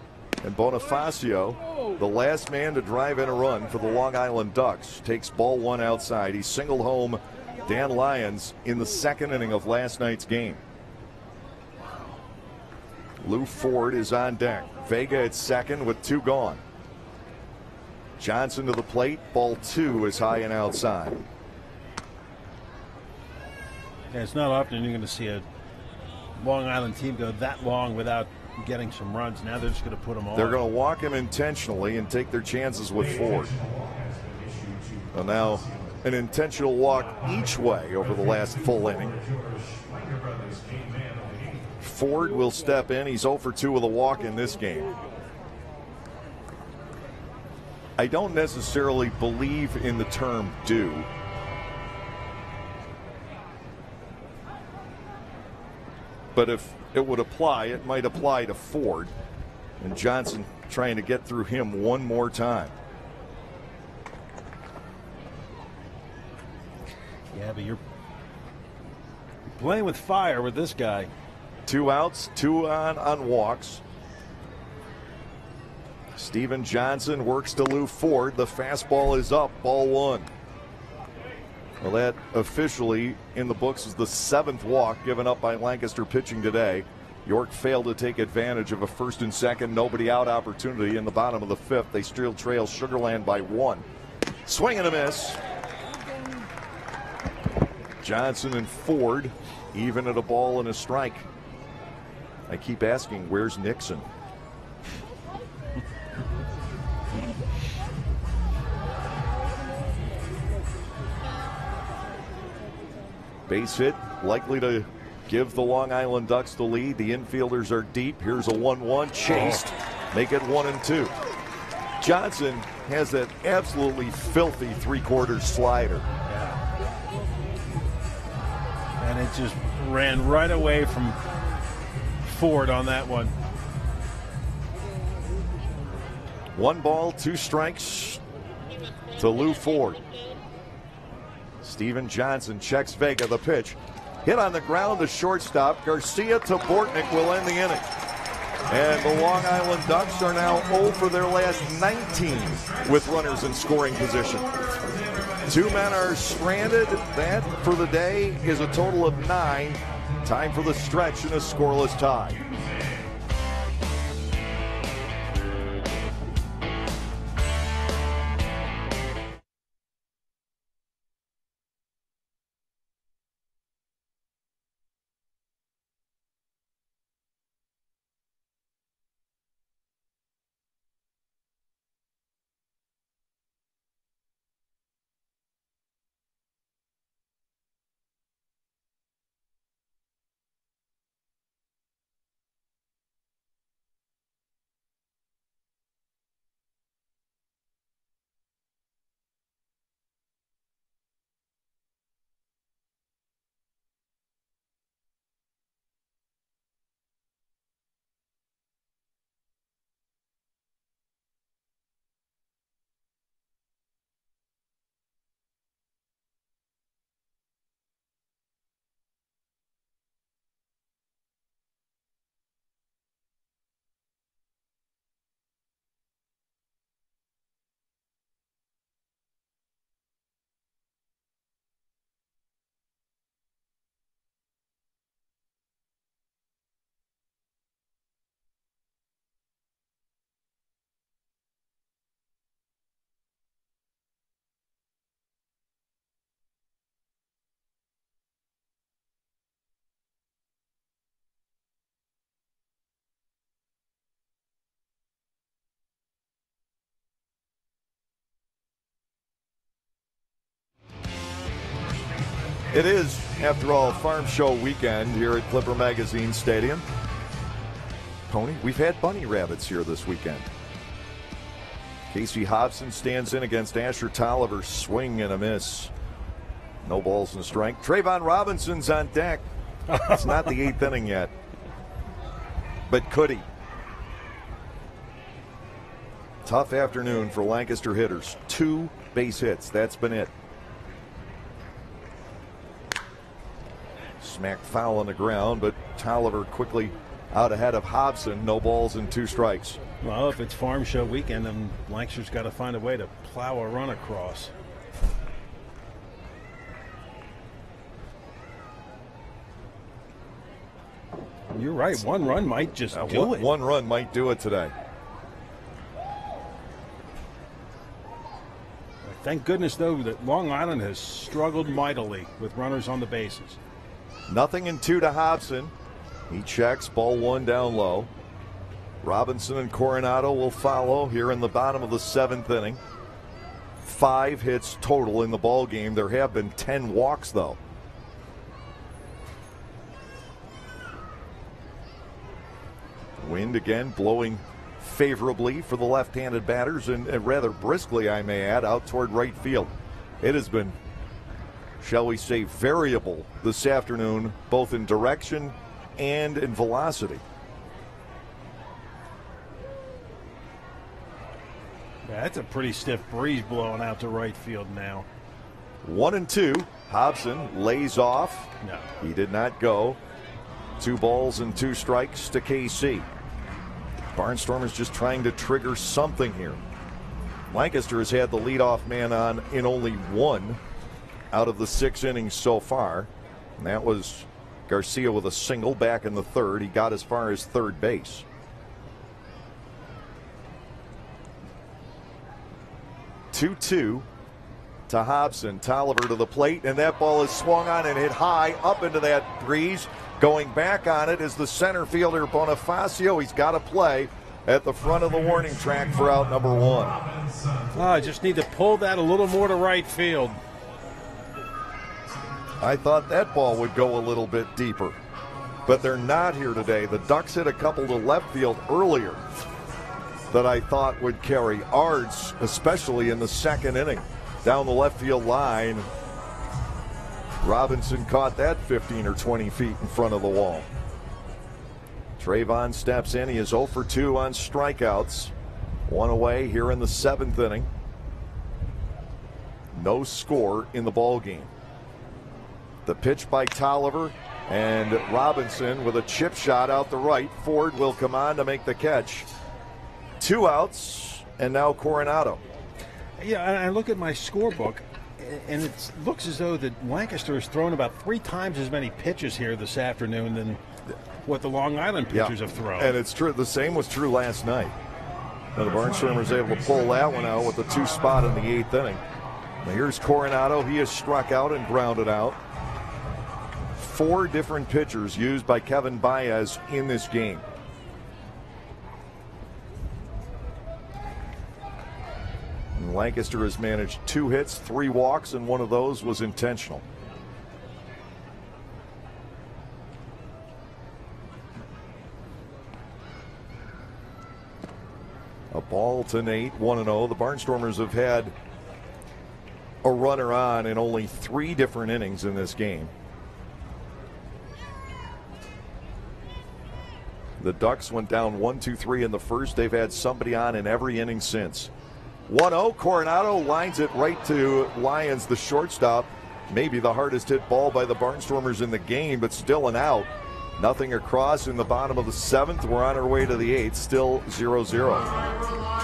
and Bonifacio, the last man to drive in a run for the Long Island Ducks, takes ball 1 outside. He singled home Dan Lyons in the 2nd inning of last night's game. Lou Ford is on deck. Vega at second with 2 gone. Johnson to the plate. Ball 2 is high and outside. Yeah, it's not often you're going to see a Long Island team go that long without getting some runs. Now they're just going to put them on. They're going to walk him intentionally and take their chances with Ford. And now an intentional walk each way over the last full inning. Ford will step in. He's 0 for 2 with a walk in this game. I don't necessarily believe in the term due. But if it would apply, it might apply to Ford. And Johnson trying to get through him one more time. Yeah, but you're playing with fire with this guy. 2 outs, 2 on walks. Steven Johnson works to Lou Ford. The fastball is up, ball 1. Well, that officially in the books is the 7th walk given up by Lancaster pitching today. York failed to take advantage of a first and second, nobody out opportunity in the bottom of the 5th. They still trail Sugarland by 1. Swing and a miss. Johnson and Ford even at a ball and a strike. I keep asking, where's Nixon? Base hit, likely to give the Long Island Ducks the lead. The infielders are deep. Here's a 1-1 chased. Make it 1-2. Johnson has that absolutely filthy 3/4 slider. Yeah. And it just ran right away from Ford on that one. 1 ball, 2 strikes to Lou Ford. Steven Johnson checks Vega. The pitch hit on the ground. The shortstop Garcia to Bortnick will end the inning. And the Long Island Ducks are now 0 for their last 19 with runners in scoring position. 2 men are stranded. That for the day is a total of 9. Time for the stretch in a scoreless tie. It is, after all, Farm Show weekend here at Clipper Magazine Stadium. Pony, we've had bunny rabbits here this weekend. Casey Hobson stands in against Asher Tolliver. Swing and a miss. No balls and strike. Trayvon Robinson's on deck. It's not the 8th inning yet. But could he? Tough afternoon for Lancaster hitters. 2 base hits. That's been it. Smacked foul on the ground, but Tolliver quickly out ahead of Hobson. No balls and 2 strikes. Well, if it's Farm Show weekend, then Lancaster's got to find a way to plow a run across. You're right. 1 run might just do it. 1 run might do it today. Thank goodness, though, that Long Island has struggled mightily with runners on the bases. 0-2 to Hobson. He checks, ball 1 down low. Robinson and Coronado will follow here in the bottom of the 7th inning. 5 hits total in the ball game. There have been 10 walks, though. Wind again blowing favorably for the left-handed batters, and rather briskly, I may add, out toward right field. It has been, shall we say, variable this afternoon, both in direction and in velocity. Yeah, that's a pretty stiff breeze blowing out to right field now. 1-2. Hobson lays off. No. He did not go. 2 balls and 2 strikes to KC. Barnstormers just trying to trigger something here. Lancaster has had the leadoff man on in only 1 out of the 6 innings so far. And that was Garcia with a single back in the 3rd. He got as far as 3rd base. 2-2 to Hobson. Tolliver to the plate, and that ball is swung on and hit high up into that breeze. Going back on it is the center fielder Bonifacio. He's got to play at the front of the warning track for out number 1. I just need to pull that a little more to right field. I thought that ball would go a little bit deeper, but they're not here today. The Ducks hit a couple to left field earlier that I thought would carry. Ards, especially in the 2nd inning, down the left field line. Robinson caught that 15 or 20 feet in front of the wall. Trayvon steps in. He is 0 for 2 on strikeouts. 1 away here in the 7th inning. No score in the ball game. The pitch by Tolliver, and Robinson with a chip shot out the right. Ford will come on to make the catch. 2 outs, and now Coronado. Yeah, and I look at my scorebook, and it looks as though that Lancaster has thrown about 3 times as many pitches here this afternoon than what the Long Island pitchers have thrown. And it's true. The same was true last night. Now the Barnstormers able to pull that one out with the 2 spot in the 8th inning. Now here's Coronado. He has struck out and grounded out. 4 different pitchers used by Kevin Baez in this game. And Lancaster has managed 2 hits, 3 walks, and 1 of those was intentional. A ball to Nate, 1-0. The Barnstormers have had a runner on in only 3 different innings in this game. The Ducks went down 1-2-3 in the first. They've had somebody on in every inning since. 1-0. Coronado lines it right to Lyons, the shortstop. Maybe the hardest hit ball by the Barnstormers in the game, but still an out. Nothing across in the bottom of the 7th. We're on our way to the 8th. Still 0-0.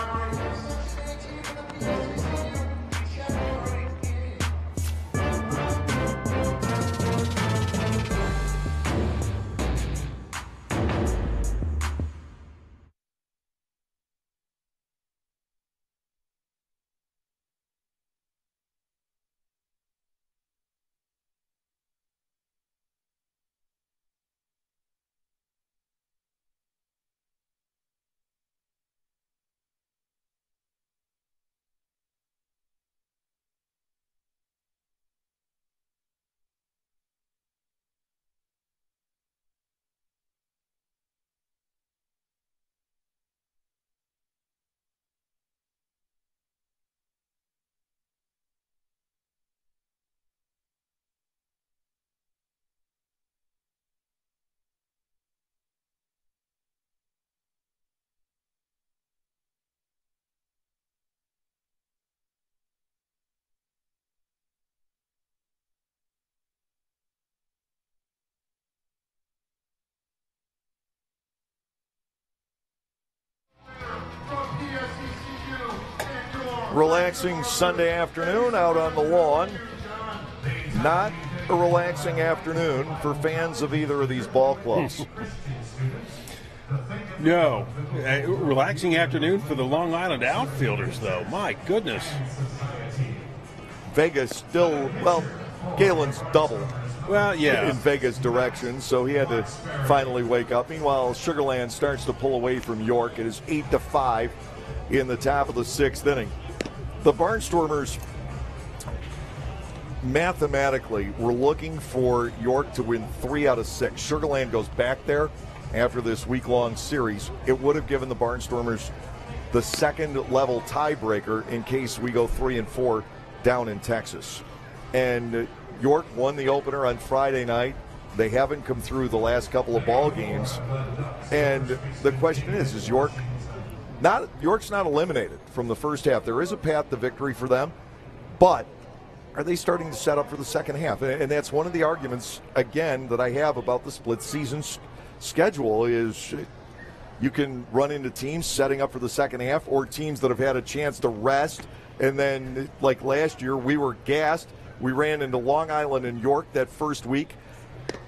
Relaxing Sunday afternoon out on the lawn. Not a relaxing afternoon for fans of either of these ball clubs. No. A relaxing afternoon for the Long Island outfielders, though. My goodness. Vegas still, well, Galen's double. Well, yeah. In Vegas' direction, so he had to finally wake up. Meanwhile, Sugar Land starts to pull away from York. It is 8-5 in the top of the 6th inning. The Barnstormers, mathematically, were looking for York to win 3 out of 6. Sugar Land goes back there after this week-long series. It would have given the Barnstormers the 2nd level tiebreaker in case we go 3-4 down in Texas. And York won the opener on Friday night. They haven't come through the last couple of ball games. And the question is York's not eliminated from the first half. There is a path to victory for them, but are they starting to set up for the second half? And that's one of the arguments, again, that I have about the split season schedule is you can run into teams setting up for the second half or teams that have had a chance to rest. And then, like last year, we were gassed. We ran into Long Island and York that first week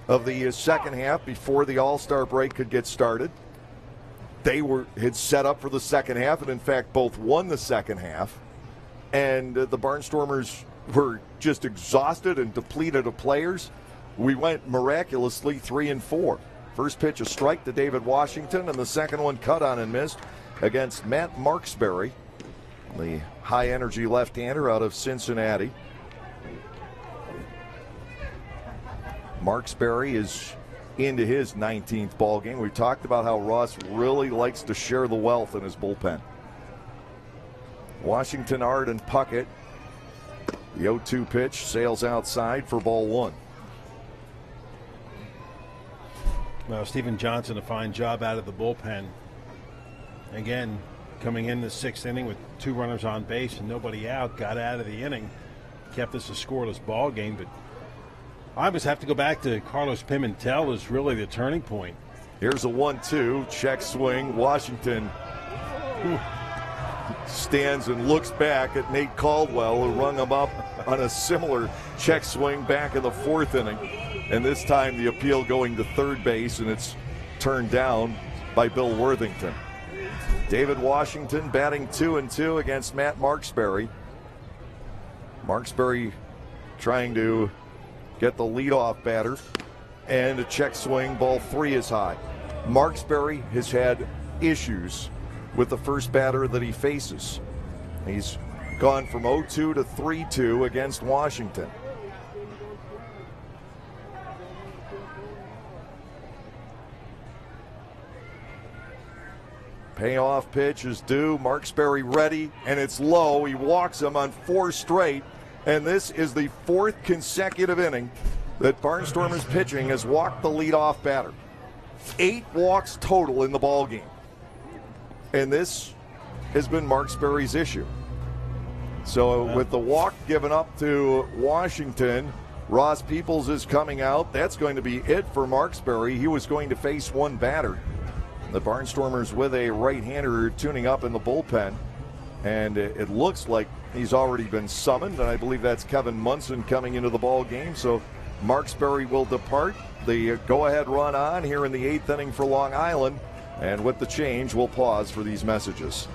of the second half before the All-Star break could get started. They had set up for the second half and, in fact, both won the second half. And the Barnstormers were just exhausted and depleted of players. We went miraculously 3-4. First pitch a strike to David Washington, and the second one cut on and missed against Matt Marksberry, the high-energy left-hander out of Cincinnati. Marksberry is into his 19th ball game. We talked about how Ross really likes to share the wealth in his bullpen. Washington, Ard, and Puckett. The 0-2 pitch sails outside for ball one. Well, Stephen Johnson, a fine job out of the bullpen. Again, coming in the sixth inning with 2 runners on base and nobody out, got out of the inning, kept this a scoreless ball game. But I always have to go back to Carlos Pimentel as really the turning point. Here's a 1-2, check swing. Washington stands and looks back at Nate Caldwell, who rung him up on a similar check swing back in the 4th inning. And this time the appeal going to third base, and it's turned down by Bill Worthington. David Washington batting 2-2 against Matt Marksberry. Marksberry trying to get the leadoff batter, and a check swing, ball 3 is high. Marksberry has had issues with the first batter that he faces. He's gone from 0-2 to 3-2 against Washington. Payoff pitch is due. Marksberry ready, and it's low. He walks him on 4 straight, and this is the 4th consecutive inning that Barnstormers pitching has walked the leadoff batter. 8 walks total in the ball game, and this has been Marksberry's issue. So with the walk given up to Washington, Ross Peoples is coming out. That's going to be it for Marksberry. He was going to face 1 batter. The Barnstormers with a right-hander tuning up in the bullpen, and it looks like he's already been summoned, and I believe that's Kevin Munson coming into the ball game. So Marksberry will depart. The go-ahead run on here in the 8th inning for Long Island, and with the change, we'll pause for these messages.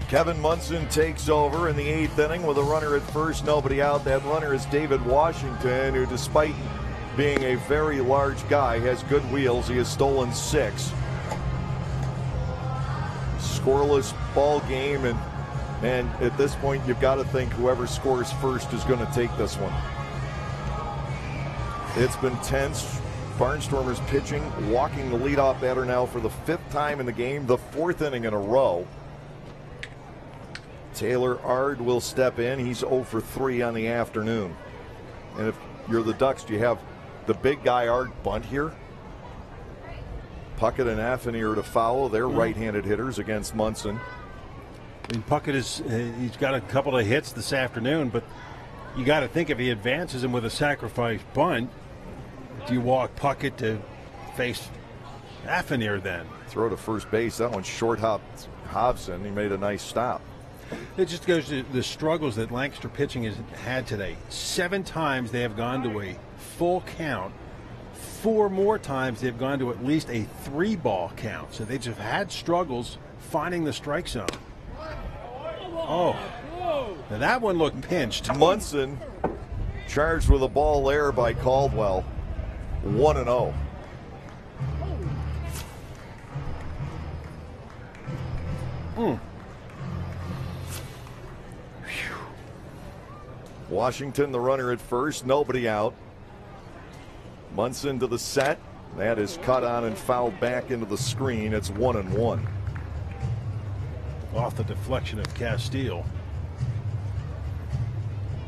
Kevin Munson takes over in the 8th inning with a runner at first, nobody out. That runner is David Washington, who, despite being a very large guy, has good wheels. He has stolen 6. Scoreless ball game, and at this point, you've got to think whoever scores first is going to take this one. It's been tense Barnstormers pitching, walking the leadoff batter now for the 5th time in the game, the 4th inning in a row. Taylor Ard will step in. He's 0 for 3 on the afternoon. And if you're the Ducks, do you have the big guy Ard bunt here? Puckett and Affinier to follow. They're right-handed hitters against Munson. I mean, Puckett he's got a couple of hits this afternoon, but you got to think if he advances him with a sacrifice bunt, do you walk Puckett to face Affinier then? Throw to first base. That one short hopped Hobson. He made a nice stop. It just goes to the struggles that Lancaster pitching has had today. 7 times they have gone to a full count. 4 more times they've gone to at least a 3-ball count. So they just had struggles finding the strike zone. Oh, now that one looked pinched. Munson charged with a ball there by Caldwell. 1-0. Washington, the runner at first, nobody out. Munson to the set. That is cut on and fouled back into the screen. It's 1-1. Off the deflection of Castile.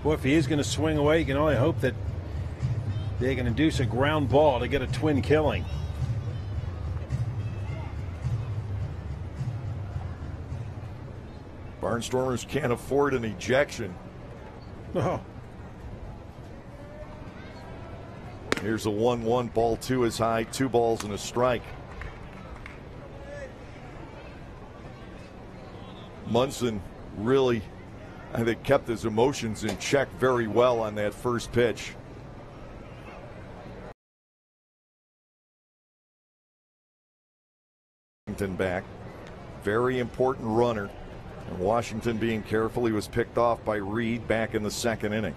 Boy, if he is going to swing away, you can only hope that they can induce a ground ball to get a twin killing. Barnstormers can't afford an ejection. Oh. Here's a 1-1. Ball 2 is high. 2 balls and a strike. Munson really, I think, kept his emotions in check very well on that first pitch. Washington back. Very important runner. And Washington being careful. He was picked off by Reed back in the 2nd inning.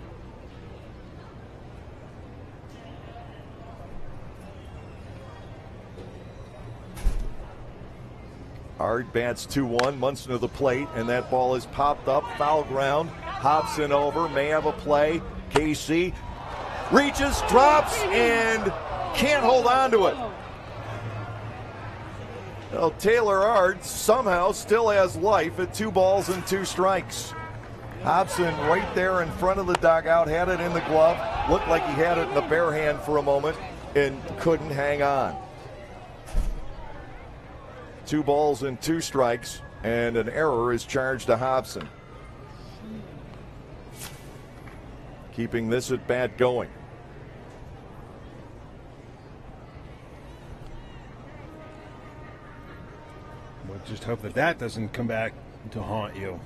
Ard bats 2-1. Munson to the plate, and that ball is popped up. Foul ground. Hobson over. May have a play. KC reaches, drops, and can't hold on to it. Well, Taylor Ard somehow still has life at 2 balls and 2 strikes. Hobson right there in front of the dugout, had it in the glove. Looked like he had it in the bare hand for a moment and couldn't hang on. 2 balls and 2 strikes, and an error is charged to Hobson. Keeping this at bat going. We'll just hope that that doesn't come back to haunt you.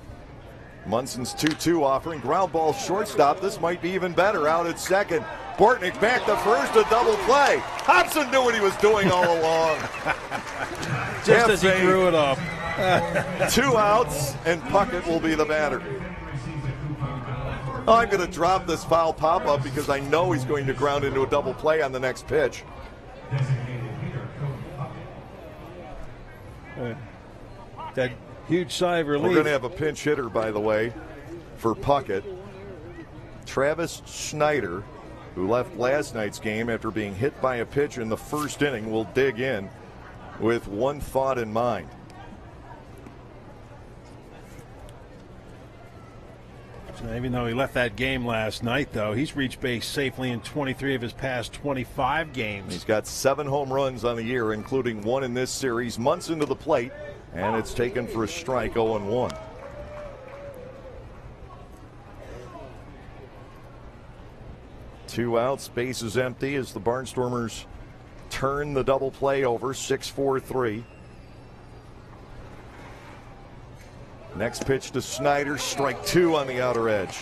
Munson's 2-2 offering. Ground ball shortstop. This might be even better. Out at second. Bortnick back to first. A double play. Hobson knew what he was doing all along. Just as he threw it off. 2 outs, and Puckett will be the batter. I'm going to drop this foul pop-up because I know he's going to ground into a double play on the next pitch. That huge sigh of relief. We're going to have a pinch hitter, by the way, for Puckett. Travis Schneider, who left last night's game after being hit by a pitch in the 1st inning, will dig in with one thought in mind. Even though he left that game last night, though, he's reached base safely in 23 of his past 25 games. He's got 7 home runs on the year, including 1 in this series. Munson to the plate, and it's taken for a strike. 0-1. Two outs, base is empty as the Barnstormers turn the double play over. 6-4-3. Next pitch to Snyder, strike 2 on the outer edge.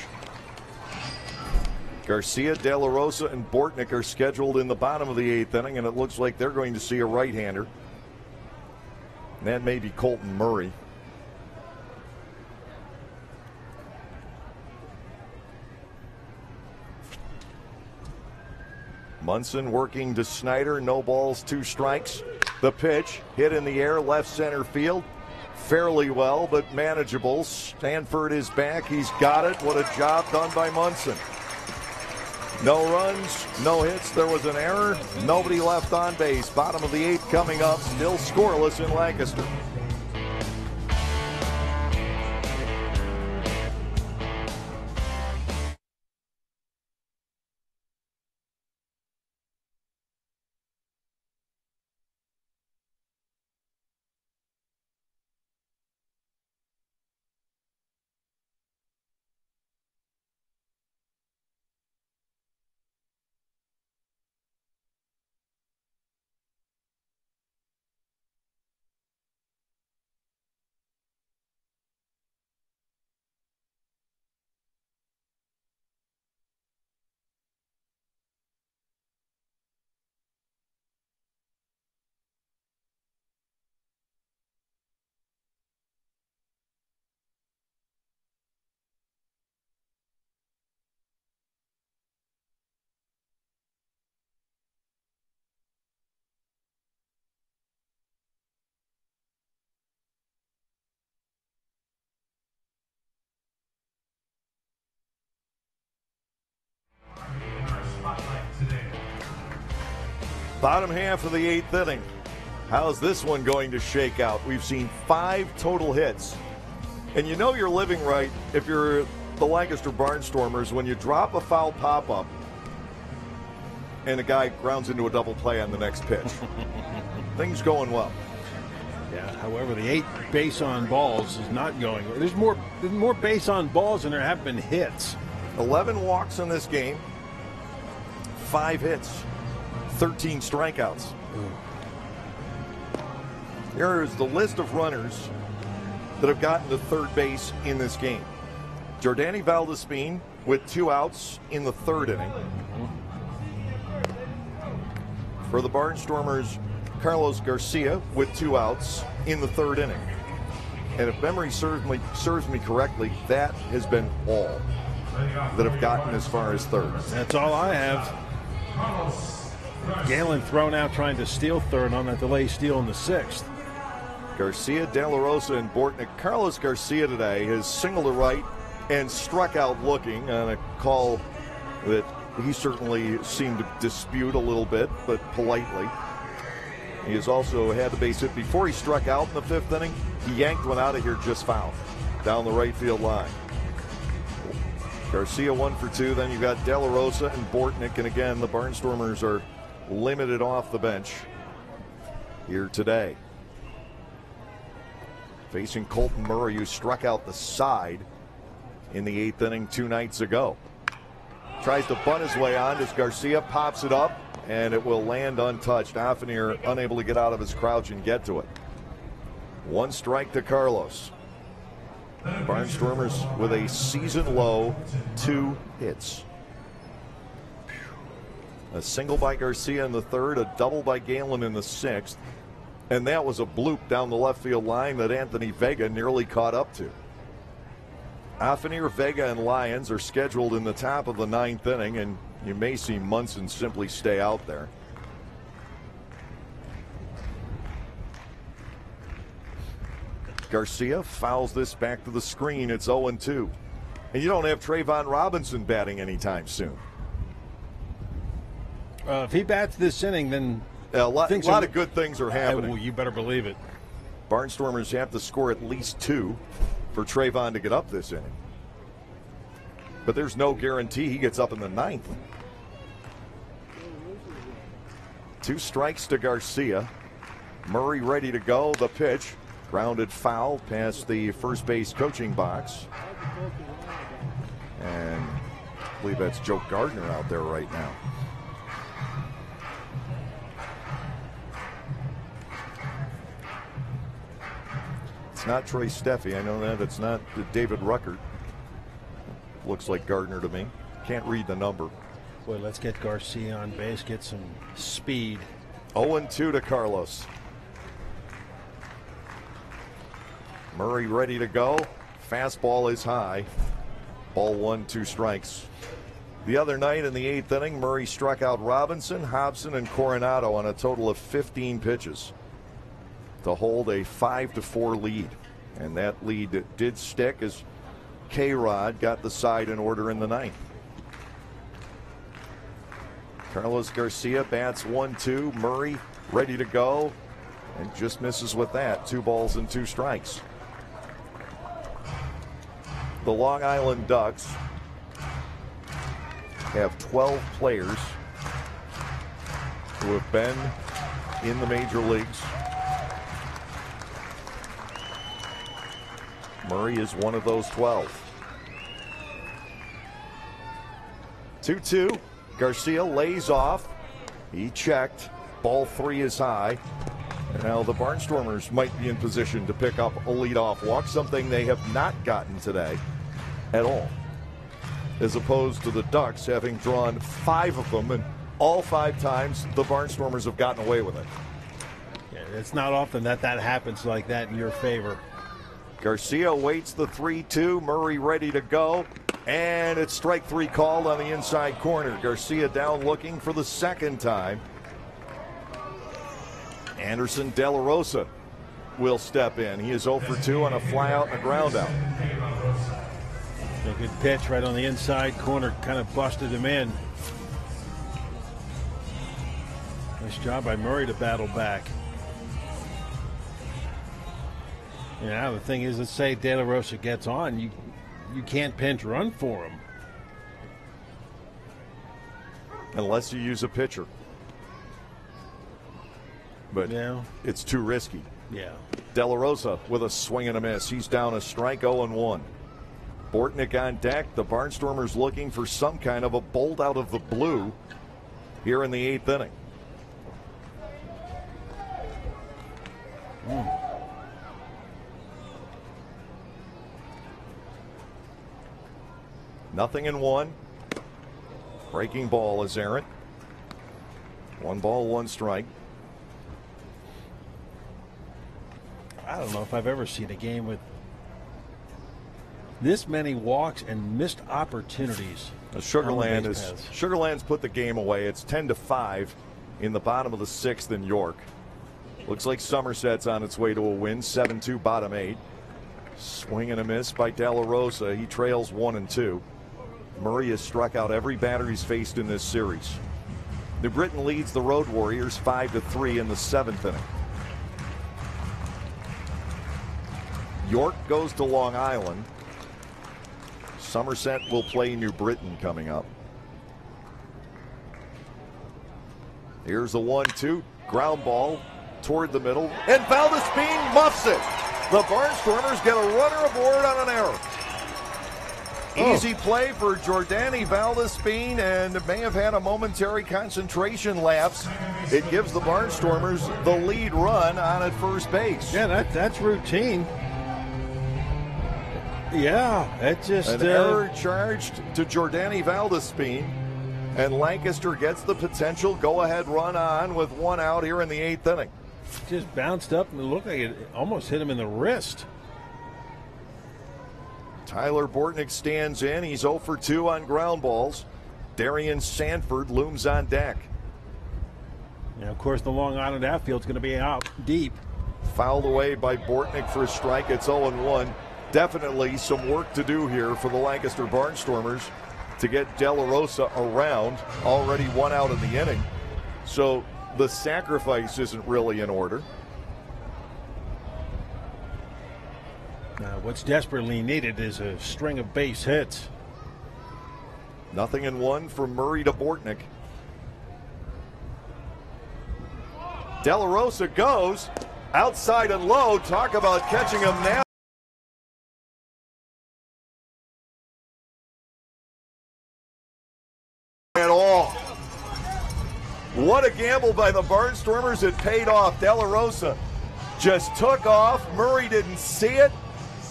Garcia, De La Rosa, and Bortnick are scheduled in the bottom of the 8th inning, and it looks like they're going to see a right-hander. That may be Colton Murray. Munson working to Snyder, no balls, 2 strikes. The pitch hit in the air, left center field. Fairly well, but manageable. Stanford is back. He's got it. What a job done by Munson. No runs, no hits. There was an error. Nobody left on base. Bottom of the 8th coming up. Still scoreless in Lancaster. Bottom half of the 8th inning. How's this one going to shake out? We've seen 5 total hits. And you know you're living right if you're the Lancaster Barnstormers when you drop a foul pop-up and a guy grounds into a double play on the next pitch. Things going well. Yeah, however, the 8 base on balls is not going. There's more base on balls than there have been hits. 11 walks in this game, 5 hits. 13 strikeouts. Here is the list of runners that have gotten to third base in this game. Jordani Valdespin with 2 outs in the 3rd inning. For the Barnstormers, Carlos Garcia with 2 outs in the 3rd inning. And if memory serves me correctly, that has been all that have gotten as far as third. That's all I have. Galen thrown out trying to steal third on that delay steal in the 6th. Garcia, De La Rosa, and Bortnick. Carlos Garcia today has singled to right and struck out looking on a call that he certainly seemed to dispute a little bit, but politely. He has also had the base hit before he struck out in the 5th inning. He yanked one out of here just foul down the right field line. Garcia 1 for 2. Then you've got De La Rosa and Bortnick. And again, the Barnstormers are limited off the bench here today. Facing Colton Murray, who struck out the side in the 8th inning 2 nights ago. Tries to bunt his way on as Garcia pops it up, and it will land untouched. Offenir unable to get out of his crouch and get to it. 1 strike to Carlos. Barnstormers with a season low 2 hits. A single by Garcia in the 3rd, a double by Galen in the 6th. And that was a bloop down the left field line that Anthony Vega nearly caught up to. Offenir, Vega, and Lyons are scheduled in the top of the 9th inning, and you may see Munson simply stay out there. Garcia fouls this back to the screen. It's 0-2. And you don't have Trayvon Robinson batting anytime soon. If he bats this inning, then a lot of good things are happening. You better believe it. Barnstormers have to score at least 2 for Trayvon to get up this inning. But there's no guarantee he gets up in the 9th. 2 strikes to Garcia. Murray ready to go. The pitch. Grounded foul past the first base coaching box. And I believe that's Joe Gardner out there right now. It's not Troy Steffi. I know that. It's not David Ruckert. Looks like Gardner to me. Can't read the number. Boy, let's get Garcia on base, get some speed. 0-2 to Carlos. Murray ready to go. Fastball is high. Ball 1, 2 strikes. The other night in the 8th inning, Murray struck out Robinson, Hobson, and Coronado on a total of 15 pitches to hold a 5-4 lead. And that lead did stick as K-Rod got the side in order in the 9th. Carlos Garcia bats 1-2. Murray ready to go and just misses with that. 2 balls and 2 strikes. The Long Island Ducks have 12 players who have been in the major leagues. Murray is one of those 12. 2-2. Garcia lays off. He checked. Ball 3 is high. And now the Barnstormers might be in position to pick up a leadoff walk, something they have not gotten today at all. As opposed to the Ducks having drawn 5 of them, and all 5 times the Barnstormers have gotten away with it. Yeah, it's not often that happens like that in your favor. Garcia waits the 3-2. Murray ready to go. And it's strike 3 called on the inside corner. Garcia down looking for the second time. Anderson De La Rosa will step in. He is 0 for 2 on a fly out and a ground out. A good pitch right on the inside corner, kind of busted him in. Nice job by Murray to battle back. Yeah, the thing is, let's say De La Rosa gets on, you can't pinch run for him. Unless you use a pitcher. But yeah, it's too risky. Yeah. De La Rosa with a swing and a miss. He's down a strike, 0-1. Bortnick on deck. The Barnstormers looking for some kind of a bolt out of the blue here in the 8th inning. Nothing in 1. Breaking ball is errant. 1 ball, 1 strike. I don't know if I've ever seen a game with this many walks and missed opportunities. Sugarland's put the game away. It's 10-5 in the bottom of the 6th in York. Looks like Somerset's on its way to a win. 7-2 bottom 8. Swing and a miss by De La Rosa. He trails 1-2. Murray has struck out every batter he's faced in this series. New Britain leads the Road Warriors 5-3 in the 7th inning. York goes to Long Island. Somerset will play New Britain coming up. Here's the 1-2. Ground ball toward the middle. And Valdespin muffs it. The Barnstormers get a runner aboard on an error. Easy play for Jordani Valdespin, and may have had a momentary concentration lapse. It gives the Barnstormers the lead run on at first base. Yeah, that's routine. Yeah, that's just an error charged to Jordani Valdespin, and Lancaster gets the potential go-ahead run on with 1 out here in the 8th inning. Just bounced up and it looked like it almost hit him in the wrist. Tyler Bortnick stands in. He's 0 for 2 on ground balls. Darian Sanford looms on deck. Yeah, of course, the Long Island outfield's going to be out deep. Fouled away by Bortnick for a strike. It's 0-1. Definitely some work to do here for the Lancaster Barnstormers to get De La Rosa around. Already 1 out in the inning. So the sacrifice isn't really in order. Now, what's desperately needed is a string of base hits. Nothing in 1 from Murray to Bortnick. De La Rosa goes outside and low. Talk about catching him now. At all. What a gamble by the Barnstormers. It paid off. De La Rosa just took off. Murray didn't see it.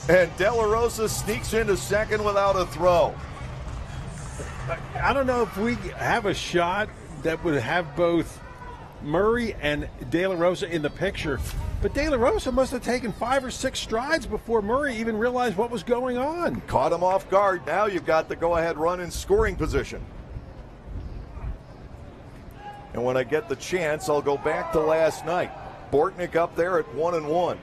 And De La Rosa sneaks into second without a throw. I don't know if we have a shot that would have both Murray and De La Rosa in the picture. But De La Rosa must have taken 5 or 6 strides before Murray even realized what was going on. Caught him off guard. Now you've got the go-ahead run in scoring position. And when I get the chance, I'll go back to last night. Bortnick up there at 1-1.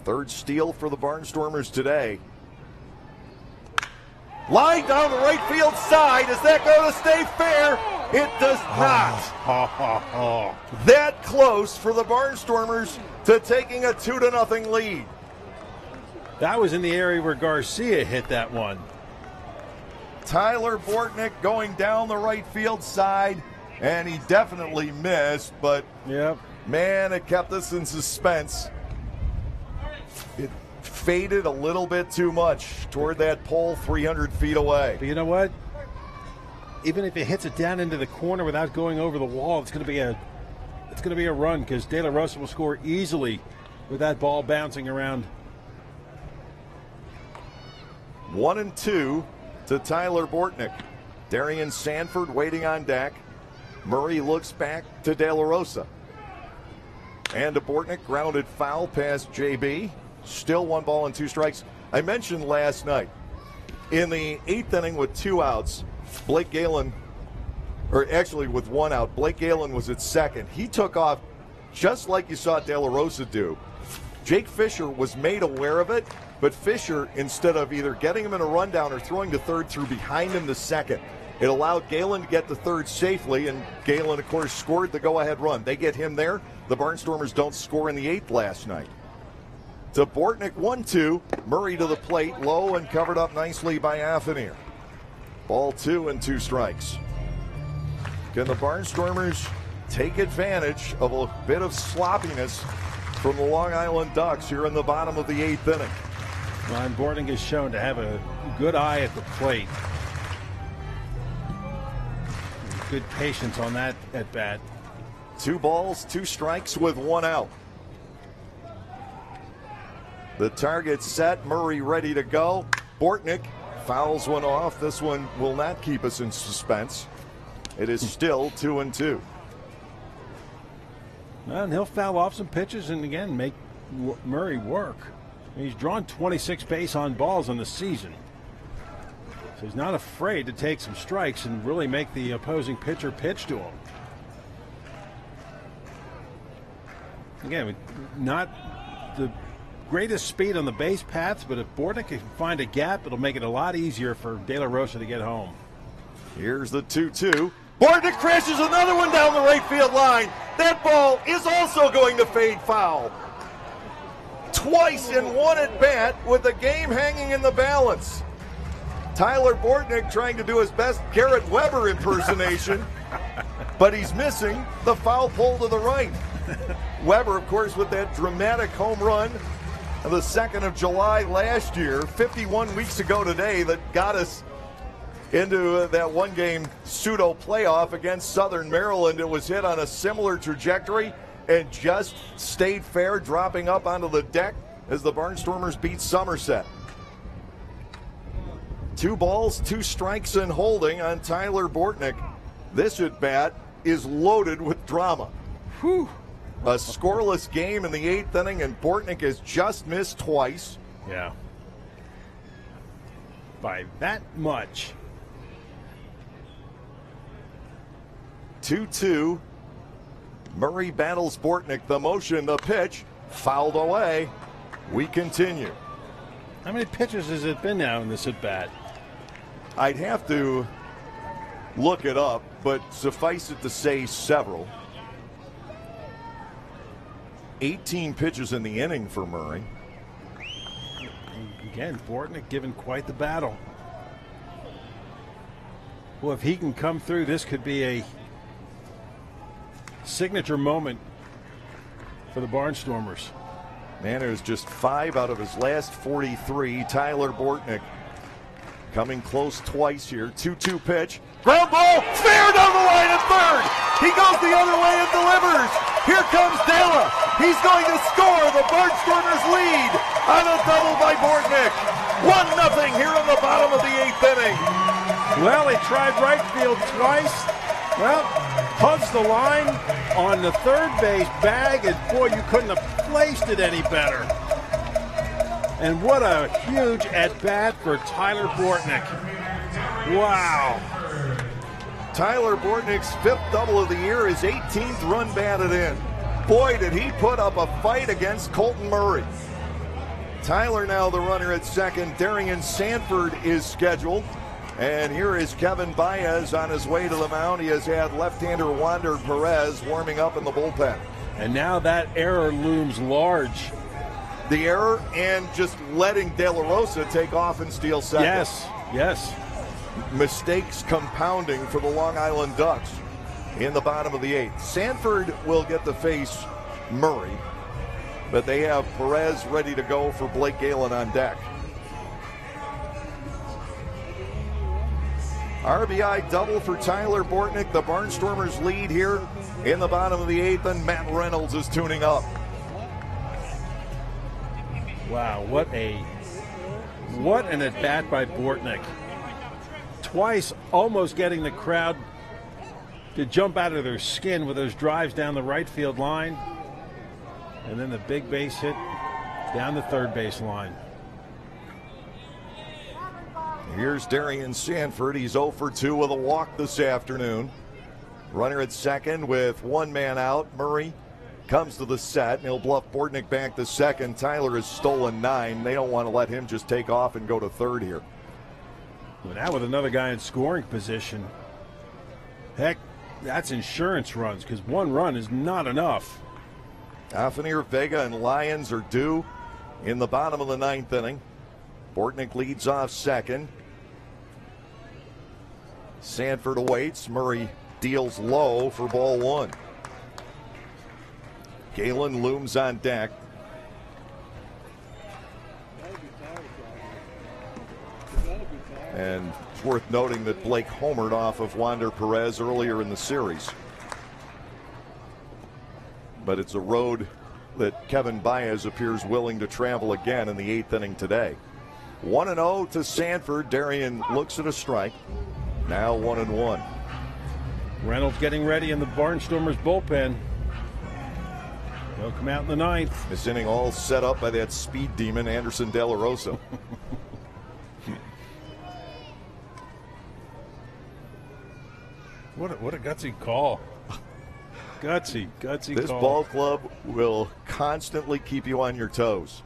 Third steal for the Barnstormers today. Line down the right field side. Is that going to stay fair? It does not. That close for the Barnstormers to taking a 2-0 lead. That was in the area where Garcia hit that one. Tyler Bortnick going down the right field side, and he definitely missed, but yep. Man, it kept us in suspense. It faded a little bit too much toward that pole 300 feet away. But you know what? Even if it hits it down into the corner without going over the wall, it's going to be a run, because De La Rosa will score easily with that ball bouncing around. 1-2 to Tyler Bortnick. Darian Sanford waiting on deck. Murray looks back to De La Rosa. And to Bortnick, grounded foul past JB. Still 1 ball and 2 strikes. I mentioned last night, in the 8th inning with 2 outs, Blake Galen, or actually with 1 out, Blake Galen was at second. He took off just like you saw De La Rosa do. Jake Fisher was made aware of it, but Fisher, instead of either getting him in a rundown or throwing to third, threw behind him to second. It allowed Galen to get to third safely, and Galen, of course, scored the go-ahead run. They get him there. The Barnstormers don't score in the 8th last night. To Bortnick, 1-2. Murray to the plate, low and covered up nicely by Afanier. Ball 2 and 2 strikes. Can the Barnstormers take advantage of a bit of sloppiness from the Long Island Ducks here in the bottom of the 8th inning? Well, and Bortnick is shown to have a good eye at the plate. Good patience on that at bat. 2 balls, 2 strikes with 1 out. The target set, Murray ready to go. Bortnick fouls one off. This one will not keep us in suspense. It is still 2-2. And he'll foul off some pitches and again make Murray work. He's drawn 26 base on balls in the season. So he's not afraid to take some strikes and really make the opposing pitcher pitch to him. Again, not the greatest speed on the base paths, but if Bortnick can find a gap, it'll make it a lot easier for De La Rosa to get home. Here's the 2-2. Bortnick crashes another one down the right field line. That ball is also going to fade foul. Twice in 1 at bat with the game hanging in the balance. Tyler Bortnick trying to do his best Garrett Weber impersonation, but he's missing the foul pole to the right. Weber, of course, with that dramatic home run on the 2nd of July last year, 51 weeks ago today, that got us into that 1-game pseudo playoff against Southern Maryland. It was hit on a similar trajectory and just stayed fair, dropping up onto the deck as the Barnstormers beat Somerset. 2 balls, 2 strikes and holding on Tyler Bortnick. This at bat is loaded with drama. Whew. A scoreless game in the 8th inning, and Bortnick has just missed twice. Yeah. By that much. 2-2. Murray battles Bortnick. The motion, the pitch, fouled away. We continue. How many pitches has it been now in this at bat? I'd have to look it up, but suffice it to say several. 18 pitches in the inning for Murray. Again, Bortnick given quite the battle. Well, if he can come through, this could be a signature moment for the Barnstormers. Man, it was just 5 out of his last 43. Tyler Bortnick coming close twice here. 2-2 pitch. Ground ball, fair down the line at third. He goes the other way and delivers. Here comes Della. He's going to score. The Barnstormers lead on a double by Bortnick. 1-0 here in the bottom of the 8th inning. Well, he tried right field twice. Well, hugs the line on the third base bag, and boy, you couldn't have placed it any better. And what a huge at-bat for Tyler Bortnick. Wow. Tyler Bortnick's 5th double of the year, his 18th run batted in. Boy, did he put up a fight against Colton Murray. Tyler now the runner at second. Jurrjens Sanford is scheduled. And here is Kevin Baez on his way to the mound. He has had left-hander Wander Perez warming up in the bullpen. And now that error looms large. The error and just letting De La Rosa take off and steal second. Yes. Mistakes compounding for the Long Island Ducks in the bottom of the 8th. Sanford will get to face Murray, but they have Perez ready to go for Blake Galen on deck. RBI double for Tyler Bortnick. The Barnstormers lead here in the bottom of the 8th, and Matt Reynolds is tuning up. Wow, what an at-bat by Bortnick. Twice almost getting the crowd to jump out of their skin with those drives down the right field line. And then the big base hit down the third base line. Here's Jurrjens Sanford. He's 0 for 2 with a walk this afternoon. Runner at second with one man out. Murray comes to the set, and he'll bluff Bortnick back to second. Tyler has stolen 9. They don't want to let him just take off and go to third here. Well, now with another guy in scoring position, heck, that's insurance runs, because one run is not enough. Afenir, Vega, and Lyons are due in the bottom of the 9th inning. Bortnick leads off second. Sanford awaits. Murray deals low for ball 1. Galen looms on deck. And it's worth noting that Blake homered off of Wander Perez earlier in the series. But it's a road that Kevin Baez appears willing to travel again in the 8th inning today. 1-0 to Sanford. Jurrjens looks at a strike. Now 1-1. Reynolds getting ready in the Barnstormers bullpen. They'll come out in the 9th. This inning all set up by that speed demon, Anderson De La Rosa. What a gutsy call. Gutsy This call. ball club will constantly keep you on your toes.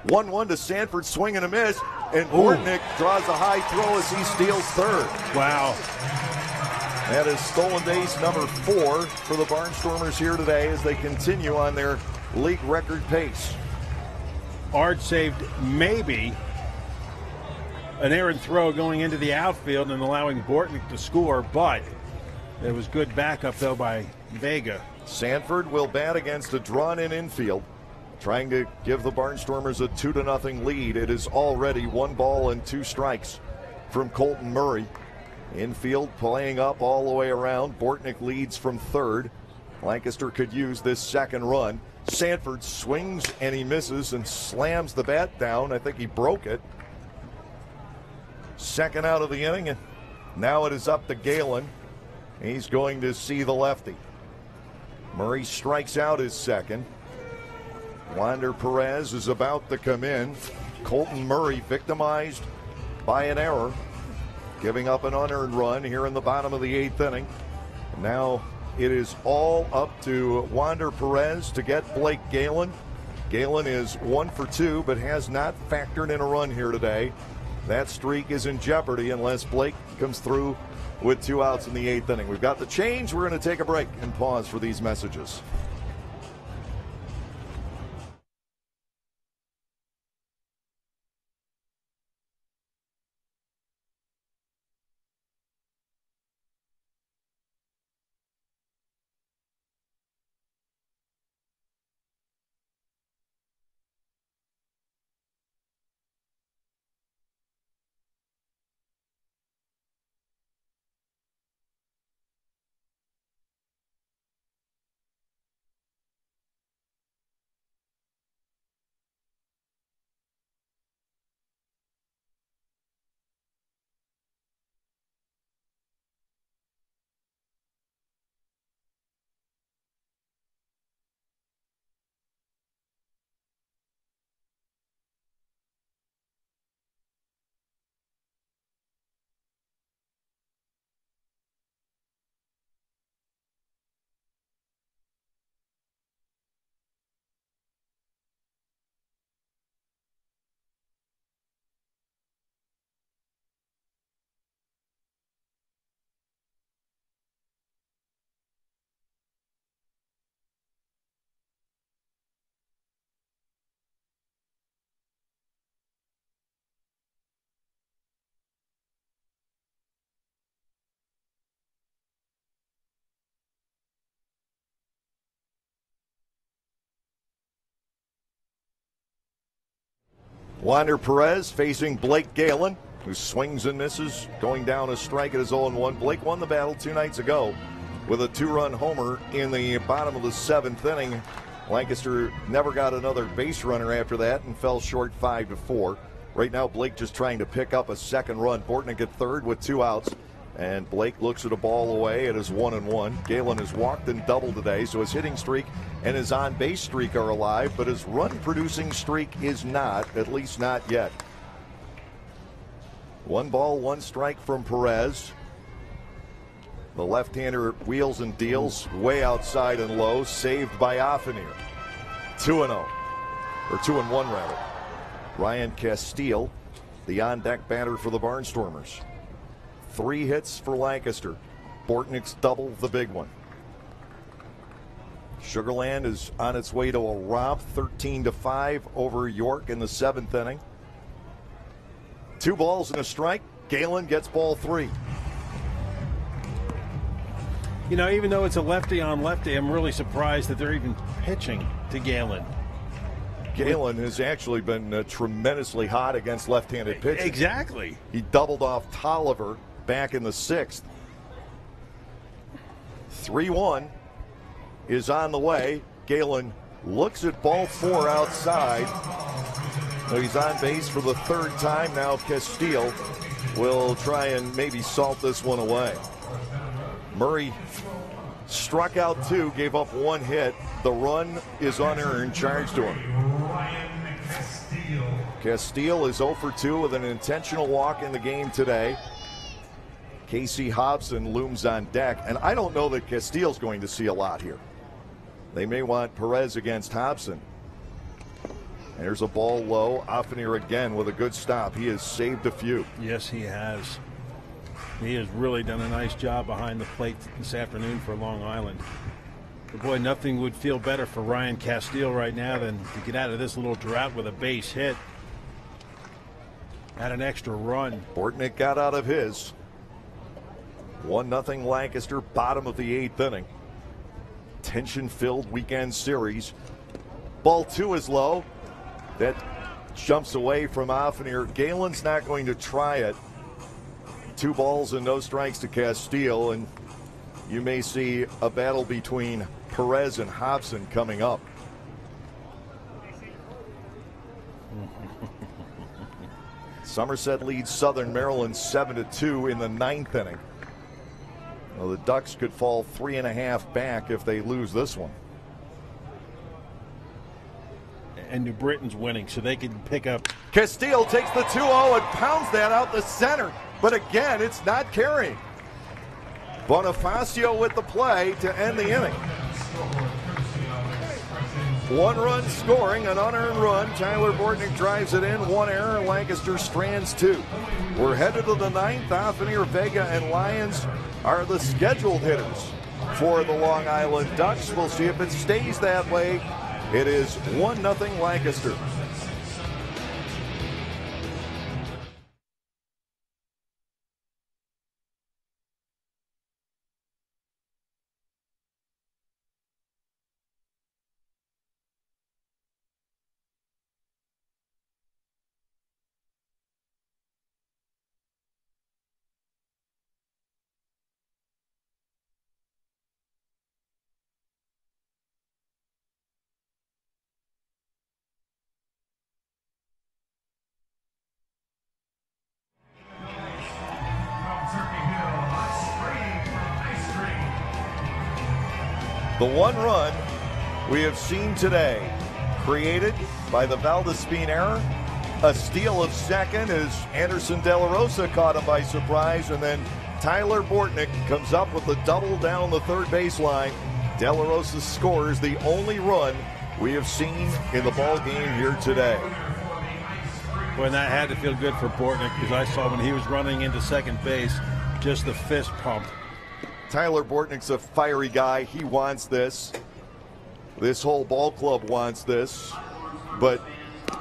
1-1 to Sanford, swing and a miss, and Bortnick draws a high throw as he steals third. Wow. That is stolen base number 4 for the Barnstormers here today as they continue on their league record pace. Ard saved maybe an errant throw going into the outfield and allowing Bortnick to score, but there was good backup, though, by Vega. Sanford will bat against a drawn-in infield, trying to give the Barnstormers a 2-0 lead. It is already 1 ball and 2 strikes from Colton Murray. Infield playing up all the way around. Bortnick leads from third. Lancaster could use this second run. Sanford swings and he misses and slams the bat down. I think he broke it. Second out of the inning, and now it is up to Galen. He's going to see the lefty. Murray strikes out his second. Wander Perez is about to come in. Colton Murray victimized by an error, giving up an unearned run here in the bottom of the 8th inning. Now it is all up to Wander Perez to get Blake Galen. Galen is 1 for 2, but has not factored in a run here today. That streak is in jeopardy unless Blake comes through with 2 outs in the 8th inning. We've got the change. We're going to take a break and pause for these messages. Wander Perez facing Blake Galen, who swings and misses, going down a strike at his 0-1. Blake won the battle 2 nights ago with a 2-run homer in the bottom of the 7th inning. Lancaster never got another base runner after that and fell short 5-4. Right now, Blake just trying to pick up a second run. Bortnick at third with 2 outs. And Blake looks at a ball away at his 1-1. Galen has walked and doubled today, so his hitting streak and his on-base streak are alive, but his run-producing streak is not, at least not yet. 1 ball, 1 strike from Perez. The left-hander wheels and deals way outside and low, saved by Offenier. 2-0, or 2-1 rather. Ryan Castile, the on-deck batter for the Barnstormers. 3 hits for Lancaster. Bortnick's double, the big one. Sugar Land is on its way to a romp, 13-5 over York in the 7th inning. 2 balls and a strike. Galen gets ball 3. You know, even though it's a lefty on lefty, I'm really surprised that they're even pitching to Galen. Galen has actually been tremendously hot against left-handed pitching. Exactly. He doubled off Tolliver back in the 6th. 3-1 is on the way. Galen looks at ball 4 outside. He's on base for the 3rd time now. Castile will try and maybe salt this one away. Murray struck out 2, gave up 1 hit. The run is unearned, charged to him. Castile is 0 for 2 with an intentional walk in the game today. Casey Hobson looms on deck, and I don't know that Castile's going to see a lot here. They may want Perez against Hobson. There's a ball low. Offenier again with a good stop. He has saved a few. Yes, he has. He has really done a nice job behind the plate this afternoon for Long Island. But boy, nothing would feel better for Ryan Castile right now than to get out of this little drought with a base hit. Had an extra run. Bortnick got out of his. 1-0 Lancaster, bottom of the 8th inning. Tension-filled weekend series. Ball 2 is low. That jumps away from Offenier. Galen's not going to try it. 2 balls and no strikes to Castile, and you may see a battle between Perez and Hobson coming up. Somerset leads Southern Maryland 7-2 in the 9th inning. Well, the Ducks could fall 3.5 back if they lose this one. And New Britain's winning, so they can pick up. Castile takes the 2-0 and pounds that out the center. But again, it's not carrying. Bonifacio with the play to end the inning. 1 run scoring, an unearned run. Tyler Bortnick drives it in. 1 error. Lancaster strands 2. We're headed to the 9th. Offenier, Vega, and Lyons are the scheduled hitters for the Long Island Ducks. We'll see if it stays that way. It is 1-0 Lancaster. The 1 run we have seen today, created by the Valdespin error. A steal of second as Anderson De La Rosa caught him by surprise, and then Tyler Bortnick comes up with the double down the 3rd baseline. De La Rosa scores the only run we have seen in the ball game here today. Boy, and that had to feel good for Bortnick, because I saw when he was running into second base, just the fist pump. Tyler Bortnick's a fiery guy. He wants this. This whole ball club wants this. But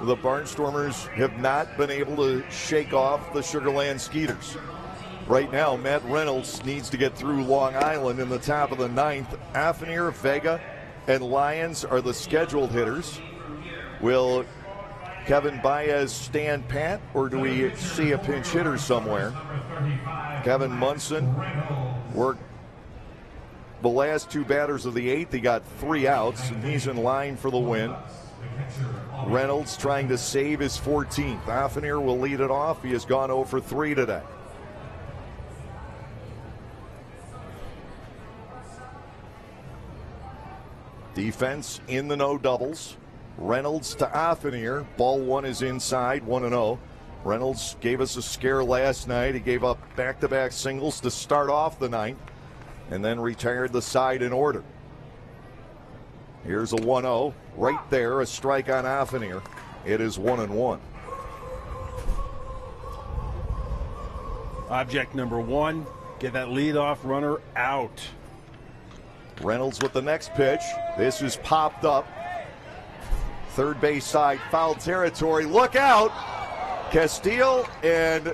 the Barnstormers have not been able to shake off the Sugar Land Skeeters. Right now, Matt Reynolds needs to get through Long Island in the top of the 9th. Offenier, Vega, and Lyons are the scheduled hitters. Will Kevin Baez stand pat, or do we see a pinch hitter somewhere? Kevin Munson worked the last two batters of the eighth. He got 3 outs, and he's in line for the win. Reynolds trying to save his 14th. Offenier will lead it off. He has gone 0 for 3 today. Defense in the no doubles. Reynolds to Offenier. Ball 1 is inside, 1-0. Reynolds gave us a scare last night. He gave up back-to-back singles to start off the ninth and then retired the side in order. Here's a 1-0 right there, a strike on Offenier. It is 1-1. Object number 1, get that leadoff runner out. Reynolds with the next pitch. This is popped up. Third base side, foul territory. Look out! Castile and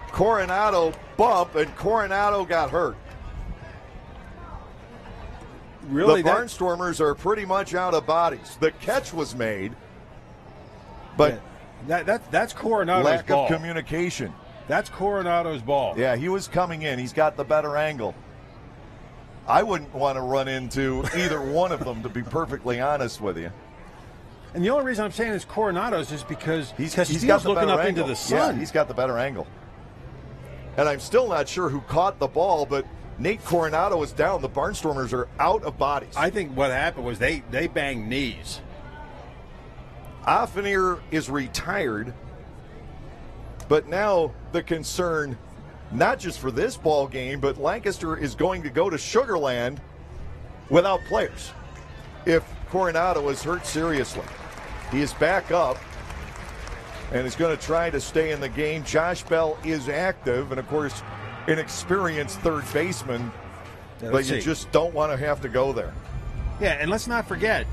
Coronado bump, and Coronado got hurt. Really, the Barnstormers are pretty much out of bodies. The catch was made, but that's Coronado's lack ball. Of communication. That's Coronado's ball. Yeah, he was coming in. He's got the better angle. I wouldn't want to run into either one of them, to be perfectly honest with you. And the only reason I'm saying it's Coronado's is because he's got looking up angle. into the sun. Yeah, he's got the better angle. And I'm still not sure who caught the ball, but Nate Coronado is down. The Barnstormers are out of bodies. I think what happened was they banged knees. Offenier is retired, but now the concern, not just for this ball game, but Lancaster is going to go to Sugar Land without players if Coronado is hurt seriously. He is back up and is going to try to stay in the game. Josh Bell is active, and of course, an experienced third baseman, but you just don't want to have to go there. Yeah, and let's not forget,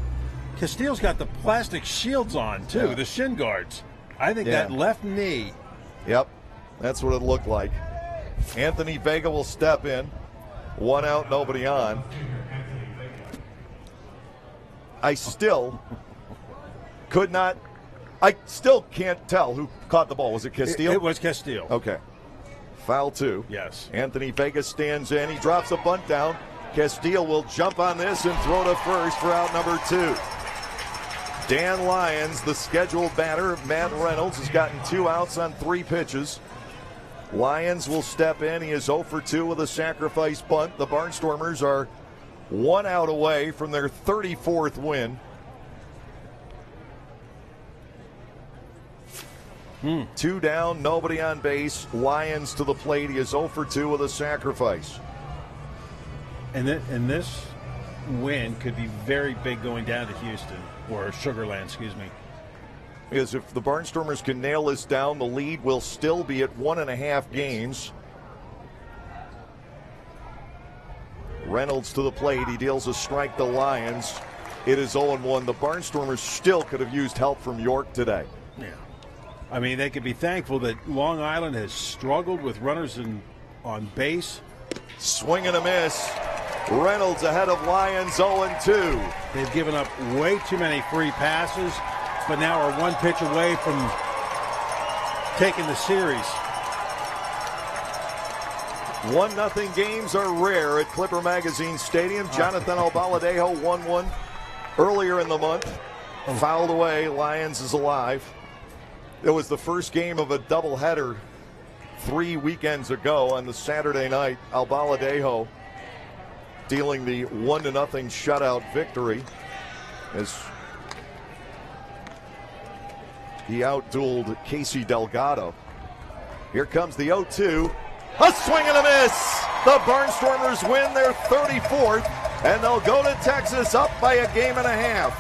Castile's got the plastic shields on, too, the shin guards. I think that left knee. Yep, that's what it looked like. Anthony Vega will step in. 1 out, nobody on. I still can't tell who caught the ball. Was it Castile? It was Castile. Okay. Foul 2. Yes. Anthony Vega stands in. He drops a bunt down. Castile will jump on this and throw to first for out number 2. Dan Lyons, the scheduled batter. Matt Reynolds has gotten 2 outs on 3 pitches. Lyons will step in. He is 0 for 2 with a sacrifice bunt. The Barnstormers are 1 out away from their 34th win. 2 down, nobody on base. Lyons to the plate. He is 0 for 2 with a sacrifice. And this win could be very big going down to Houston, or Sugar Land, excuse me. Because if the Barnstormers can nail this down, the lead will still be at 1.5 games. Reynolds to the plate. He deals a strike to Lyons. It is 0-1. The Barnstormers still could have used help from York today. Yeah. I mean, they could be thankful that Long Island has struggled with runners on base. Swing and a miss. Reynolds ahead of Lyons, 0-2. They've given up way too many free passes, but now are 1 pitch away from taking the series. 1-0 games are rare at Clipper Magazine Stadium. Jonathan Albaladejo 1-1 earlier in the month. Fouled away. Lyons is alive. It was the first game of a doubleheader 3 weekends ago on the Saturday night. Albaladejo dealing the 1-0 shutout victory as he outdueled Casey Delgado. Here comes the 0-2. A swing and a miss. The Barnstormers win their 34th, and they'll go to Texas up by a game and a half.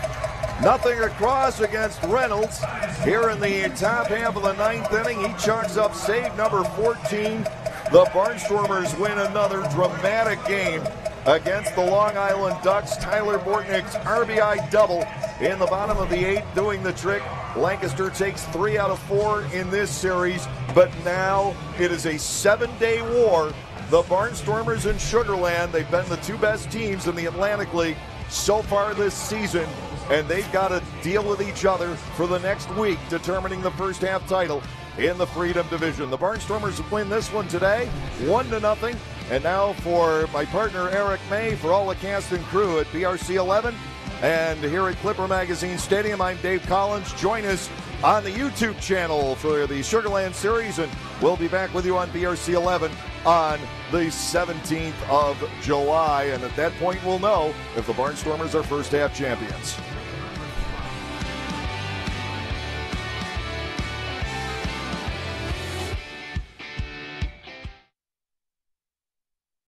Nothing across against Reynolds. Here in the top half of the 9th inning, he chalks up save number 14. The Barnstormers win another dramatic game against the Long Island Ducks. Tyler Bortnick's RBI double in the bottom of the 8th doing the trick. Lancaster takes 3 out of 4 in this series, but now it is a 7-day war. The Barnstormers and Sugar Land, they've been the 2 best teams in the Atlantic League so far this season. and they've got to deal with each other for the next week, determining the first half title in the Freedom Division. The Barnstormers win this one today, 1-0. And now for my partner Eric May, for all the cast and crew at BRC 11 and here at Clipper Magazine Stadium, I'm Dave Collins. Join us on the YouTube channel for the Sugarland Series, and we'll be back with you on BRC 11 on the 17th of July. And at that point, we'll know if the Barnstormers are first half champions.